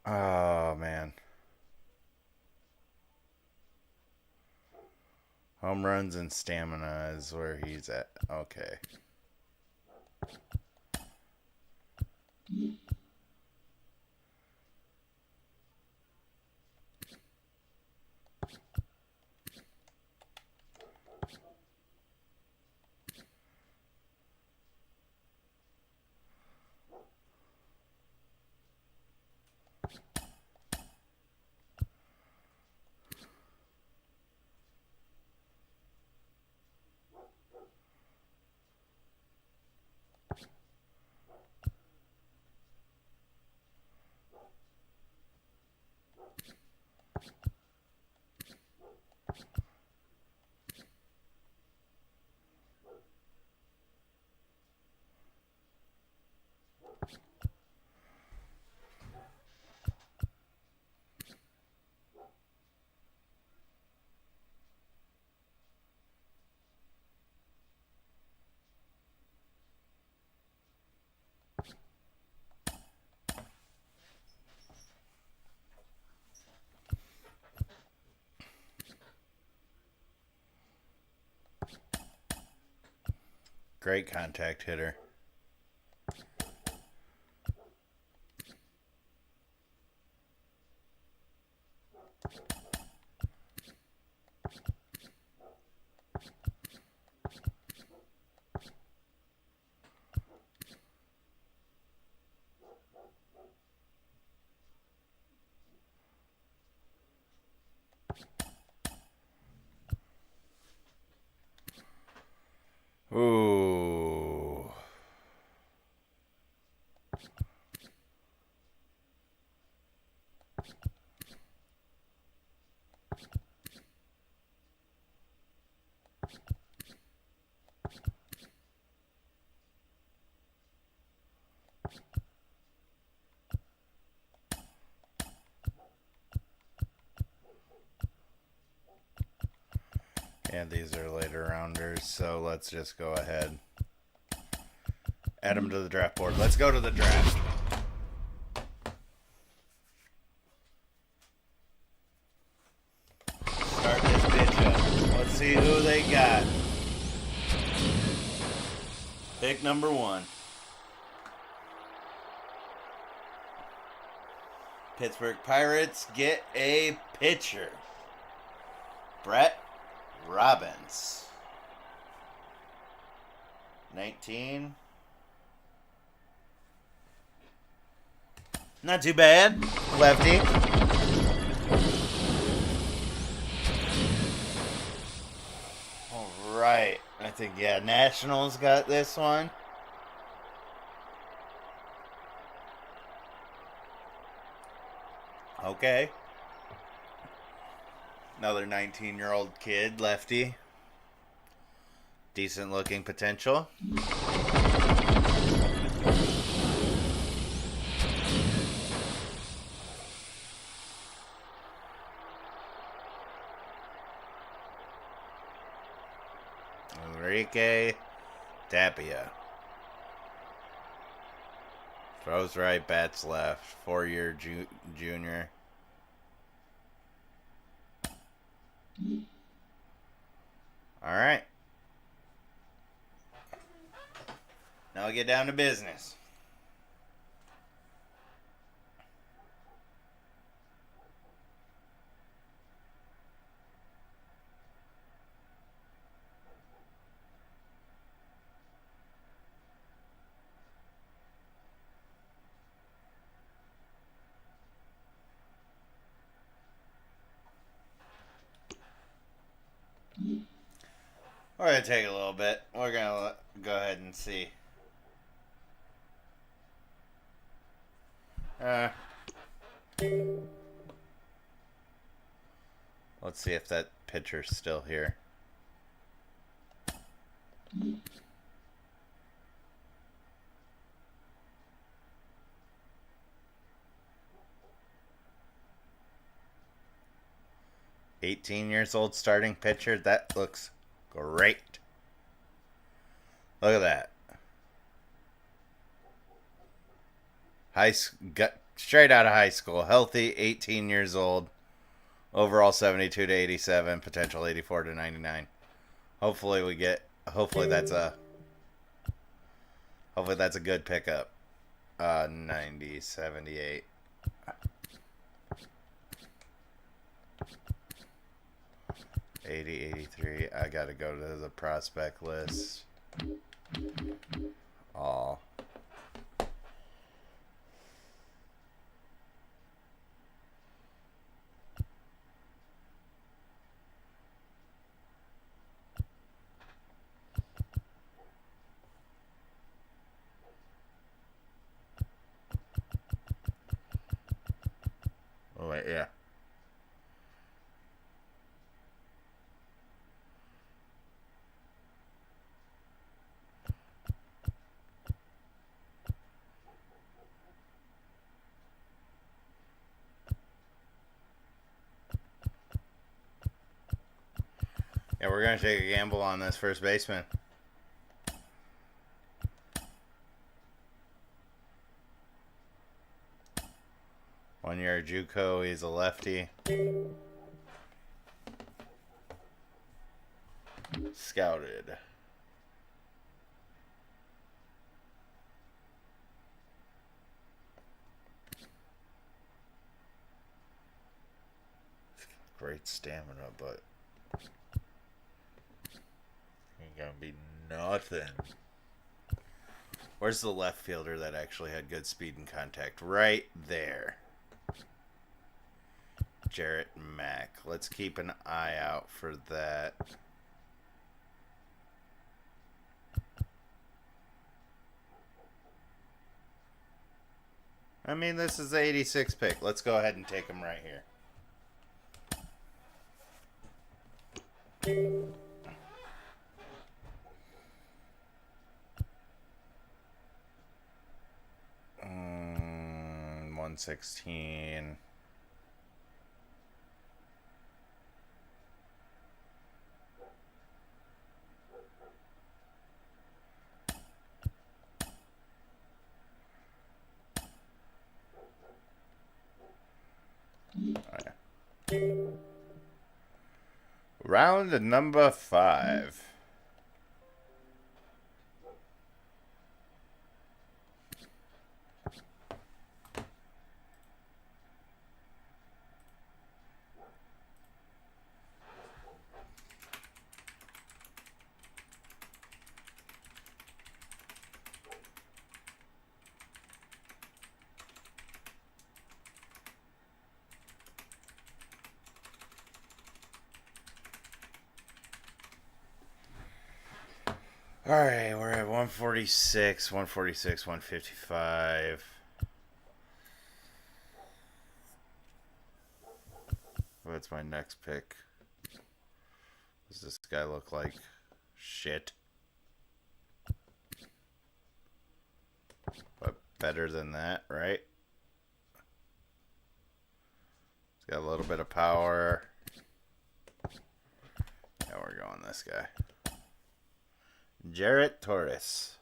S2: Oh, man. Home runs and stamina is where he's at. Okay. Great contact hitter. Ooh. And these are later rounders, so let's just go ahead. Add them to the draft board. Let's go to the draft. Start this bitch up. Let's see who they got. Pick number 1. Pittsburgh Pirates get a pitcher. Brett Robbins. 19. Not too bad. Lefty. All right. I think, yeah, Nationals got this one. Okay. Another 19-year-old kid, lefty. Decent looking potential. Enrique Tapia. Throws right, bats left. 4-year junior. All right. Now we get down to business. We're going to take a little bit. We're going to go ahead and see. Let's see if that pitcher's still here. $18 starting pitcher. That looks great. Look at that. Straight out of high school. Healthy, 18 years old. Overall 72 to 87. Potential 84 to 99. Hopefully that's a good pickup. 90, 78. $80, $83. I gotta go to the prospect list. All. Oh wait, yeah. Yeah, we're gonna take a gamble on this first baseman. One-year JUCO, he's a lefty. Scouted. Great stamina, but ain't gonna be nothing. Where's the left fielder that actually had good speed and contact? Right there. Jarrett Mack. Let's keep an eye out for that. I mean, this is the 86 pick. Let's go ahead and take him right here. Mm, 116. Round number 5. All right, we're at 146, 146, 155. What's my next pick? Does this guy look like shit? But better than that, right? He's got a little bit of power. Yeah, we're going this guy. Jarrett Torres.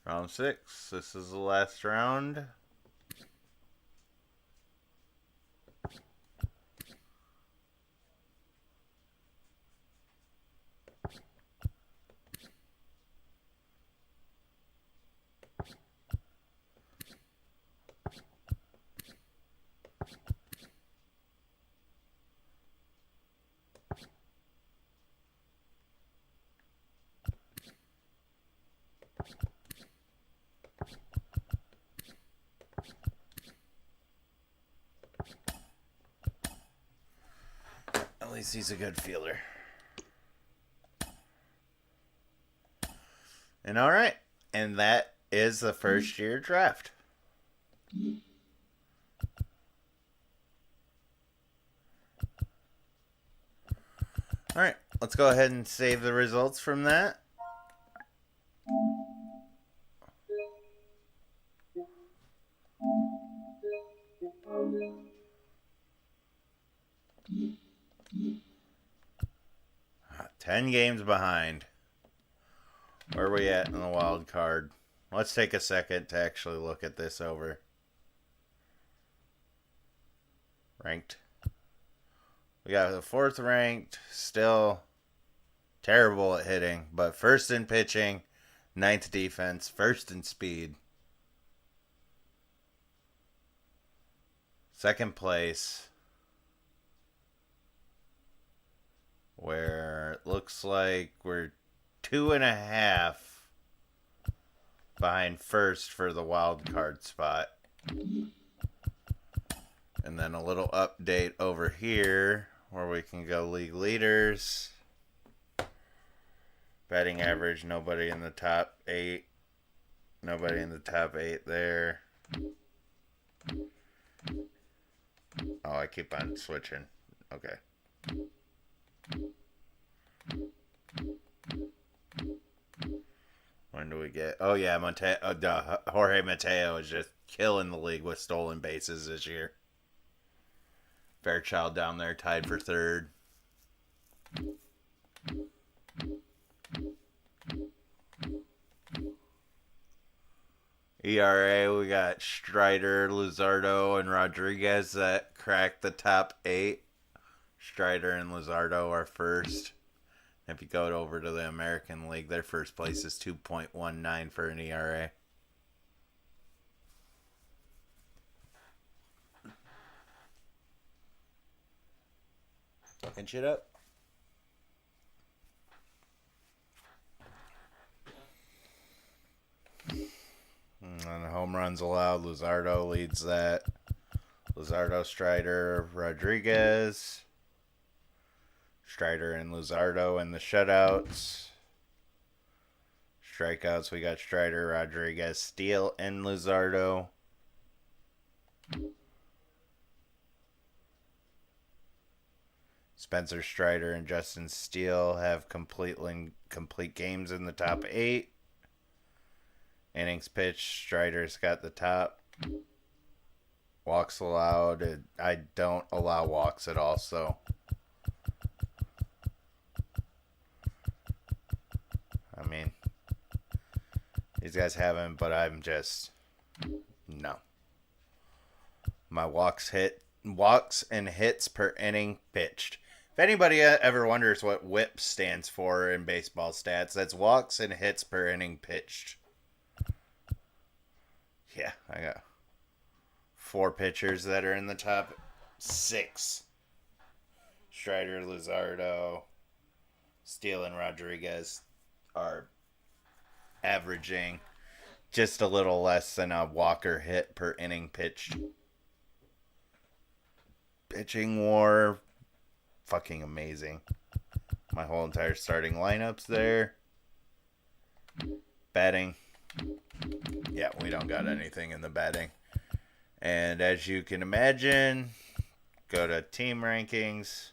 S2: Round 6. This is the last round. At least he's a good fielder. And all right. And that is the first year draft. All right. Let's go ahead and save the results from that. Ah, 10 games behind. Where are we at in the wild card? Let's take a second to actually look at this over. Ranked. We got the 4th ranked, still Terrible at hitting, but first in pitching, ninth defense, first in speed. Second place, where it looks like we're 2.5 behind first for the wild card spot. And then a little update over here where we can go league leaders. Batting average, nobody in the top 8. Nobody in the top 8 there. Oh, I keep on switching. Okay. When do we get... Oh, yeah, Jorge Mateo is just killing the league with stolen bases this year. Fairchild down there tied for third. ERA, we got Strider, Luzardo, and Rodriguez that cracked the top 8. Strider and Luzardo are first. If you go over to the American League, their first place is 2.19 for an ERA. Fucking shit up. And home runs allowed, Luzardo leads that. Luzardo, Strider, Rodriguez. Strider and Luzardo in the shutouts. Strikeouts, we got Strider, Rodriguez, Steele, and Luzardo. Spencer Strider and Justin Steele have complete games in the top 8. Innings pitched, Strider's got the top. Walks allowed. I don't allow walks at all, so. I mean, these guys haven't, but I'm just, no. My walks and hits per inning pitched. If anybody ever wonders what WHIP stands for in baseball stats, that's walks and hits per inning pitched. Yeah, I got 4 pitchers that are in the top 6. Strider, Luzardo, Steele, and Rodriguez are averaging just a little less than a walker hit per inning pitched. Pitching war, fucking amazing. My whole entire starting lineup's there. Batting. Yeah, we don't got anything in the batting. And as you can imagine, go to team rankings.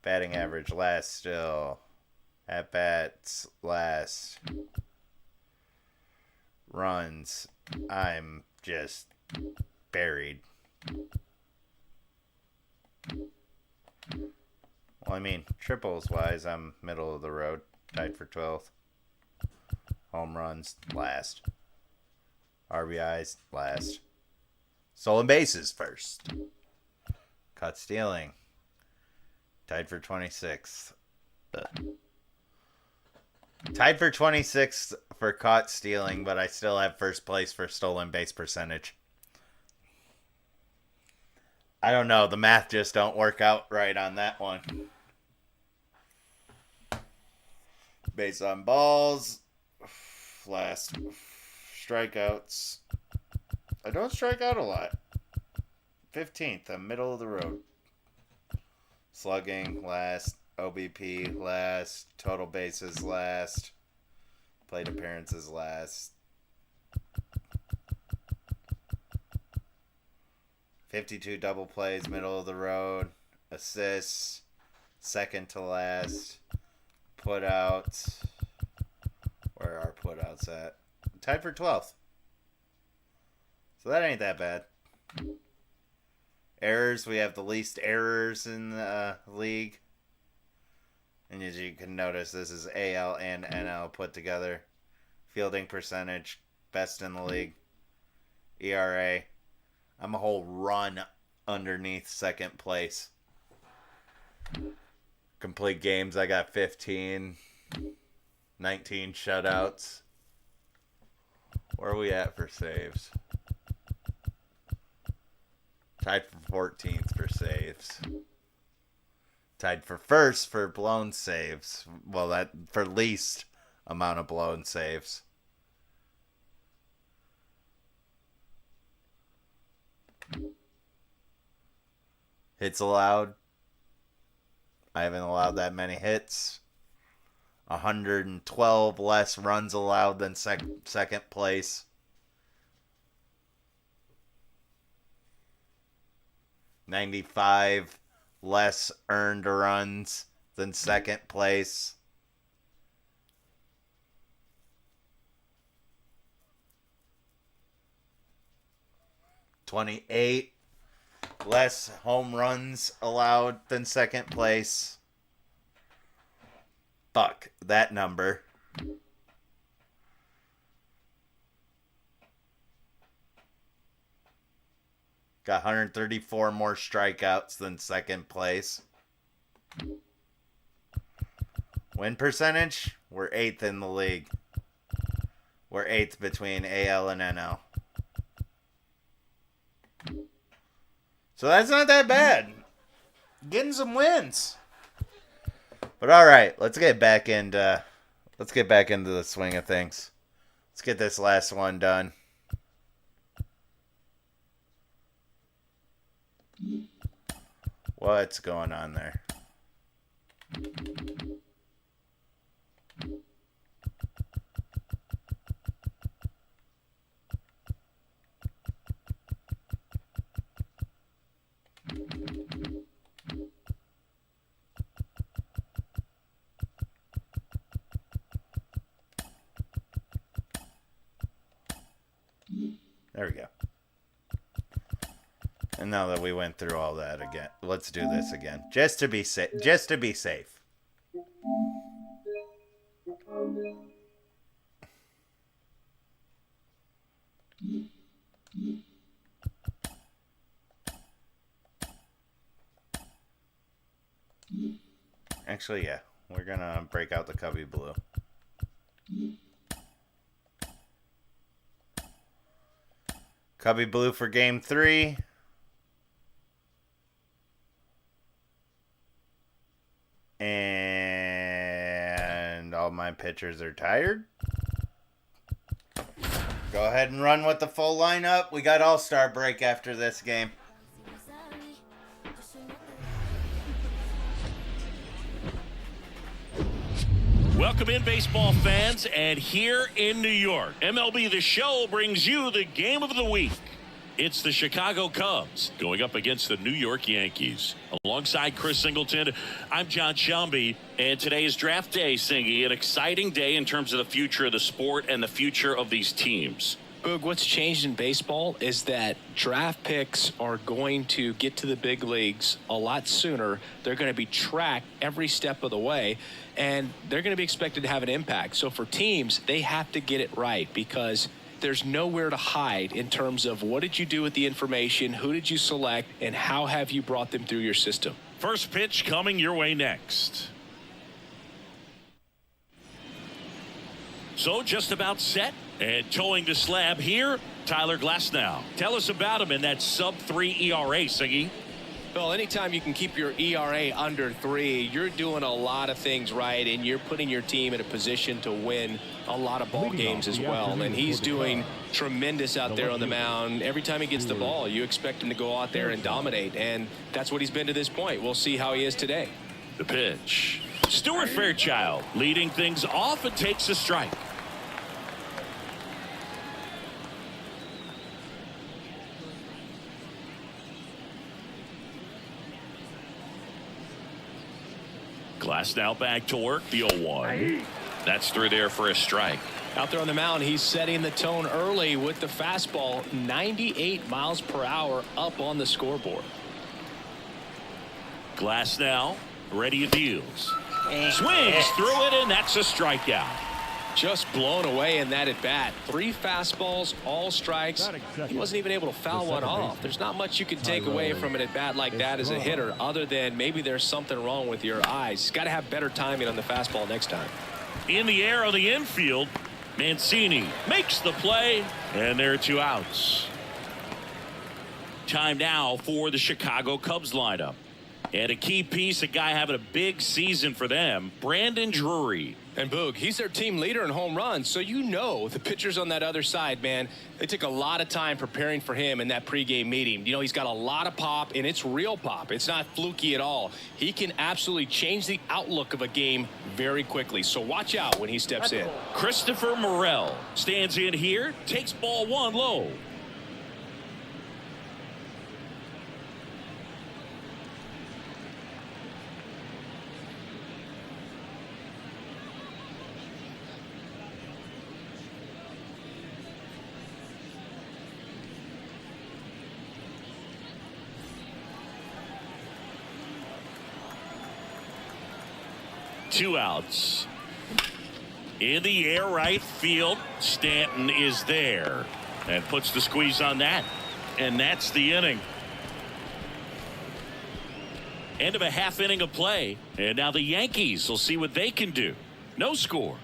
S2: Batting average last still. At bats last. Runs. I'm just buried. Well, I mean, triples wise, I'm middle of the road. Tied for 12th. Home runs, last. RBIs, last. Stolen bases, first. Caught stealing. Tied for 26th. Tied for 26th for caught stealing, but I still have first place for stolen base percentage. I don't know. The math just don't work out right on that one. Base on balls. Last. Strikeouts. I don't strike out a lot. 15th. I'm middle of the road. Slugging. Last. OBP. Last. Total bases. Last. Plate appearances. Last. 52 double plays, middle of the road. Assists, second to last. Putouts. Where are putouts at? Tied for 12th. So that ain't that bad. Errors, we have the least errors in the league. And as you can notice, this is AL and NL put together. Fielding percentage, best in the league. ERA. I'm a whole run underneath second place. Complete games, I got 15. 19 shutouts. Where are we at for saves? Tied for 14th for saves. Tied for first for blown saves. Well, that for least amount of blown saves. Hits allowed. I haven't allowed that many hits. 112 less runs allowed than second place. $95 less earned runs than second place. $28 less home runs allowed than second place. Fuck that number. Got 134 more strikeouts than second place. Win percentage? We're 8th in the league. We're 8th between AL and NL. So that's not that bad. Getting some wins. But all right, let's get back into the swing of things. Let's get this last one done. What's going on there? There we go. And now that we went through all that again, let's do this again. Just to be safe. Just to be safe. Actually, yeah. We're gonna break out the Cubby Blue. Cubby Blue for game 3. And all my pitchers are tired. Go ahead and run with the full lineup. We got All-Star break after this game.
S3: Welcome in, baseball fans, and here in New York, MLB The Show brings you the game of the week. It's the Chicago Cubs going up against the New York Yankees. Alongside Chris Singleton, I'm John Shelby, and today is draft day, Singy. An exciting day in terms of the future of the sport and the future of these teams.
S4: Boog, what's changed in baseball is that draft picks are going to get to the big leagues a lot sooner. They're going to be tracked every step of the way, and they're going to be expected to have an impact. So for teams, they have to get it right because there's nowhere to hide in terms of what did you do with the information, who did you select, and how have you brought them through your system.
S3: First pitch coming your way next. So just about set and towing the slab here, Tyler Glasnow. Tell us about him in that sub-3 ERA, Siggy.
S4: Well, anytime you can keep your ERA under 3, you're doing a lot of things right, and you're putting your team in a position to win a lot of ball games as well. And he's doing tremendous out there on the mound. Every time he gets the ball, you expect him to go out there and dominate, and that's what he's been to this point. We'll see how he is today.
S3: The pitch. Stuart Fairchild leading things off and takes a strike. Glasnow back to work, the 0-1. That's through there for a strike.
S4: Out there on the mound, he's setting the tone early with the fastball, 98 miles per hour up on the scoreboard.
S3: Glasnow ready to deals. Swings through it, and that's a strikeout.
S4: Just blown away in that at bat. 3 fastballs, all strikes. He wasn't even able to foul one off. There's not much you can take away from an at bat like that as a hitter, other than maybe there's something wrong with your eyes. He's got to have better timing on the fastball next time.
S3: In the air on the infield, Mancini makes the play, and there are 2 outs. Time now for the Chicago Cubs lineup. And a key piece, a guy having a big season for them, Brandon Drury.
S4: And Boog, he's their team leader in home runs, so you know the pitchers on that other side, man, they took a lot of time preparing for him in that pregame meeting. You know, he's got a lot of pop, and it's real pop. It's not fluky at all. He can absolutely change the outlook of a game very quickly, so watch out when he steps in.
S3: Christopher Morel stands in here, takes ball 1 low. Two outs. In the air right field, Stanton is there and puts the squeeze on that, and that's the inning. End of a half inning of play, and now the Yankees will see what they can do. No score.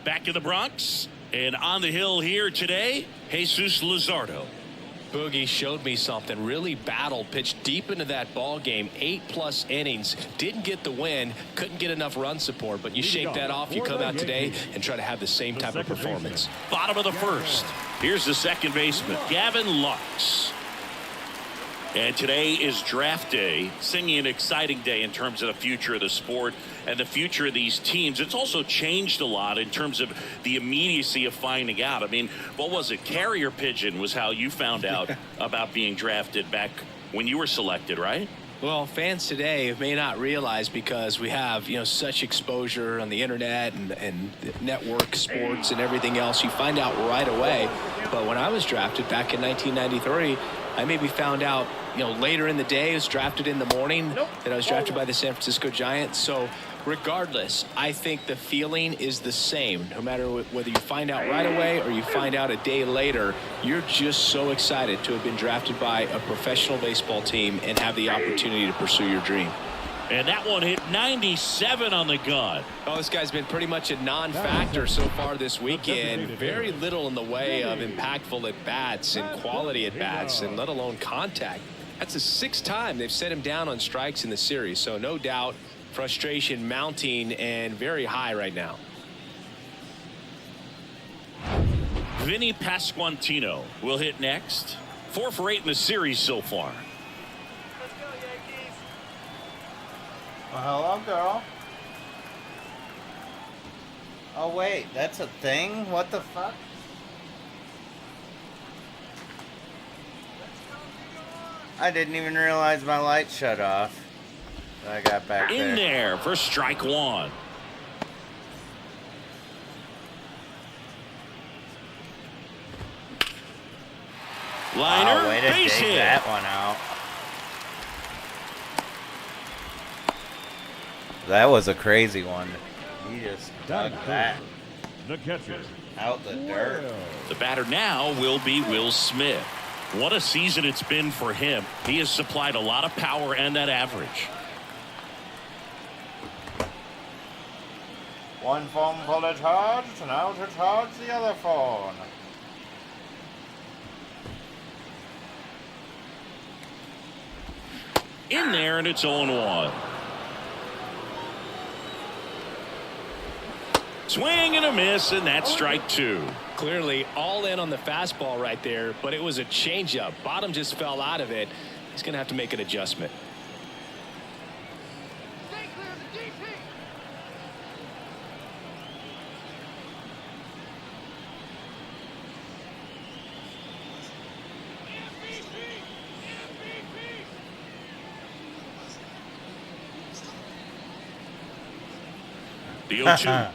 S3: Back in the Bronx. And on the hill here today, Jesus Luzardo.
S4: Boogie showed me something. Really battled, pitched deep into that ball game. 8+ innings. Didn't get the win. Couldn't get enough run support. But you shake that off. You come out today and try to have the same type of performance.
S3: Bottom of the first. Here's the second baseman, Gavin Lux. And today is draft day, singing an exciting day in terms of the future of the sport and the future of these teams. It's also changed a lot in terms of the immediacy of finding out. I mean, what was it? Carrier pigeon was how you found out about being drafted back when you were selected, right?
S4: Well, fans today may not realize because we have, you know, such exposure on the internet and network sports and everything else. You find out right away. But when I was drafted back in 1993, I maybe found out, you know, later in the day. I was drafted in the morning that I was drafted by the San Francisco Giants. So regardless, I think the feeling is the same. No matter whether you find out right away or you find out a day later, you're just so excited to have been drafted by a professional baseball team and have the opportunity to pursue your dream.
S3: And that one hit 97 on the gun.
S4: Oh, this guy's been pretty much a non-factor so far this weekend. Very little in the way of impactful at-bats and quality at-bats, and let alone contact. That's the 6th time they've set him down on strikes in the series. So no doubt frustration mounting and very high right now.
S3: Vinny Pasquantino will hit next. 4 for 8 in the series so far.
S2: Well, hello, girl. Oh, wait, that's a thing? What the fuck? I didn't even realize my light shut off. I got back there.
S3: In there for strike 1. Liner,
S2: way to
S3: base
S2: dig
S3: hit.
S2: that one out. That was a crazy one. He just dug that
S6: The catcher.
S2: out the dirt.
S3: The batter now will be Will Smith. What a season it's been for him. He has supplied a lot of power and that average.
S2: One phone fully charged, now to charge the other phone.
S3: In there, and it's 0-1. Swing and a miss, and that's strike 2.
S4: Clearly all in on the fastball right there, but it was a changeup. Bottom just fell out of it. He's going to have to make an adjustment.
S3: The 0-2.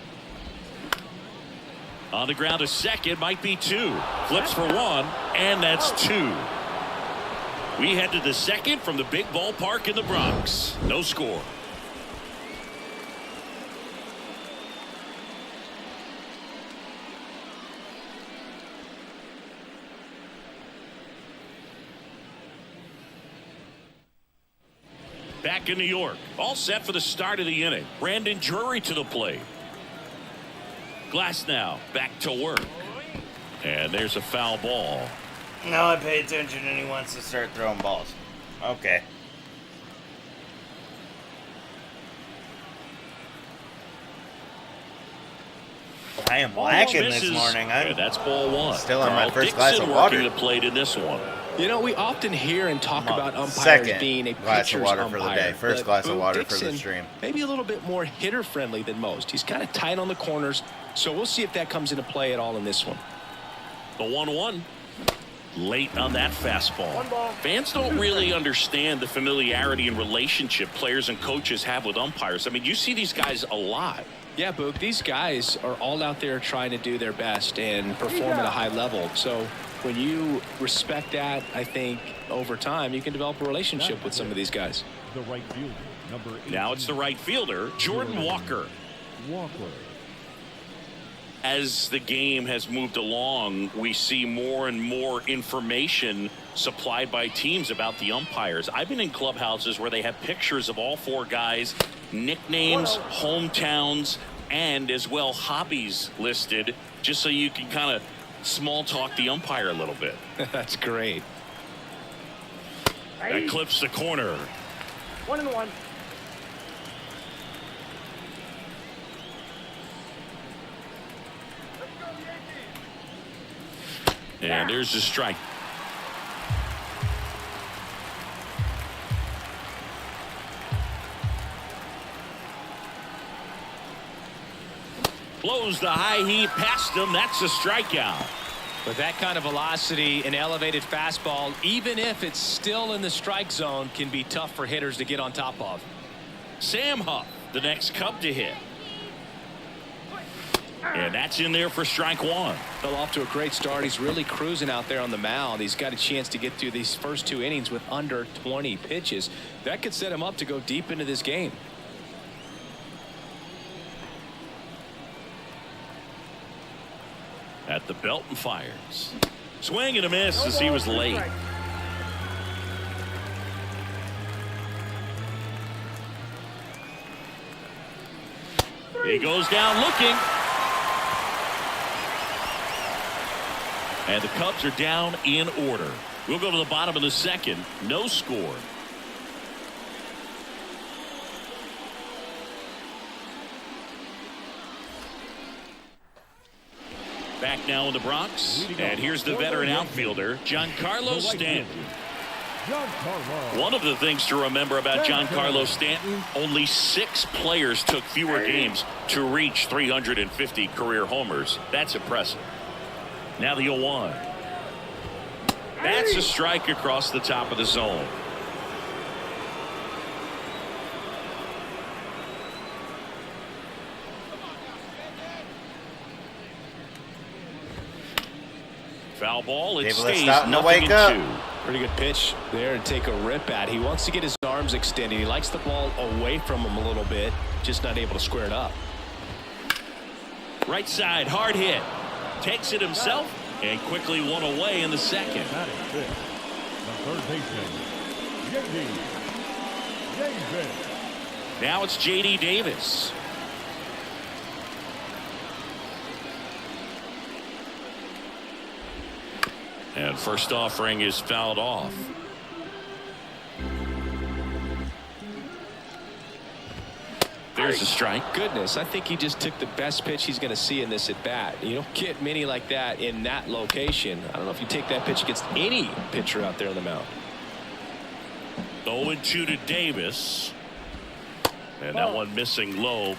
S3: On the ground to second, might be 2. Flips for 1, and that's 2. We head to the second from the big ballpark in the Bronx. No score. Back in New York, all set for the start of the inning. Brandon Drury to the plate. Glass now back to work. And there's a foul ball.
S2: Now I pay attention and he wants to start throwing balls. Okay. I am lacking this morning.
S3: That's ball one.
S2: Still on my first
S3: Dixon
S2: glass of water.
S3: working the plate in this one.
S4: You know, we often hear and talk about umpires
S2: Second
S4: being a
S2: glass of
S4: pitcher's
S2: water
S4: umpire.
S2: for the day. First
S4: but
S2: glass of
S4: Boog
S2: water
S4: Dixon,
S2: for the stream.
S4: Maybe a little bit more hitter-friendly than most. He's kind of tight on the corners, so we'll see if that comes into play at all in this one.
S3: The 1-1. Late on that fastball. Fans don't really understand the familiarity and relationship players and coaches have with umpires. I mean, you see these guys a lot.
S4: Yeah, Boog, these guys are all out there trying to do their best and perform at a high level. So when you respect that, I think over time you can develop a relationship with some of these guys.
S6: The right fielder, number 18.
S3: Now it's the right fielder, Jordan Walker. As the game has moved along, we see more and more information supplied by teams about the umpires. I've been in clubhouses where they have pictures of all four guys, nicknames, hometowns, and as well hobbies listed, just so you can kind of small talk the umpire a little bit.
S4: That's great.
S3: That clips the corner.
S5: 1-1.
S3: And there's the strike. Blows the high heat past him. That's a strikeout.
S4: With that kind of velocity, an elevated fastball, even if it's still in the strike zone, can be tough for hitters to get on top of.
S3: Sam Huff, the next Cub to hit. And that's in there for strike one.
S4: Fell off to a great start. He's really cruising out there on the mound. He's got a chance to get through these first two innings with under 20 pitches. That could set him up to go deep into this game.
S3: At the belt and fires. Swing and a miss as he was late. He goes down looking. And the Cubs are down in order. We'll go to the bottom of the second. No score. Back now in the Bronx. And here's the veteran outfielder, Giancarlo Stanton. One of the things to remember about Giancarlo Stanton, only 6 players took fewer games to reach 350 career homers. That's impressive. Now the 0-1. That's a strike across the top of the zone. Foul ball. It stays nothing in 2.
S4: Pretty good pitch there to take a rip at. He wants to get his arms extended. He likes the ball away from him a little bit, just not able to square it up.
S3: Right side, hard hit. Takes it himself and quickly one away in the second.
S6: That is it. The third baseman, J.D. Davis.
S3: Now it's J.D. Davis. And first offering is fouled off. There's a strike.
S4: Goodness, I think he just took the best pitch he's going to see in this at bat. You don't get many like that in that location. I don't know if you take that pitch against any pitcher out there on the mound.
S3: 0-2 to Davis. And that one missing low.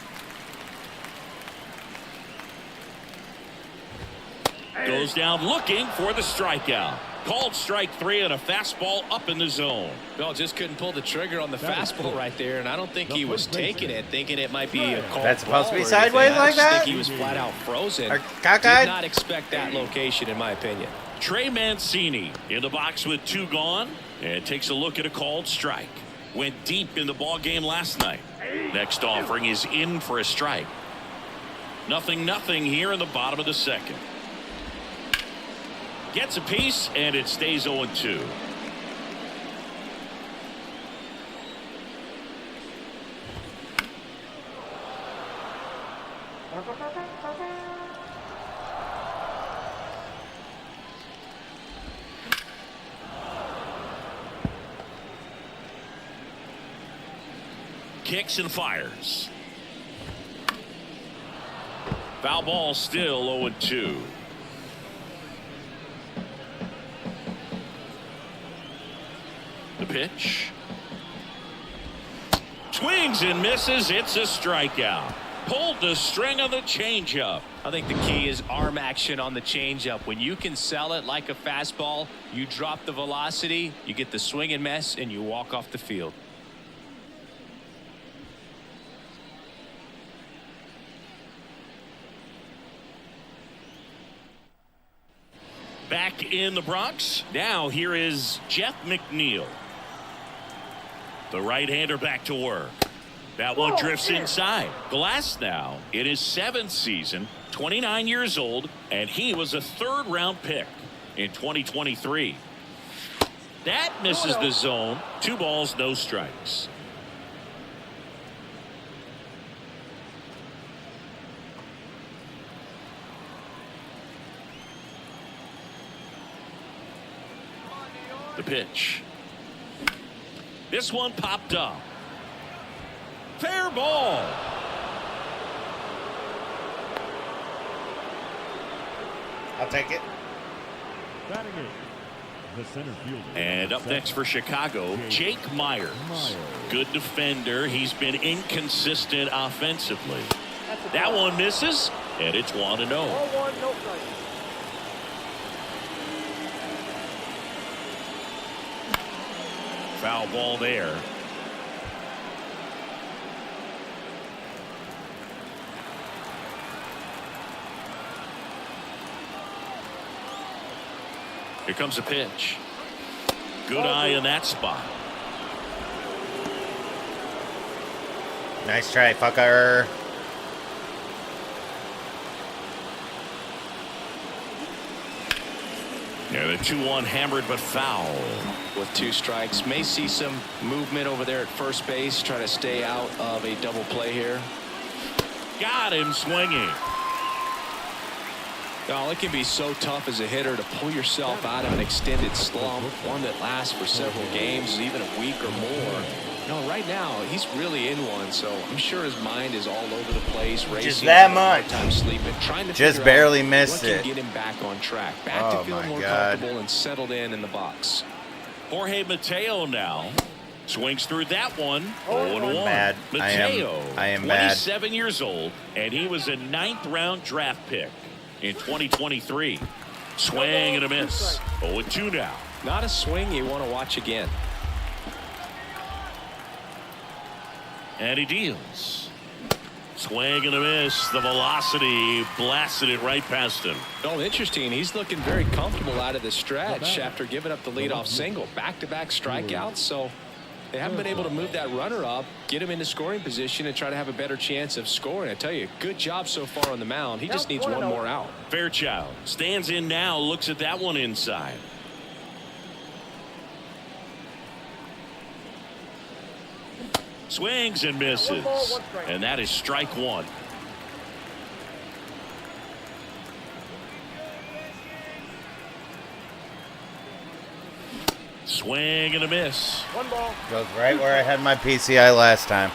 S3: Goes down looking for the strikeout. Called strike 3 and a fastball up in the zone.
S4: Well, just couldn't pull the trigger on the fastball right there, and I don't think he was taking it, thinking it might be a call.
S2: That's supposed to be sideways like that?
S4: I just think he was flat out frozen.
S2: Or cockeyed?
S4: Did not expect that location, in my opinion.
S3: Trey Mancini in the box with 2 gone and takes a look at a called strike. Went deep in the ball game last night. Next offering is in for a strike. 0-0 here in the bottom of the second. Gets a piece and it stays 0-2. kicks and fires. Foul ball, still 0-2. The pitch. Swings and misses. It's a strikeout. Pulled the string on the changeup.
S4: I think the key is arm action on the changeup. When you can sell it like a fastball, you drop the velocity, you get the swing and miss, and you walk off the field.
S3: Back in the Bronx. Now here is Jeff McNeil. The right-hander back to work. That one drifts inside. Glass now in his 7th season, 29 years old, and he was a 3rd-round pick in 2023. That misses the zone. 2 balls, no strikes. The pitch. This one popped up. Fair ball.
S2: I'll take it.
S6: Batting it, the center fielder.
S3: And up next for Chicago, Jake Myers. Good defender. He's been inconsistent offensively. That one misses, and it's 1-0.
S5: 0-1, no strike.
S3: Foul ball there. Here comes a pitch. Good eye in that spot.
S2: Nice try, fucker.
S3: Yeah, the 2-1 hammered but foul.
S4: With 2 strikes, may see some movement over there at first base, try to stay out of a double play here.
S3: Got him swinging.
S4: Oh, it can be so tough as a hitter to pull yourself out of an extended slump, one that lasts for several games, even a week or more. No, right now he's really in one, so I'm sure his mind is all over the place, racing.
S2: Just that much.
S4: Time sleeping, trying to
S2: Just
S4: figure
S2: barely
S4: out
S2: missed
S4: what
S2: it.
S4: can get him back on track, back
S2: Oh
S4: to feeling
S2: my
S4: more
S2: God.
S4: comfortable and settled in the box.
S3: Jorge Mateo now swings through that one. 0-1.
S2: Mad.
S3: Mateo,
S2: I am mad.
S3: 27 years old, and he was a 9th-round draft pick in 2023. Swing and a miss. 0-2 now.
S4: Not a swing you want to watch again.
S3: And he deals. Swing and a miss. The velocity blasted it right past him.
S4: Oh, interesting. He's looking very comfortable out of the stretch after giving up the leadoff single. Back-to-back strikeouts, so they haven't been able to move that runner up, get him into scoring position, and try to have a better chance of scoring. I tell you, good job so far on the mound. He just needs one more out.
S3: Fairchild stands in now, looks at that one inside. Swings and misses. And that is strike 1. Swing and a miss.
S5: 1 ball.
S2: Goes right where I had my PCI last time.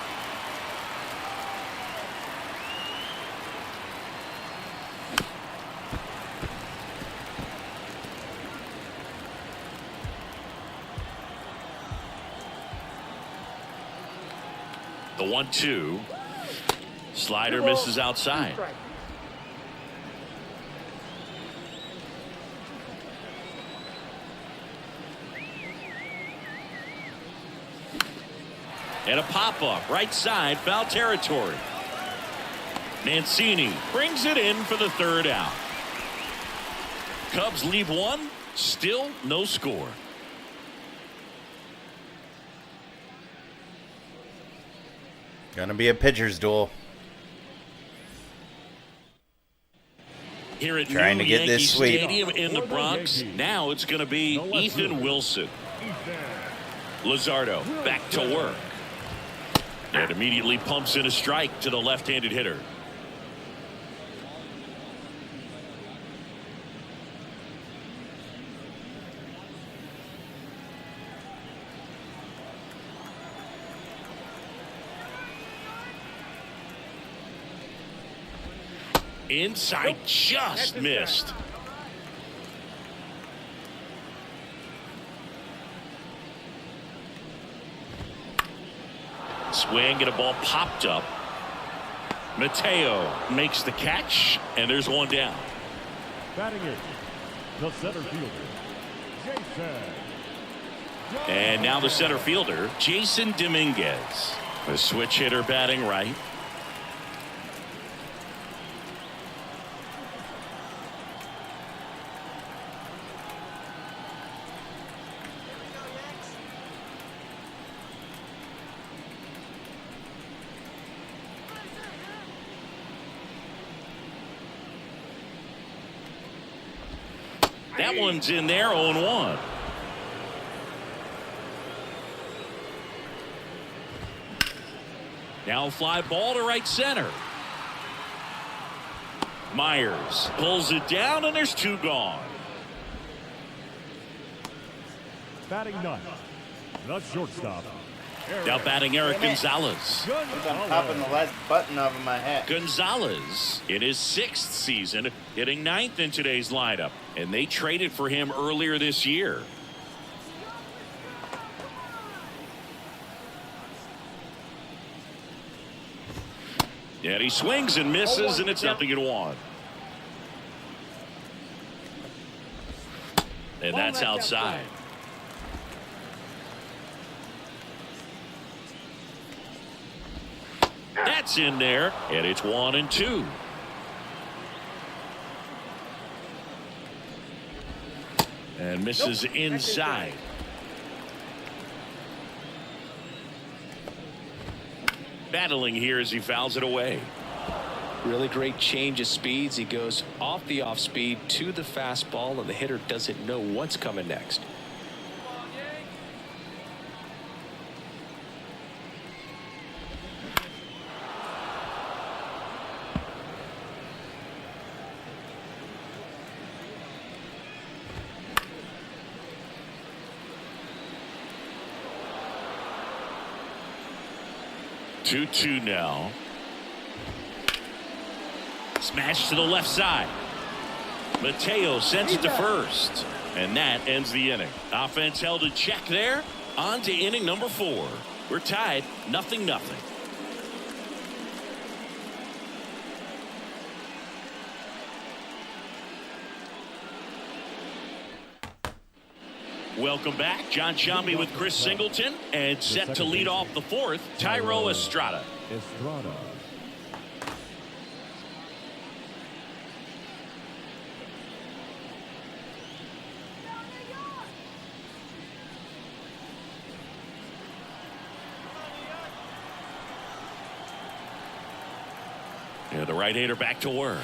S3: The 1-2. Slider misses outside. And a pop-up right side, foul territory. Mancini brings it in for the 3rd out. Cubs leave 1, still no score.
S2: Gonna be a pitcher's duel.
S3: Here at
S2: Trying
S3: New
S2: to get
S3: Yankee
S2: this sweep.
S3: Stadium in the Bronx. Now it's going to be Ethan Wilson. Luzardo back to work. And immediately pumps in a strike to the left-handed hitter. Inside, just missed. Swing and a ball popped up. Mateo makes the catch, and there's one down.
S6: Batting in, the center fielder, Jason.
S3: And now the center fielder, Jason Dominguez. A switch hitter batting right. That one's in there, 0-1. Now fly ball to right center. Myers pulls it down, and there's two gone.
S6: Batting ninth, the shortstop.
S3: Now batting Eric Gonzalez.
S2: I'm popping the last button off of my hat.
S3: Gonzalez in his 6th season, hitting 9th in today's lineup, and they traded for him earlier this year. And he swings and misses, and it's 0-1. And that's outside. That's in there, and it's 1-2. And misses inside. Battling here as he fouls it away.
S4: Really great change of speeds. He goes off the off speed to the fastball, and the hitter doesn't know what's coming next.
S3: Two now. Smash to the left side. Mateo sends it to first, and that ends the inning. Offense held in check there. On to inning number 4. We're tied 0-0. Welcome back. John Sciambi with Chris Singleton, and set to lead off the 4th, Thairo Estrada. Yeah, the right-hander back to work.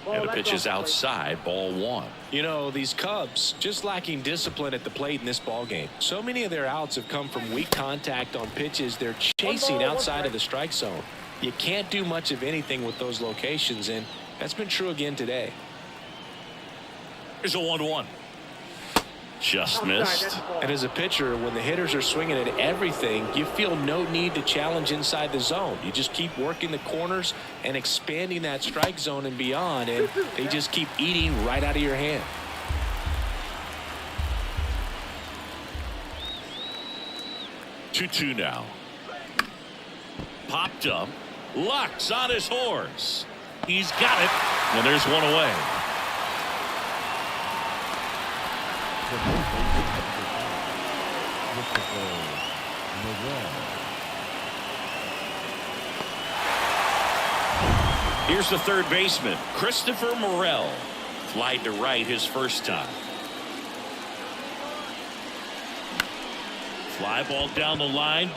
S3: And the pitch is outside, ball 1.
S4: You know, these Cubs just lacking discipline at the plate in this ball game. So many of their outs have come from weak contact on pitches they're chasing outside of the strike zone. You can't do much of anything with those locations, and that's been true again today.
S3: Here's a 1-1. Just missed.
S4: And as a pitcher, when the hitters are swinging at everything, you feel no need to challenge inside the zone. You just keep working the corners and expanding that strike zone and beyond, and they just keep eating right out of your hand.
S3: Two now. Popped up. Lux on his horse. He's got it. And there's one away. Here's the third baseman, Christopher Morel. Flied to right his first time. Fly ball down the line.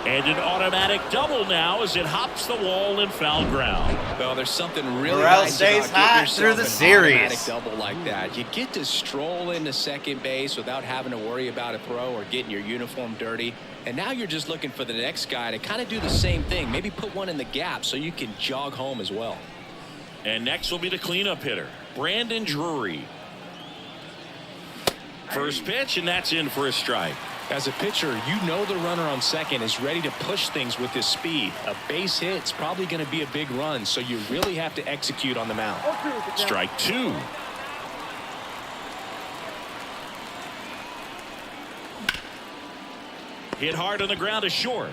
S3: And an automatic double now as it hops the wall in foul ground.
S4: Well, there's something really
S2: Morel
S4: nice
S2: stays
S4: about
S2: hot
S4: getting
S2: through
S4: yourself
S2: the
S4: an
S2: series.
S4: automatic double like that. You get to stroll into second base without having to worry about a throw or getting your uniform dirty. And now you're just looking for the next guy to kind of do the same thing. Maybe put one in the gap so you can jog home as well.
S3: And next will be the cleanup hitter, Brandon Drury. First pitch, and that's in for a strike.
S4: As a pitcher, you know the runner on second is ready to push things with his speed. A base hit's probably going to be a big run, so you really have to execute on the mound.
S3: Strike two. Hit hard on the ground to short.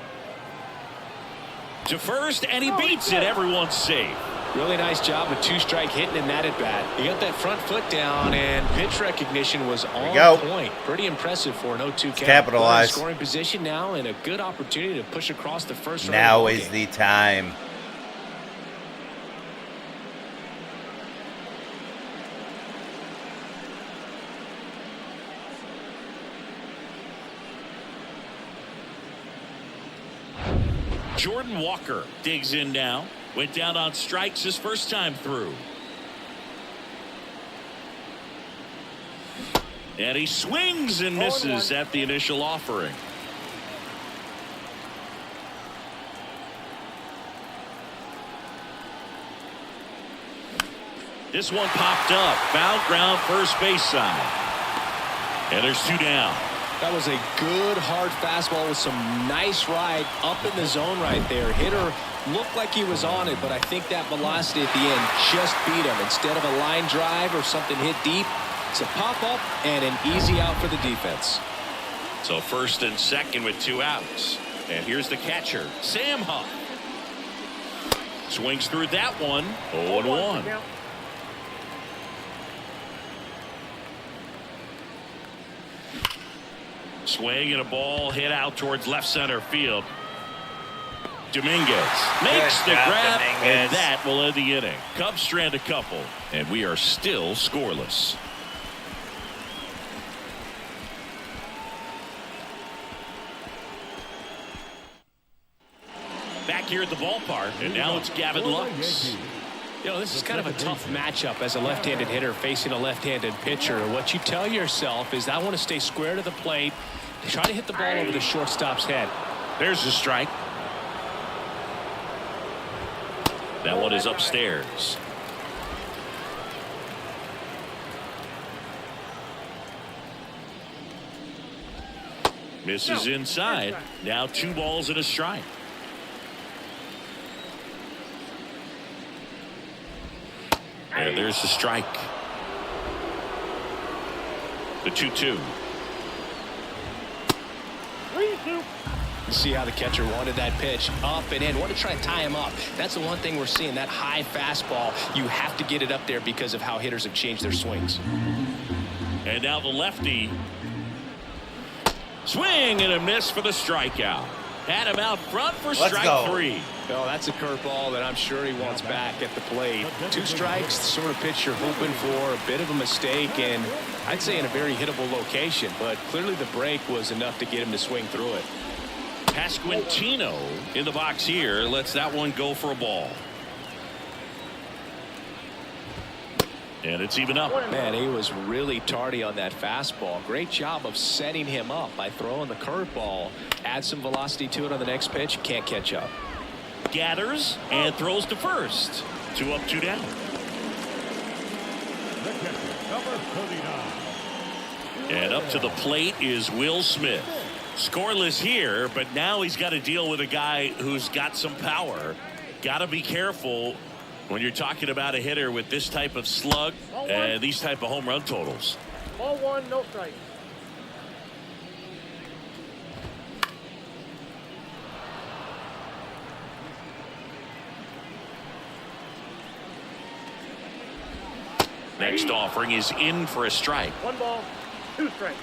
S3: To first, and he beats it. Everyone's safe.
S4: Really nice job with 2-strike hitting in that at bat. He got that front foot down, and pitch recognition was on point. Pretty impressive for an 0-2 count.
S2: Capitalize.
S4: Scoring position now, and a good opportunity to push across the first row.
S2: Now is the time.
S3: Jordan Walker digs in now. Went down on strikes his first time through. And he swings and misses at the initial offering. This one popped up. Foul ground first base side. And there's two down.
S4: That was a good hard fastball with some nice ride up in the zone right there. Hitter looked like he was on it, but I think that velocity at the end just beat him. Instead of a line drive or something hit deep, it's a pop up and an easy out for the defense.
S3: So first and second with two outs. And here's the catcher, Sam Huff. Swings through that one. 0-1. Swing and a ball hit out towards left center field. Dominguez makes the grab, and that will end the inning. Cubs strand a couple, and we are still scoreless. Back here at the ballpark, and now it's Gavin Lux.
S4: You know, this is kind of a tough matchup as a left-handed hitter facing a left-handed pitcher. What you tell yourself is, I want to stay square to the plate, try to hit the ball over the shortstop's head.
S3: There's the strike. That one is upstairs. Misses inside. Now 2 balls and a strike. And there's the strike. The 2-2.
S4: See how the catcher wanted that pitch up and in. Want to try to tie him up. That's the one thing we're seeing, that high fastball. You have to get it up there because of how hitters have changed their swings.
S3: And now the lefty. Swing and a miss for the strikeout. Had him out front for strike 3.
S4: Well, that's a curveball that I'm sure he wants back at the plate. 2 strikes, the sort of pitch you're hoping for. A bit of a mistake, and I'd say in a very hittable location. But clearly the break was enough to get him to swing through it.
S3: Pasquantino in the box here lets that one go for a ball. And it's even up.
S4: Man, he was really tardy on that fastball. Great job of setting him up by throwing the curveball. Add some velocity to it on the next pitch. Can't catch up.
S3: Gathers and throws to first. 2 up, 2 down. And up to the plate is Will Smith. Scoreless here, but now he's got to deal with a guy who's got some power. Got to be careful when you're talking about a hitter with this type of slug and these type of home run totals.
S5: Ball 1, no strike.
S3: Next offering is in for a strike.
S5: 1 ball, 2 strikes.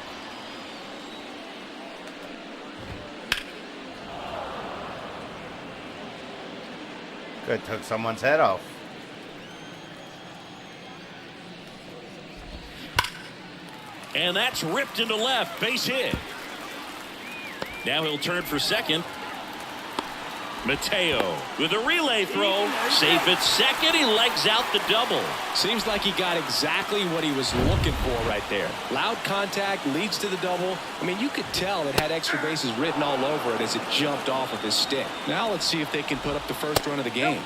S2: Good, took someone's head off.
S3: And that's ripped into left, base hit. Now he'll turn for second. Mateo with a relay throw, safe at second. He legs out the double.
S4: Seems like he got exactly what he was looking for right there. Loud contact leads to the double. I mean, you could tell it had extra bases written all over it as it jumped off of his stick. Now let's see if they can put up the first run of the game.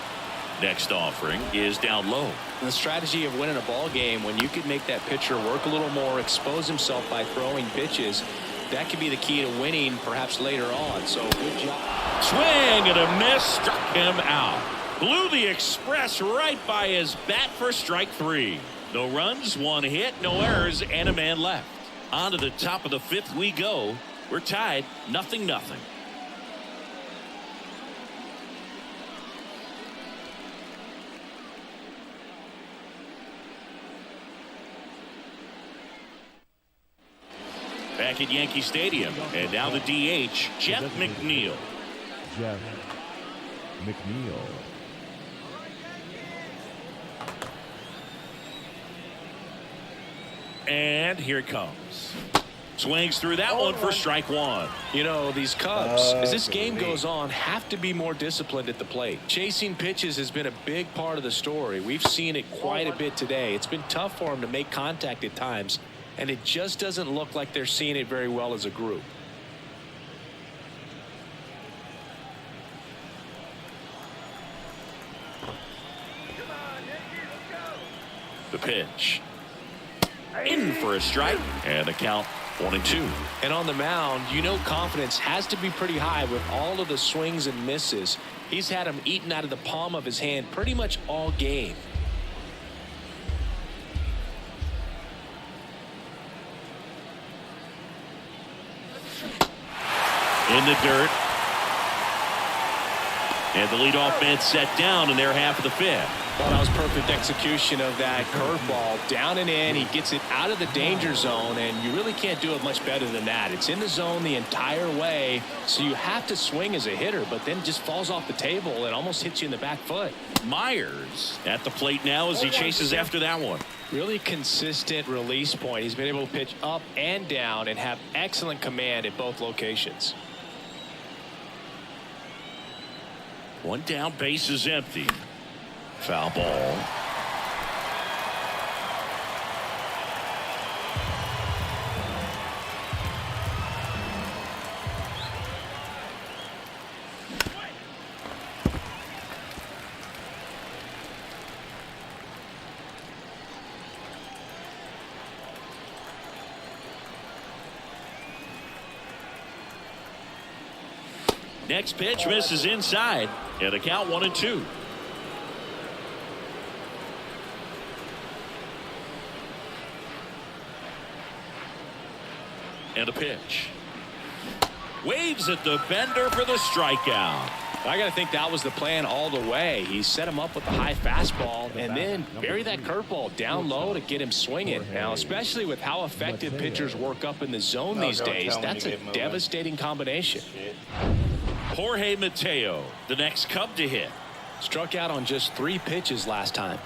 S3: Next offering is down low.
S4: The strategy of winning a ball game, when you could make that pitcher work a little more, expose himself by throwing pitches, that could be the key to winning perhaps later on. So good job.
S3: Swing and a miss, struck him out. Blew the express right by his bat for strike 3. No runs, 1 hit, no errors, and a man left. On to the top of the 5th we go. We're tied 0-0. Back at Yankee Stadium, and now the DH, Jeff McNeil.
S6: Jeff McNeil.
S3: And here it comes. Swings through that one for strike 1.
S4: You know, these Cubs, as this game goes on, have to be more disciplined at the plate. Chasing pitches has been a big part of the story. We've seen it quite a bit today. It's been tough for them to make contact at times, and it just doesn't look like they're seeing it very well as a group.
S3: The pitch. In for a strike, and the count 1-2.
S4: And on the mound, you know confidence has to be pretty high with all of the swings and misses. He's had them eaten out of the palm of his hand pretty much all game.
S3: In the dirt. And the leadoff man set down in their half of the 5th.
S4: Well, that was perfect execution of that curveball. Down and in, he gets it out of the danger zone, and you really can't do it much better than that. It's in the zone the entire way, so you have to swing as a hitter, but then it just falls off the table and almost hits you in the back foot.
S3: Myers at the plate now as he chases after that one.
S4: Really consistent release point. He's been able to pitch up and down and have excellent command at both locations.
S3: One down, base is empty. Foul ball. Next pitch misses inside, and the count 1-2. And a pitch. Waves at the bender for the strikeout.
S4: I got to think that was the plan all the way. He set him up with a high fastball and then bury that curveball down low to get him swinging. Now, especially with how effective pitchers work up in the zone these days, that's a devastating combination.
S3: Jorge Mateo, the next Cub to hit.
S4: Struck out on just 3 pitches last time.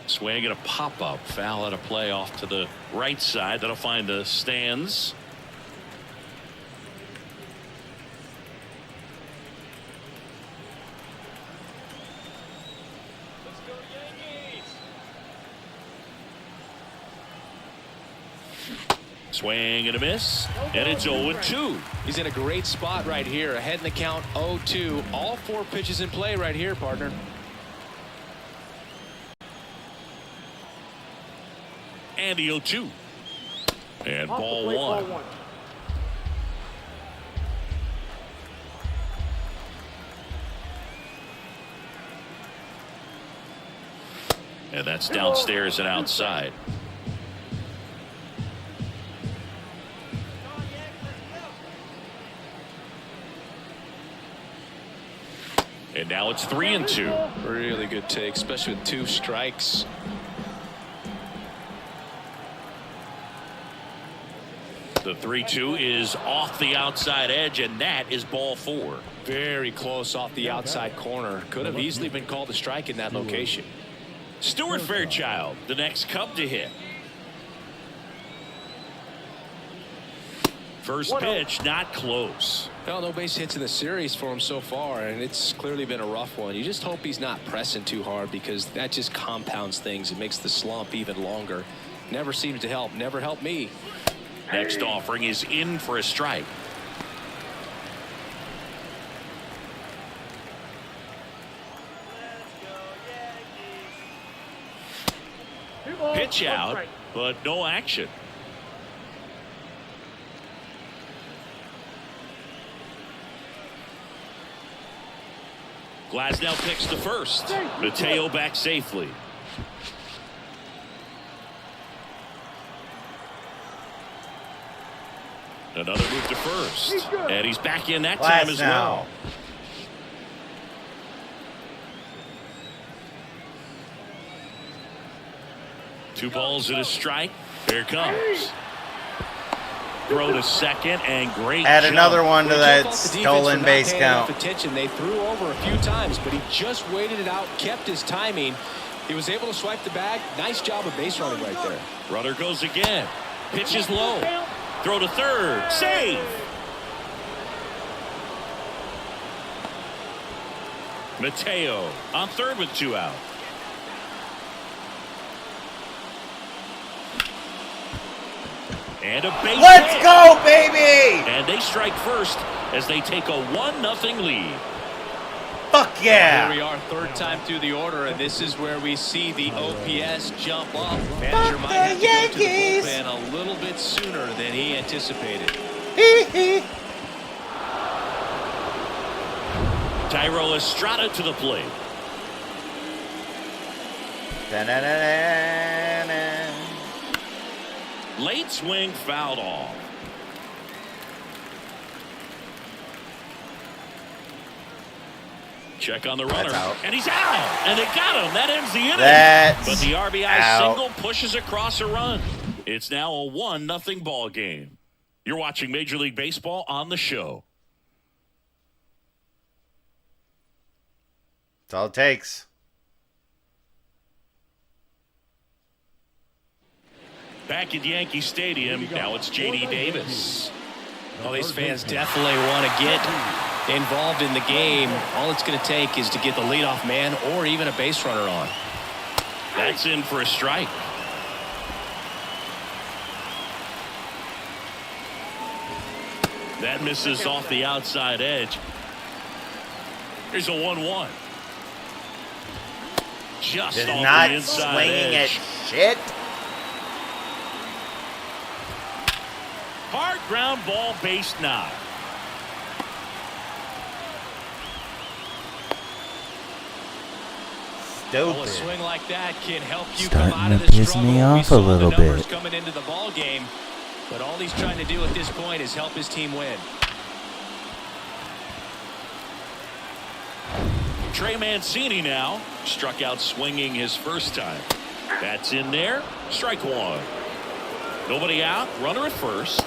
S3: Swing and a pop-up. Foul out of play off to the right side. That'll find the stands.
S5: Let's go Yankees.
S3: Swing and a miss. And it's 0-2.
S4: He's in a great spot right here. Ahead in the count 0-2. All 4 pitches in play right here, partner.
S3: And the 0-2. And ball one. And that's downstairs and outside. And now it's 3-2.
S4: Really good take, especially with 2 strikes.
S3: The 3-2 is off the outside edge, and that is ball 4.
S4: Very close off the outside corner. Could have easily been called a strike in that location.
S3: Stuart Fairchild, the next Cub to hit. First pitch, not close.
S4: Well, no base hits in the series for him so far, and it's clearly been a rough one. You just hope he's not pressing too hard, because that just compounds things. It makes the slump even longer. Never seems to help. Never helped me.
S3: Next offering is in for a strike.
S5: Let's go Yankees.
S3: Pitch out, but no action. Glasnow picks the first. Mateo back safely. Another move to first. And he's back in that time as well. Two balls and a strike. Here it comes. Throw to second and great.
S2: Add
S3: jump.
S2: another one to that stolen base count.
S4: Attention. They threw over a few times, but he just waited it out, kept his timing. He was able to swipe the bag. Nice job of base running right there.
S3: Runner goes again. Pitch is low. Throw to third. Save. Mateo on third with 2 out. And a base
S2: Let's
S3: hit.
S2: go, baby!
S3: And they strike first as they take a 1-0 lead.
S2: Fuck yeah!
S4: Here we are, third time through the order, and this is where we see the OPS jump up. Manager might have to go to the bullpen a little bit sooner than he anticipated.
S3: Tyro Estrada to the plate. Late swing fouled off. Check on the runner, and he's out. And they got him. That ends the inning. But the RBI single pushes across a run. It's now a 1-0 ball game. You're watching Major League Baseball on the show.
S2: That's all it takes.
S3: Back at Yankee Stadium, now it's J.D. Davis.
S4: Well, these fans definitely want to get involved in the game. All it's going to take is to get the leadoff man or even a base runner on.
S3: That's in for a strike. That misses off the outside edge. Here's a 1-1. Just
S2: Just
S3: off
S2: not
S3: the inside
S2: swinging
S3: edge.
S2: at shit.
S3: Hard ground ball, base knock.
S4: Well, a
S2: Stupid.
S4: swing like that can help you
S8: Starting
S4: come out of
S8: to
S4: this
S8: piss
S4: struggle.
S8: me
S4: We
S8: off a
S4: saw the
S8: little
S4: numbers
S8: bit.
S4: coming into the ball game, but all he's trying to do at this point is help his team win.
S3: Trey Mancini now struck out swinging his first time. That's in there. Strike one. Nobody out. Runner at first.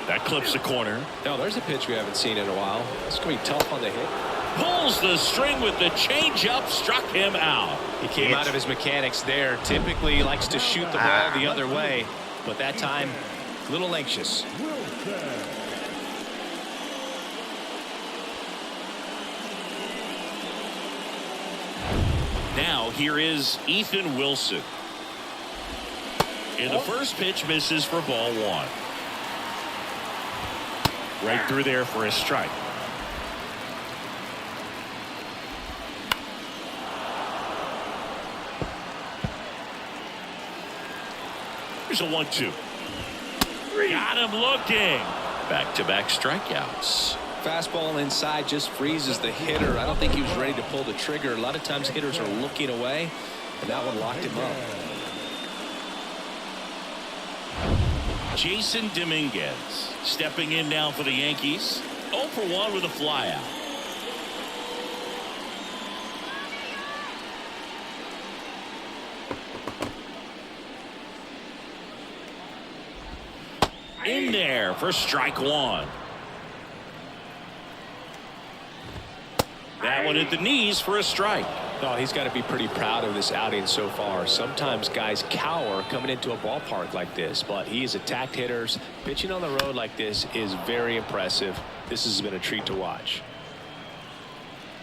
S3: That clips the corner.
S4: No, there's a pitch we haven't seen in a while. It's going to be tough on the hit.
S3: Pulls the string with the changeup. Struck him out.
S4: He came out of his mechanics there. Typically likes to shoot the ball the other way, but that time a little anxious.
S3: Now here is Ethan Wilson. And the first pitch misses for ball one. Right through there for a strike. Here's a 1-2. Got him looking. Back-to-back strikeouts.
S4: Fastball inside just freezes the hitter. I don't think he was ready to pull the trigger. A lot of times hitters are looking away, and that one locked him up.
S3: Jason Dominguez stepping in now for the Yankees. 0 for 1 with a flyout. In there for strike one. That one at the knees for a strike.
S4: Oh, he's got to be pretty proud of this outing so far. Sometimes guys cower coming into a ballpark like this, but he has attacked hitters. Pitching on the road like this is very impressive. This has been a treat to watch.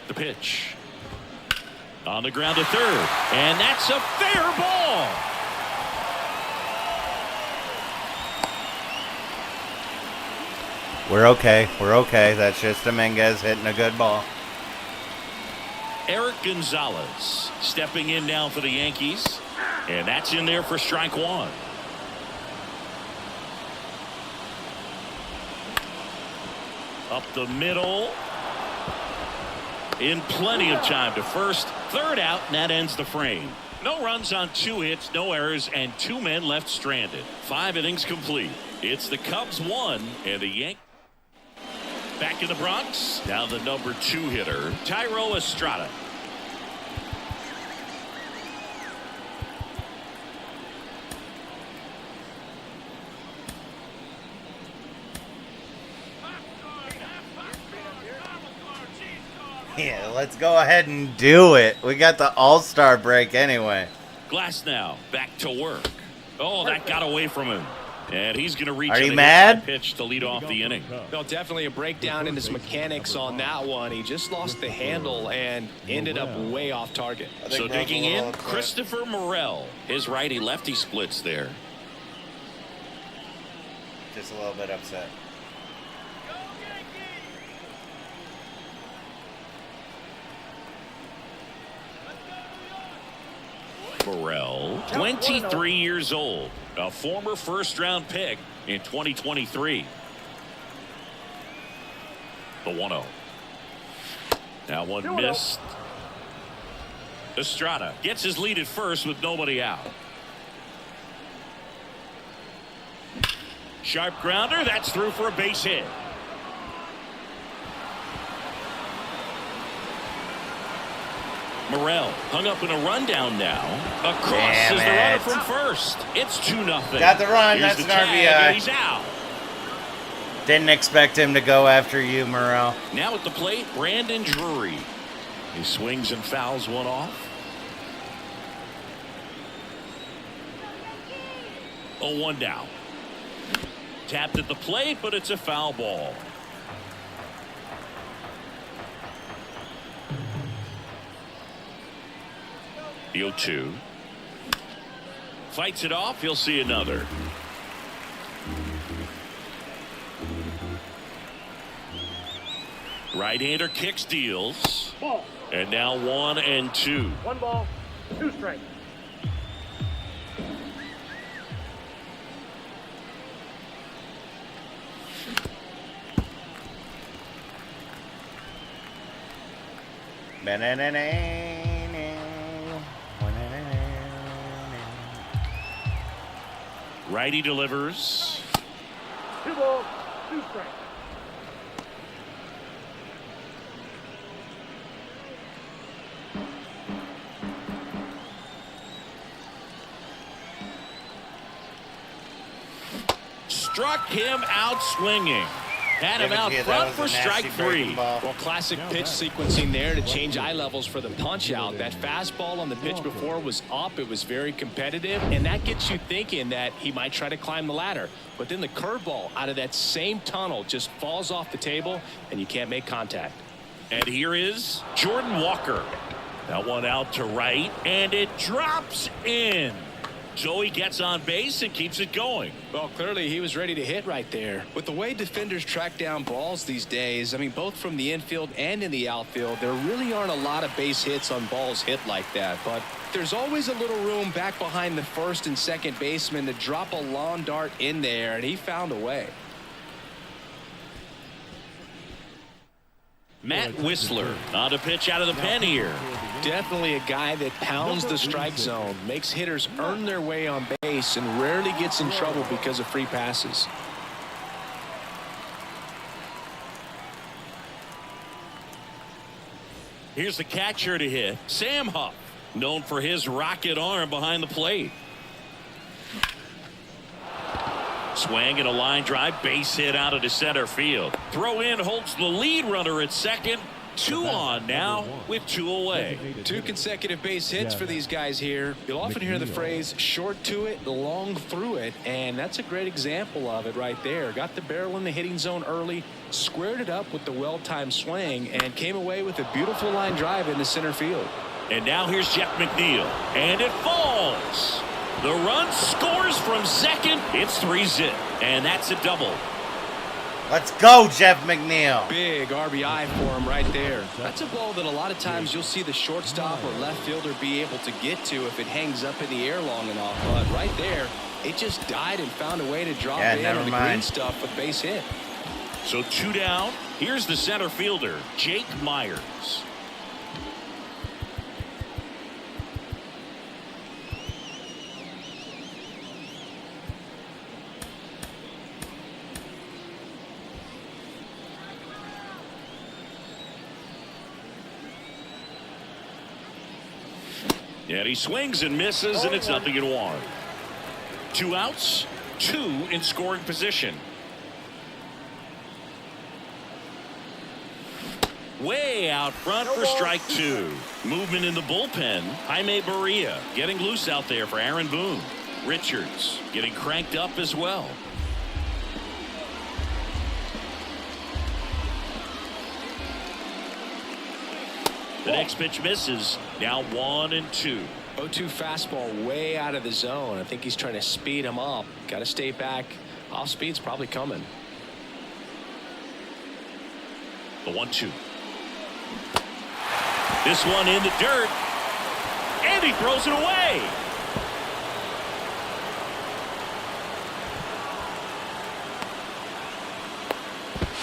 S3: The pitch. On the ground to third. And that's a fair ball.
S2: We're okay. We're okay. That's just Dominguez hitting a good ball.
S3: Eric Gonzalez stepping in now for the Yankees. And that's in there for strike one. Up the middle. in plenty of time to first. Third out, and that ends the frame. No runs on 2 hits, no errors, and 2 men left stranded. 5 innings complete. It's the Cubs 1 and the Yankees. Back in the Bronx, now the number 2 hitter, Thairo Estrada.
S2: Yeah, let's go ahead and do it. We got the All-Star break anyway.
S3: Glass now back to work. Oh, that got away from him. And he's going to reach.
S2: Are you mad?
S3: Pitch to lead off the inning.
S4: Well, definitely a breakdown in his mechanics on that one. He just lost the handle and ended up way off target.
S3: So digging in, Christopher Morel. His righty-lefty splits there.
S2: Just a little bit upset.
S3: Morel, 23 years old, a former first-round pick in 2023. The 1-0. That one missed. Estrada gets his lead at first with nobody out. Sharp grounder, that's through for a base hit. Morel hung up in a rundown now. Across is the runner from first. It's 2-0.
S2: Got the run.
S3: Here's
S2: That's
S3: the
S2: an
S3: tag,
S2: RBI.
S3: and he's out.
S2: Didn't expect him to go after you, Morel.
S3: Now at the plate, Brandon Drury. He swings and fouls one off. 0-1 down. Tapped at the plate, but it's a foul ball. The 0-2. Fights it off. He'll see another. Right-hander kicks, deals.
S5: Ball.
S3: And now 1-2.
S5: 1 ball, 2 strikes.
S3: Righty delivers.
S5: 2 balls, 2 strikes.
S3: Struck him out swinging. Had him out front for strike 3.
S4: Well, classic pitch sequencing there to change eye levels for the punch out. That fastball on the pitch before was up. It was very competitive, and that gets you thinking that he might try to climb the ladder. But then the curveball out of that same tunnel just falls off the table, and you can't make contact.
S3: And here is Jordan Walker. That one out to right, and it drops in. So he gets on base and keeps it going.
S4: Well, clearly he was ready to hit right there. With the way defenders track down balls these days, I mean, both from the infield and in the outfield, there really aren't a lot of base hits on balls hit like that. But there's always a little room back behind the first and second baseman to drop a lawn dart in there, and he found a way.
S3: Matt Whistler on a pitch out of the pen here.
S4: Definitely a guy that pounds the strike zone, makes hitters earn their way on base, and rarely gets in trouble because of free passes.
S3: Here's the catcher to hit, Sam Huff, known for his rocket arm behind the plate. Swing and a line drive, base hit out into center field. Throw in holds the lead runner at second. 2 on now with 2 away.
S4: 2 consecutive base hits for these guys here. You'll often hear the phrase short to it, long through it, and that's a great example of it right there. Got the barrel in the hitting zone early, squared it up with the well-timed swing, and came away with a beautiful line drive into center field.
S3: And now here's Jeff McNeil, and it falls. The run scores from second. It's 3-zip, and that's a double.
S2: Let's go, Jeff McNeil.
S4: Big RBI for him right there. That's a ball that a lot of times you'll see the shortstop or left fielder be able to get to if it hangs up in the air long enough. But right there, it just died and found a way to drop in on the green stuff with base hit.
S3: So 2 down. Here's the center fielder, Jake Myers. And he swings and misses, and it's 0-1. 2 outs, 2 in scoring position. Way out front for strike 2. Movement in the bullpen. Jaime Barria getting loose out there for Aaron Boone. Richards getting cranked up as well. The next pitch misses. Now 1-2.
S4: 0-2 fastball way out of the zone. I think he's trying to speed him up. Got to stay back. Off speed's probably coming.
S3: The 1-2. This one in the dirt. And he throws it away.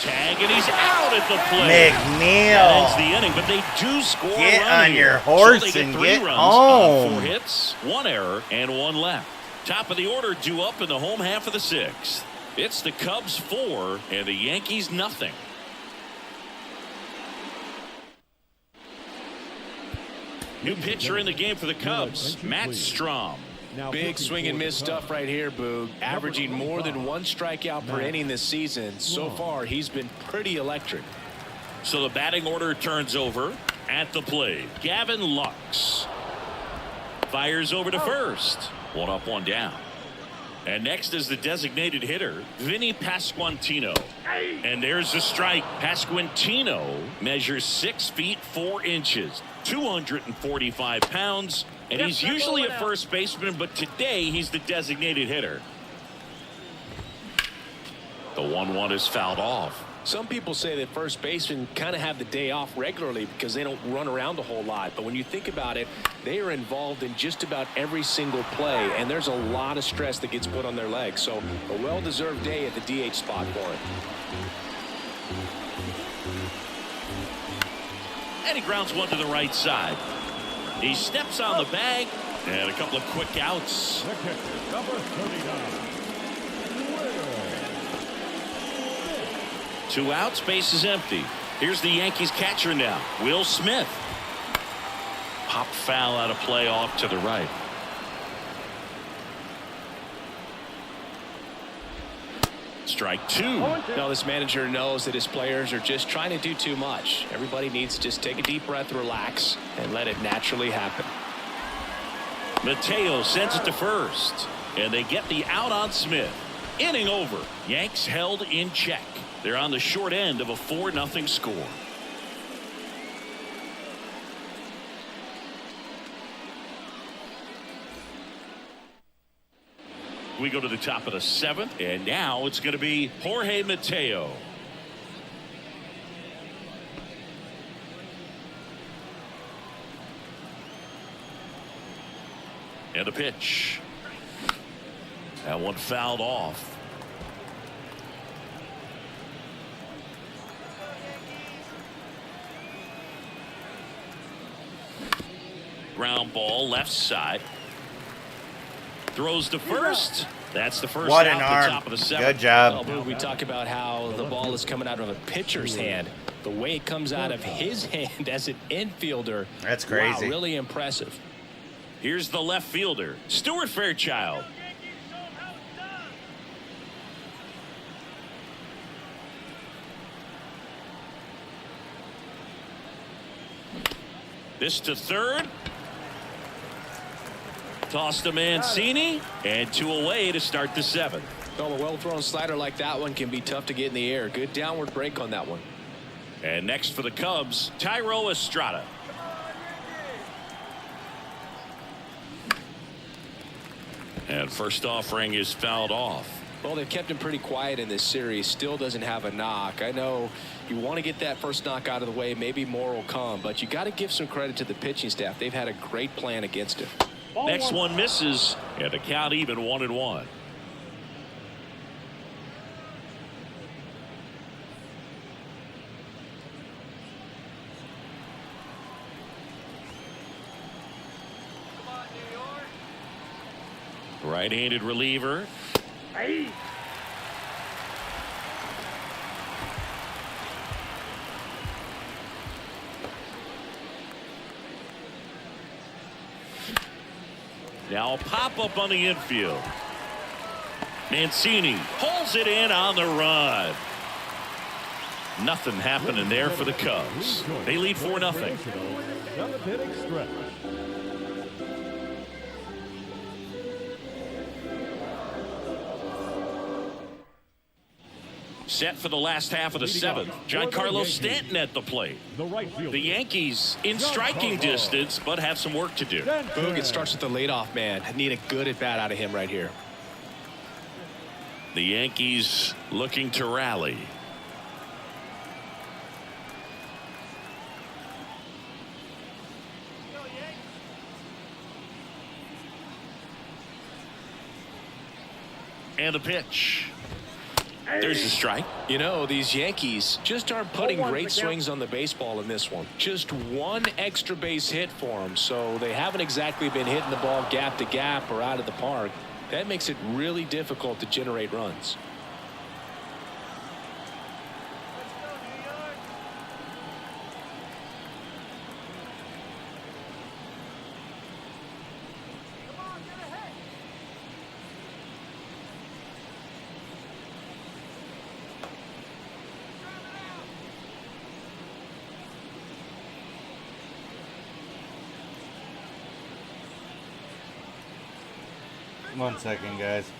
S3: Tag, and he's out at the plate.
S2: McNeil.
S3: That ends the inning, but they do score.
S2: Get
S3: a run
S2: on
S3: here.
S2: your horse
S3: So they get
S2: and
S3: 3
S2: get
S3: runs
S2: home.
S3: on 4 hits, 1 error, and 1 left. Top of the order due up in the home half of the 6th. It's the Cubs 4 and the Yankees nothing. New pitcher in the game for the Cubs, Matt Strom.
S4: Big swing and miss stuff right here, Boog. Averaging more than 1 strikeout per inning this season. So far, he's been pretty electric.
S3: So the batting order turns over at the plate. Gavin Lux fires over to first. 1 up, 1 down. And next is the designated hitter, Vinny Pasquantino. And there's the strike. Pasquantino measures 6 feet 4 inches, 245 pounds, and he's usually a first baseman, but today he's the designated hitter. The 1-1 is fouled off.
S4: Some people say that first basemen kind of have the day off regularly because they don't run around a whole lot. But when you think about it, they are involved in just about every single play, and there's a lot of stress that gets put on their legs. So a well-deserved day at the DH spot for him.
S3: And he grounds one to the right side. He steps on the bag, and a couple of quick outs.
S6: The catcher, number 39.
S3: 2 outs, base is empty. Here's the Yankees catcher now, Will Smith. Pop foul out of play off to the right. Strike 2.
S4: Now this manager knows that his players are just trying to do too much. Everybody needs to just take a deep breath, relax, and let it naturally happen.
S3: Mateo sends it to first, and they get the out on Smith. Inning over. Yanks held in check. They're on the short end of a 4-0 score. We go to the top of the 7th, and now it's going to be Jorge Mateo. And a pitch. That one fouled off. Ground ball left side. Throws to first. That's the first
S2: What
S3: out
S2: an
S3: the
S2: arm.
S3: top of the 7th.
S2: Good job.
S4: Well, Boog, we talk about how the ball is coming out of a pitcher's hand. The way it comes out of his hand as an infielder.
S2: That's crazy.
S4: Wow, really impressive.
S3: Here's the left fielder, Stuart Fairchild. This to third. Toss to Mancini, and 2 away to start the 7th.
S4: Well, a well-thrown slider like that one can be tough to get in the air. Good downward break on that one.
S3: And next for the Cubs, Tyro Estrada. And first offering is fouled off.
S4: Well, they've kept him pretty quiet in this series. Still doesn't have a knock. I know you want to get that first knock out of the way. Maybe more will come, but you got to give some credit to the pitching staff. They've had a great plan against him.
S3: Next one misses, and the count even 1-1. Right-handed reliever. Now a pop-up on the infield. Mancini pulls it in on the run. Nothing happening there for the Cubs. They lead 4-0.
S6: Seventh inning stretch.
S3: Set for the last half of the seventh. Giancarlo Stanton at the plate. The Yankees in striking distance, but have some work to do.
S4: Boog, it starts with the leadoff man. Need a good at-bat out of him right here.
S3: The Yankees looking to rally. And a pitch. There's a strike.
S4: You know, these Yankees just aren't putting great swings on the baseball in this one. Just one extra base hit for them, so they haven't exactly been hitting the ball gap to gap or out of the park. That makes it really difficult to generate runs.
S2: One second, guys.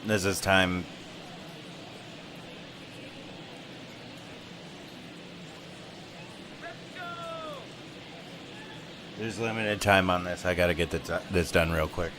S2: This is time. There's limited time on this. I gotta get this done real quick.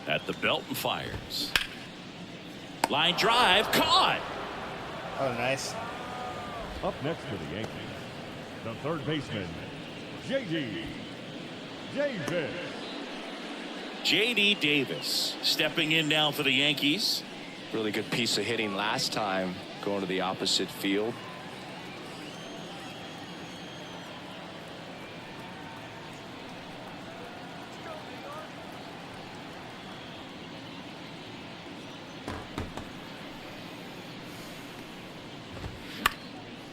S3: At the belt and fires. Line drive caught.
S2: Oh, nice.
S6: Up next for the Yankees, the third baseman, J.D. Davis.
S3: J.D. Davis stepping in now for the Yankees.
S4: Really good piece of hitting last time, going to the opposite field.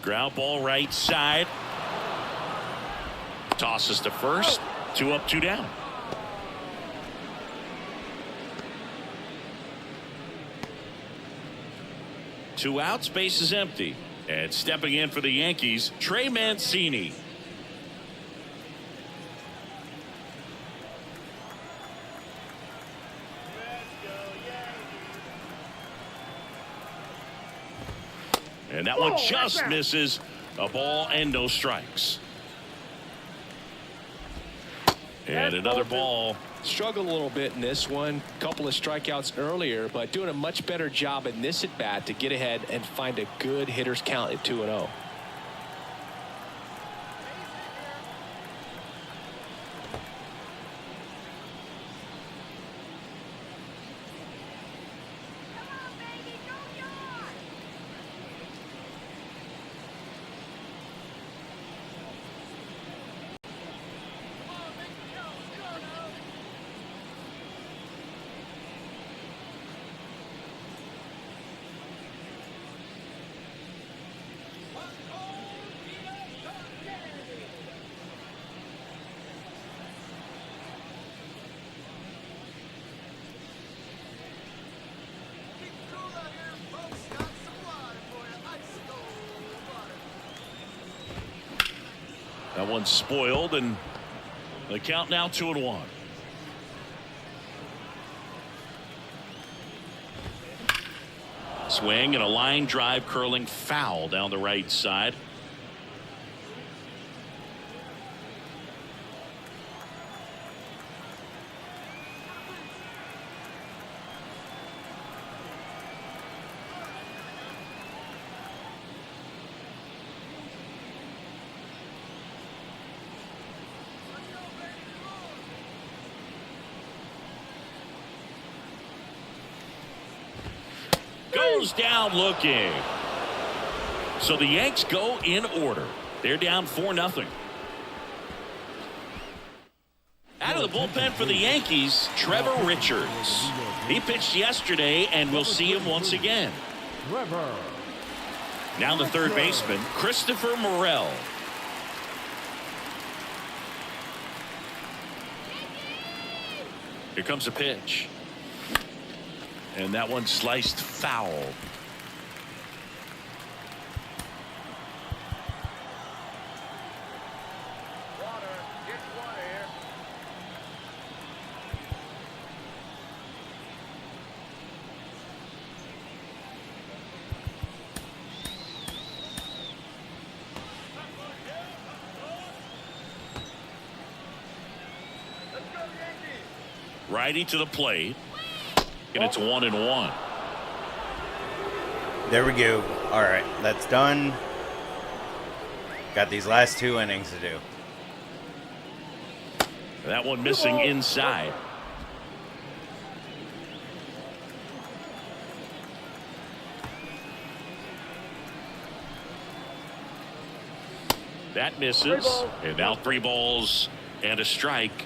S3: Ground ball right side. Tosses to first. 2 up, 2 down. Two outs, base is empty. And stepping in for the Yankees, Trey Mancini. And that one just misses. A ball and no strikes. And another ball.
S4: Struggled a little bit in this one. Couple of strikeouts earlier, but doing a much better job in this at bat to get ahead and find a good hitter's count at 2-0.
S3: That one's spoiled, and the count now 2-1. Swing and a line drive curling foul down the right side. Goes down looking. So the Yanks go in order. They're down 4-0. Out of the bullpen for the Yankees, Trevor Richards. He pitched yesterday, and we'll see him once again. Now the third baseman, Christopher Morel. Here comes a pitch. And that one sliced foul. Righty to the plate, and it's 1-1.
S2: There we go. All right, that's done. Got these last 2 innings to do.
S3: That one missing inside. That misses, and now 3 balls and a strike.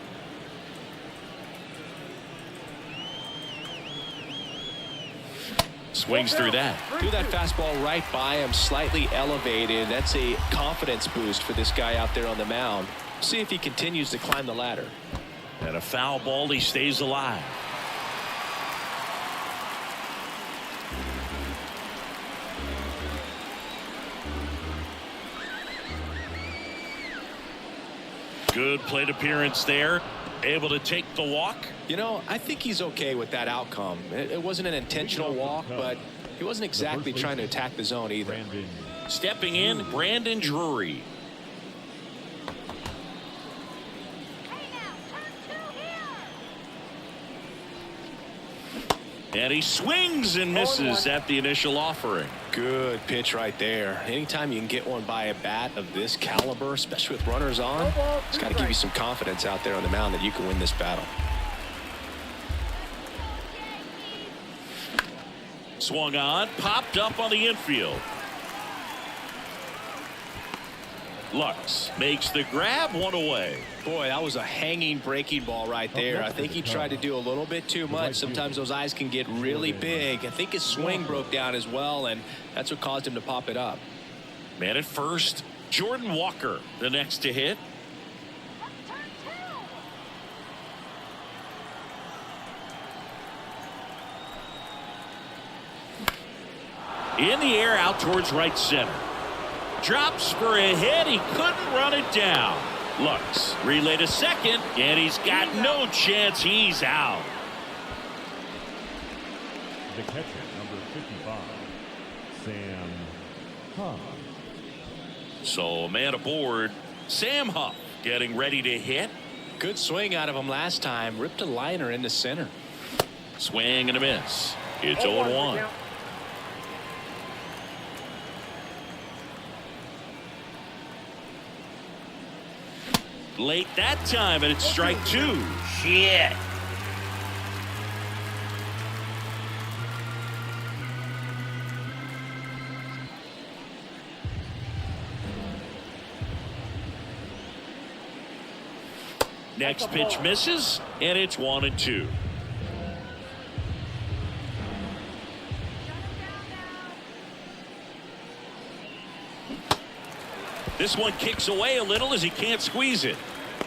S3: Swings through that.
S4: Threw that fastball right by him, slightly elevated. That's a confidence boost for this guy out there on the mound. See if he continues to climb the ladder.
S3: And a foul ball, he stays alive. Good plate appearance there. Able to take the walk.
S4: You know, I think he's okay with that outcome. It wasn't an intentional walk, but he wasn't exactly trying to attack the zone either.
S3: Stepping in, Brandon Drury. And he swings and misses at the initial offering.
S4: Good pitch right there. Anytime you can get one by a bat of this caliber, especially with runners on, it's got to give you some confidence out there on the mound that you can win this battle.
S3: Swung on, popped up on the infield. Lux makes the grab, 1 away.
S4: Boy, that was a hanging breaking ball right there. I think he tried to do a little bit too much. Sometimes those eyes can get really big. I think his swing broke down as well, and that's what caused him to pop it up.
S3: Man at first, Jordan Walker, the next to hit. In the air out towards right center. Drops for a hit. He couldn't run it down. Lux relay to second, and he's got no chance. He's out.
S6: The catcher, number 55, Sam Huff.
S3: So a man aboard, Sam Huff, getting ready to hit.
S4: Good swing out of him last time. Ripped a liner into center.
S3: Swing and a miss. It's 0-1. Late that time, and it's strike 2.
S2: Shit.
S3: Next pitch misses, and it's 1-2. This one kicks away a little as he can't squeeze it.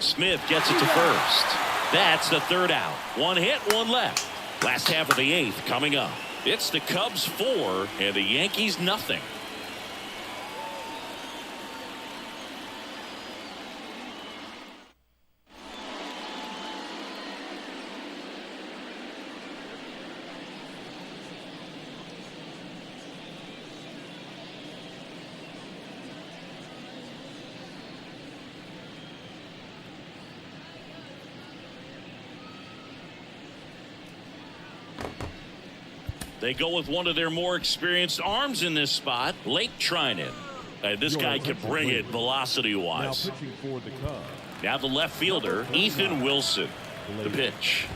S3: Smith gets it to first. That's the third out. 1 hit, 1 left. Last half of the 8th coming up. It's the Cubs 4 and the Yankees nothing. They go with one of their more experienced arms in this spot, Lake Trinan. This guy can bring it velocity-wise.
S6: Now pitching for the Cubs.
S3: Now the left fielder, Ethan Wilson. The pitch.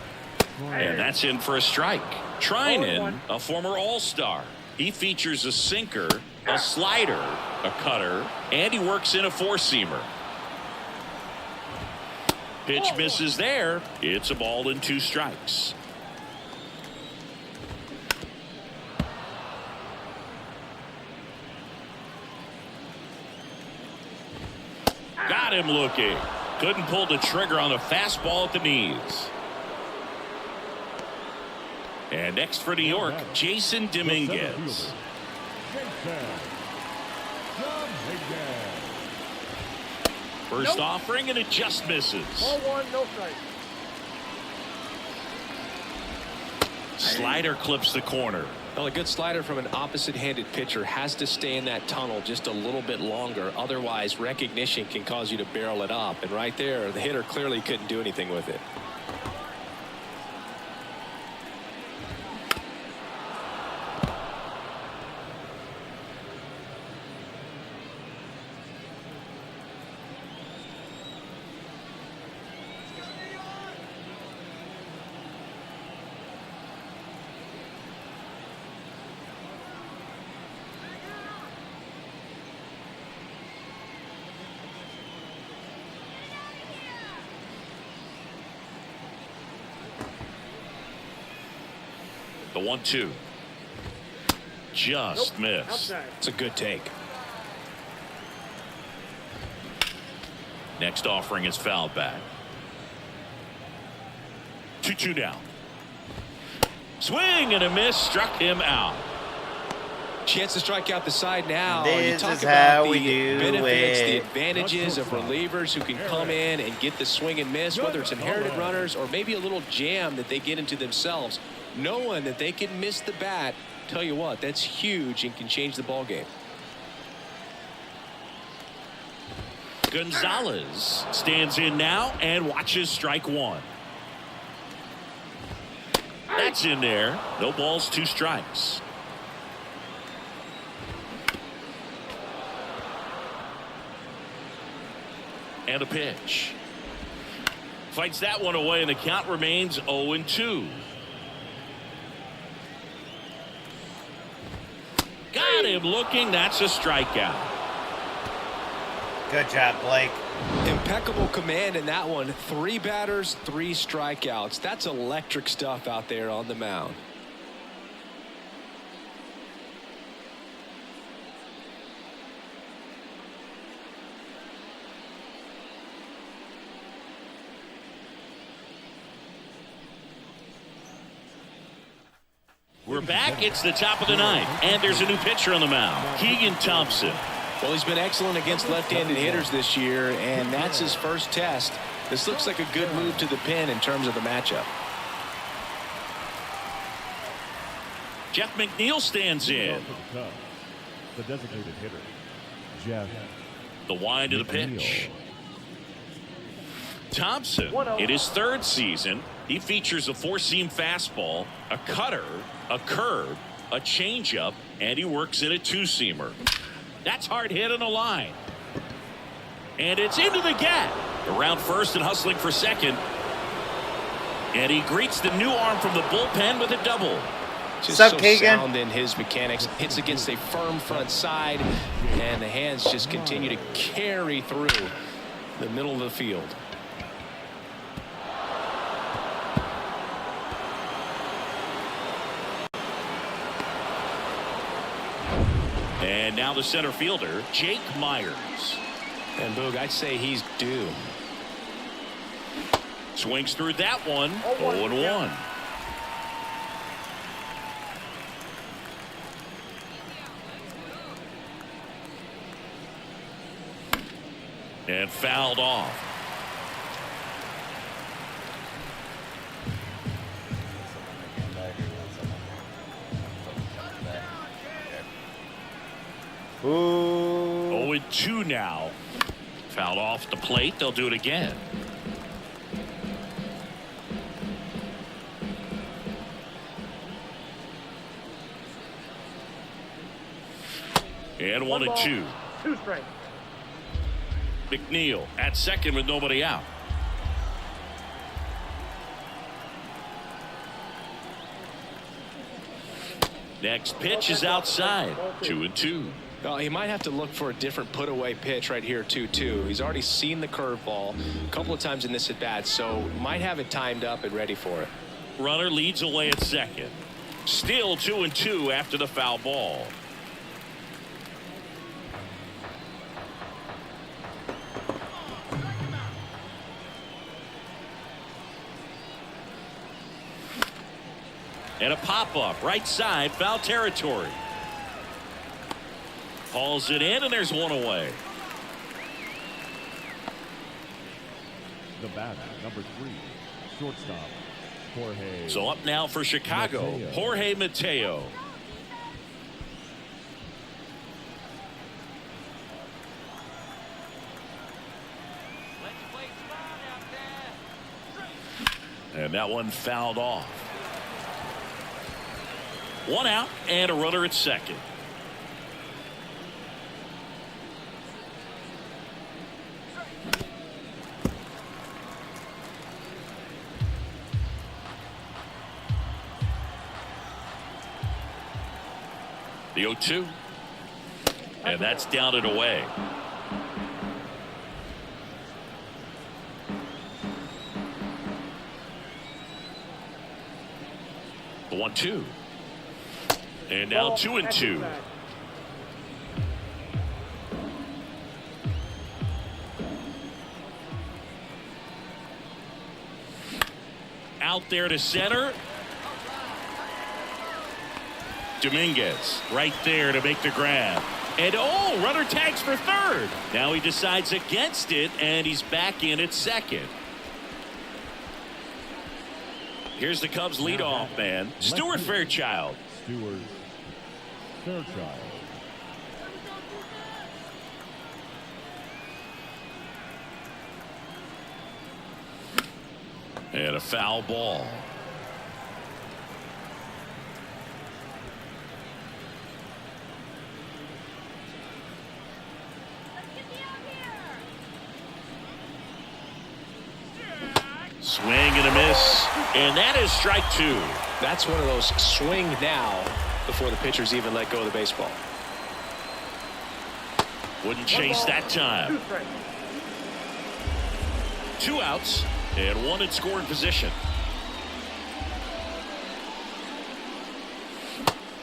S3: And that's in for a strike. Trinan, a former All-Star. He features a sinker, a slider, a cutter, and he works in a four-seamer. Pitch misses there. It's a ball and 2 strikes. Got him looking. Couldn't pull the trigger on the fastball at the knees. And next for New York, Jason Dominguez. First offering, and it just misses.
S5: Ball 1, no strike.
S3: Slider clips the corner.
S4: Well, a good slider from an opposite-handed pitcher has to stay in that tunnel just a little bit longer. Otherwise, recognition can cause you to barrel it up. And right there, the hitter clearly couldn't do anything with it.
S3: The 1-2. Just missed.
S5: Outside.
S4: It's a good take.
S3: Next offering is fouled back. 2-2 now. Swing and a miss, struck him out.
S4: Chance to strike out the side now.
S2: This
S4: you talk
S2: is
S4: about
S2: how
S4: the
S2: we do
S4: benefits, the
S2: it.
S4: advantages of relievers who can come in and get the swing and miss, whether it's inherited runners or maybe a little jam that they get into themselves. Knowing that they can miss the bat, tell you what, that's huge and can change the ball game.
S3: Gonzalez stands in now and watches strike 1. That's in there. No balls, 2 strikes. And a pitch. Fights that one away, and the count remains 0-2. Got him looking. That's a strikeout.
S2: Good job, Blake.
S4: Impeccable command in that one. 3 batters, 3 strikeouts. That's electric stuff out there on the mound.
S3: We're back. It's the top of the 9th, and there's a new pitcher on the mound, Keegan Thompson.
S4: Well, he's been excellent against left-handed hitters this year, and that's his first test. This looks like a good move to the pin in terms of the matchup.
S3: Jeff McNeil stands in.
S6: The designated hitter, Jeff.
S3: The wind of the pitch. Thompson, in his 3rd season, he features a 4-seam fastball, a cutter, a curve, a changeup, and he works in a 2-seamer. That's hard hit on the line. And it's into the gap. Around first and hustling for second. And he greets the new arm from the bullpen with a double.
S4: Just
S2: Sup,
S4: so
S2: Keegan?
S4: sound in his mechanics. Hits against a firm front side, and the hands just continue to carry through the middle of the field.
S3: And now the center fielder, Jake Myers.
S4: And Boog, I'd say he's due.
S3: Swings through that one. 0-1. And fouled off.
S2: Ooh.
S3: 0-2 now. Fouled off the plate. They'll do it again. And 1-2.
S5: 2 strikes.
S3: McNeil at second with nobody out. Next pitch is outside. 2-2.
S4: Well, he might have to look for a different put away pitch right here 2-2. He's already seen the curveball a couple of times in this at bat, so might have it timed up and ready for it.
S3: Runner leads away at second. Still 2-2 after the foul ball. And a pop-up right side, foul territory. Hauls it in, and there's one away.
S6: The batter, number 3, shortstop, Jorge.
S3: So up now for Chicago,
S6: Mateo.
S3: Jorge Mateo. And that one fouled off. One out and a runner at second. The 0-2. And that's down and away. The 1-2. And now 2-2. Out there to center. Dominguez right there to make the grab. And oh, runner tags for third. Now he decides against it, and he's back in at second. Here's the Cubs leadoff man, Stuart Fairchild.
S6: Stuart Fairchild.
S3: And a foul ball. Swing and a miss, and that is strike 2.
S4: That's one of those swing now before the pitchers even let go of the baseball.
S3: Wouldn't chase that time. 2 outs and 1 in scoring position.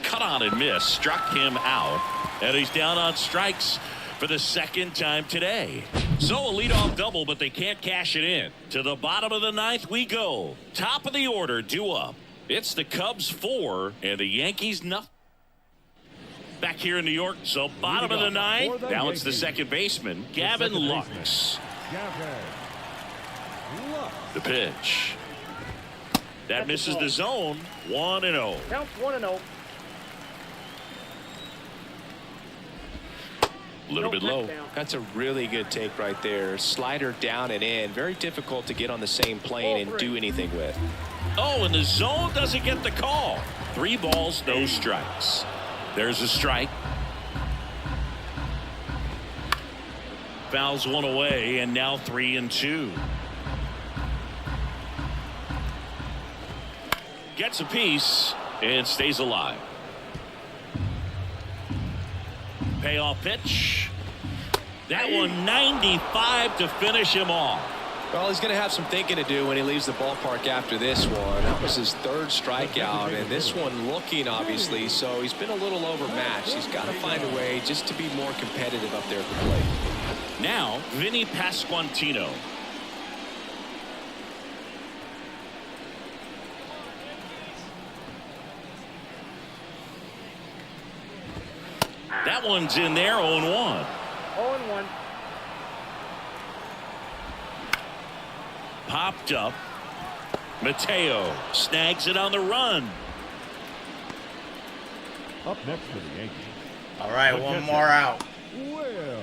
S3: Cut on and miss, struck him out, and he's down on strikes for the second time today. So a leadoff double, but they can't cash it in. To the bottom of the 9th we go. Top of the order due up. It's the Cubs 4 and the Yankees nothing. Back here in New York, so bottom of the 9th. Now it's the second baseman, Gavin Lux. The pitch. That misses the zone. 1-0.
S5: Counts 1-0.
S3: A little bit low.
S4: That's a really good take right there. Slider down and in. Very difficult to get on the same plane and do anything with.
S3: Oh, and the zone doesn't get the call. 3 balls, no strikes. There's a strike. Fouls one away, and now 3-2. Gets a piece and stays alive. Payoff pitch. That one 95 to finish him off.
S4: Well, he's going to have some thinking to do when he leaves the ballpark after this one. That was his 3rd strikeout, and this one looking, obviously, so he's been a little overmatched. He's got to find a way just to be more competitive up there at the plate.
S3: Now, Vinny Pasquantino. That one's in there, 0-1.
S5: 0-1.
S3: Popped up. Mateo snags it on the run.
S6: Up next for the Yankees.
S2: All right, one more out.
S6: Well,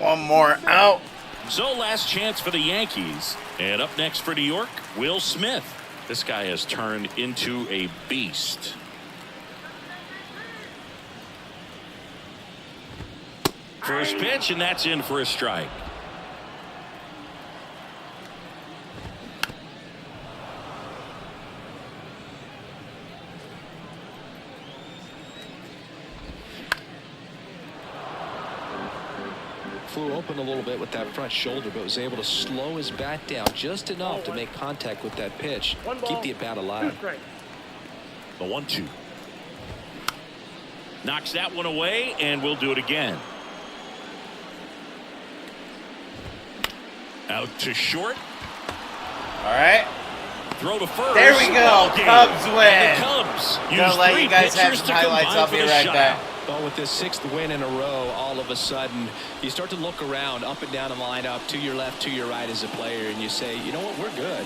S2: One more out.
S3: So last chance for the Yankees. And up next for New York, Will Smith. This guy has turned into a beast. First pitch, and that's in for a strike.
S4: flew open a little bit with that front shoulder, but was able to slow his bat down just enough to make contact with that pitch. Keep the at-bat alive.
S3: The 1-2. Knocks that one away, and we'll do it again. Out to short.
S2: All right.
S3: Throw to first.
S2: There we go. Cubs win.
S3: And the Cubs
S2: Gonna let you guys have some highlights. I'll be right back.
S4: Well, with this 6th win in a row, all of a sudden, you start to look around, up and down the lineup, to your left, to your right as a player, and you say, you know what, we're good.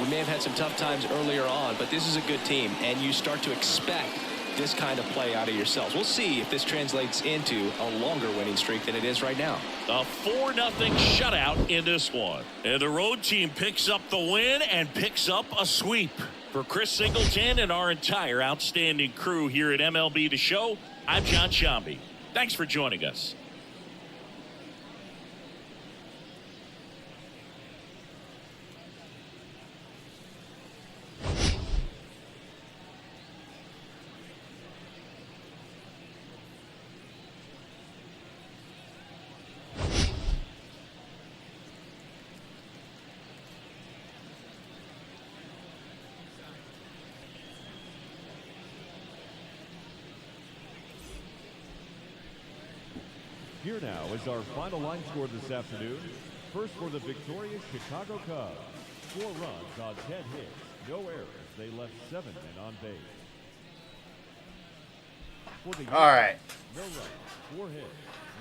S4: We may have had some tough times earlier on, but this is a good team, and you start to expect this kind of play out of yourselves. We'll see if this translates into a longer winning streak than it is right now.
S3: A 4-0 shutout in this one. And the road team picks up the win and picks up a sweep. For Chris Singleton and our entire outstanding crew here at MLB The Show, I'm John Shambi. Thanks for joining us.
S6: Here now is our final line score this afternoon. First for the victorious Chicago Cubs. 4 runs on 10 hits, no errors. They left 7 men on base. For the
S2: All right.
S6: No runs, 4 hits,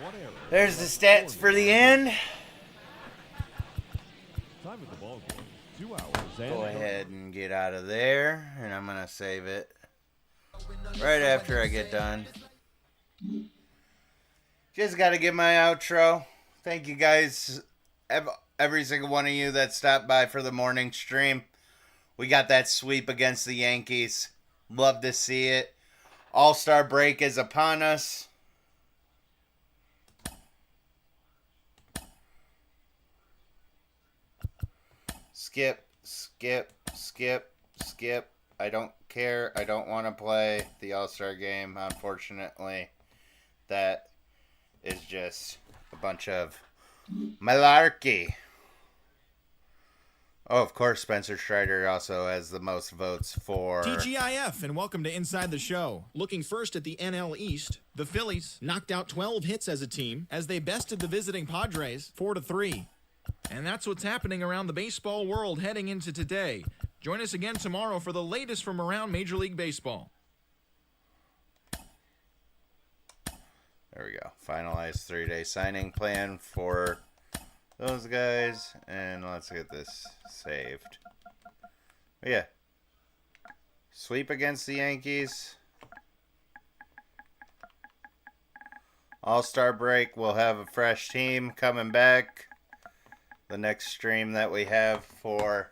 S6: 1 error.
S2: There's the stats for the end.
S6: Time of the ball game, 2 hours and
S2: Go ahead and get out of there, and I'm going to save it right after I get done. Just got to get my outro. Thank you guys, every single one of you that stopped by for the morning stream. We got that sweep against the Yankees. Love to see it. All-Star break is upon us. Skip, skip, skip, skip. I don't care. I don't want to play the All-Star game, unfortunately. That is just a bunch of malarkey. Oh, of course, Spencer Strider also has the most votes for
S7: TGIF, and welcome to Inside the Show. Looking first at the NL East, the Phillies knocked out 12 hits as a team as they bested the visiting Padres 4-3. And that's what's happening around the baseball world heading into today. Join us again tomorrow for the latest from around Major League Baseball.
S2: There we go. Finalized 3-day signing plan for those guys. And let's get this saved. But yeah. Sweep against the Yankees. All-Star break. We'll have a fresh team coming back. The next stream that we have for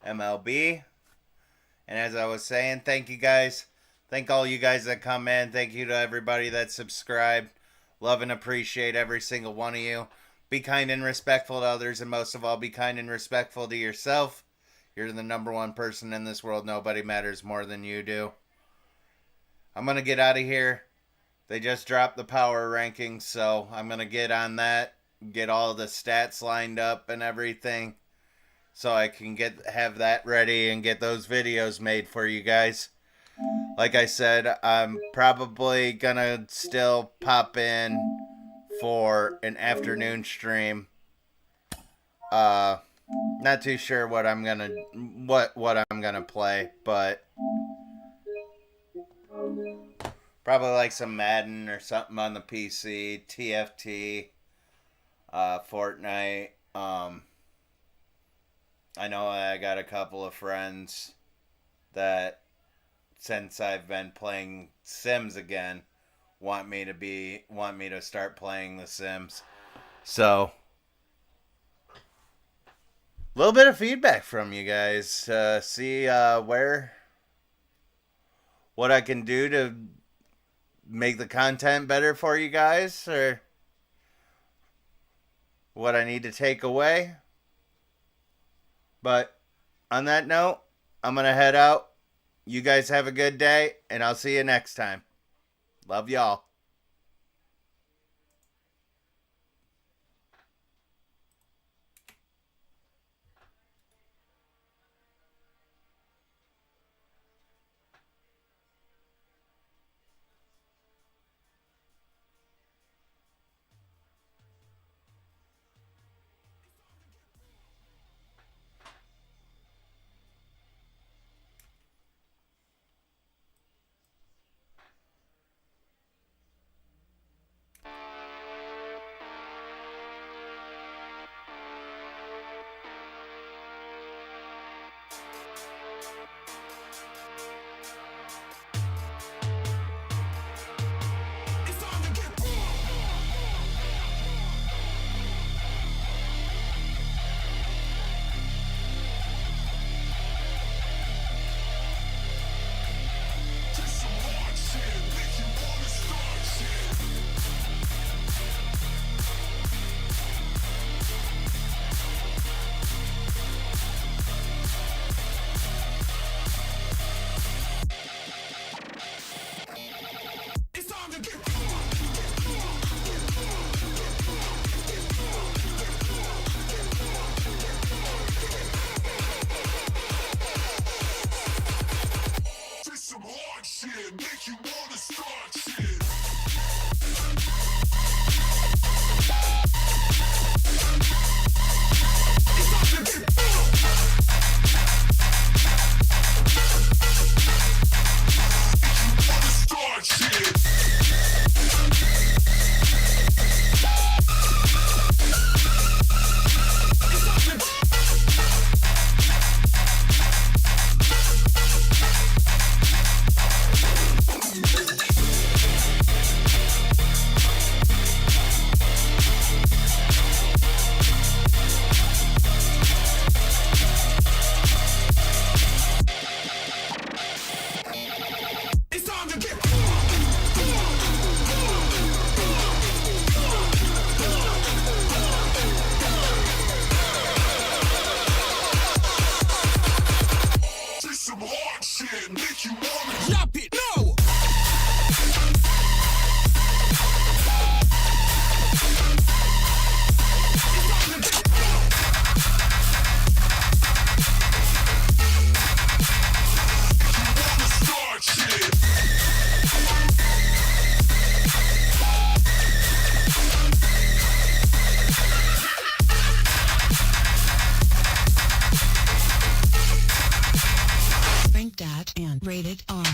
S2: MLB. And as I was saying, thank you guys. Thank all you guys that come in. Thank you to everybody that subscribed. Love and appreciate every single one of you. Be kind and respectful to others, and most of all, be kind and respectful to yourself. You're the number one person in this world. Nobody matters more than you do. I'm going to get out of here. They just dropped the power rankings, so I'm going to get on that. Get all the stats lined up and everything. So I can have that ready and get those videos made for you guys. Like I said, I'm probably gonna still pop in for an afternoon stream. Not too sure what I'm gonna play, but probably like some Madden or something on the PC, TFT, Fortnite. I know I got a couple of friends that, since I've been playing Sims again, want me to start playing The Sims. So, a little bit of feedback from you guys. See what I can do to make the content better for you guys, or what I need to take away. But on that note, I'm going to head out. You guys have a good day, and I'll see you next time. Love y'all.
S8: and rated R.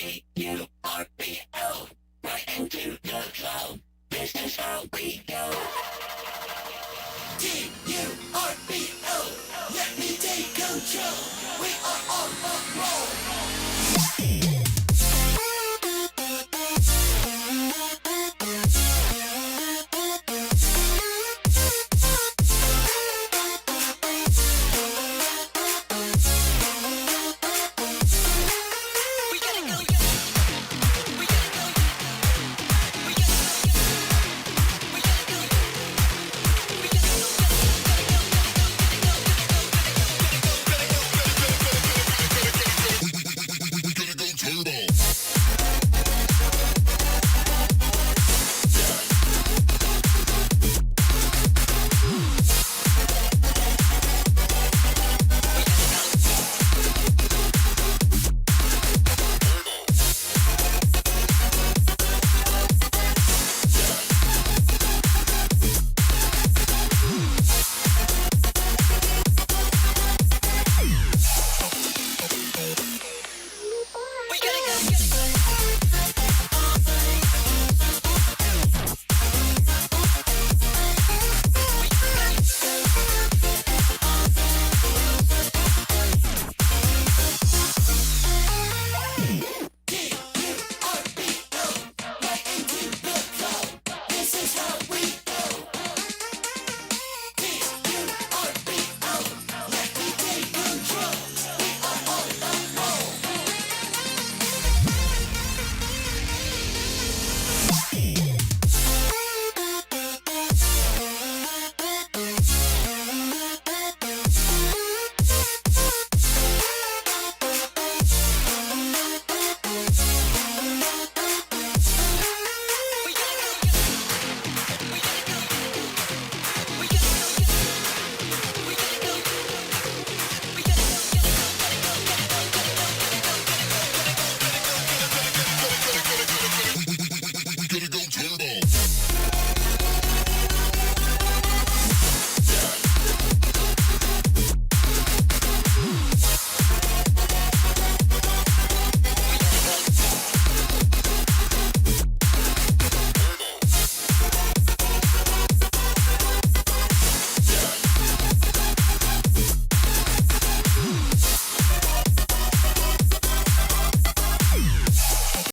S8: MLB, right into the zone. This is how we go.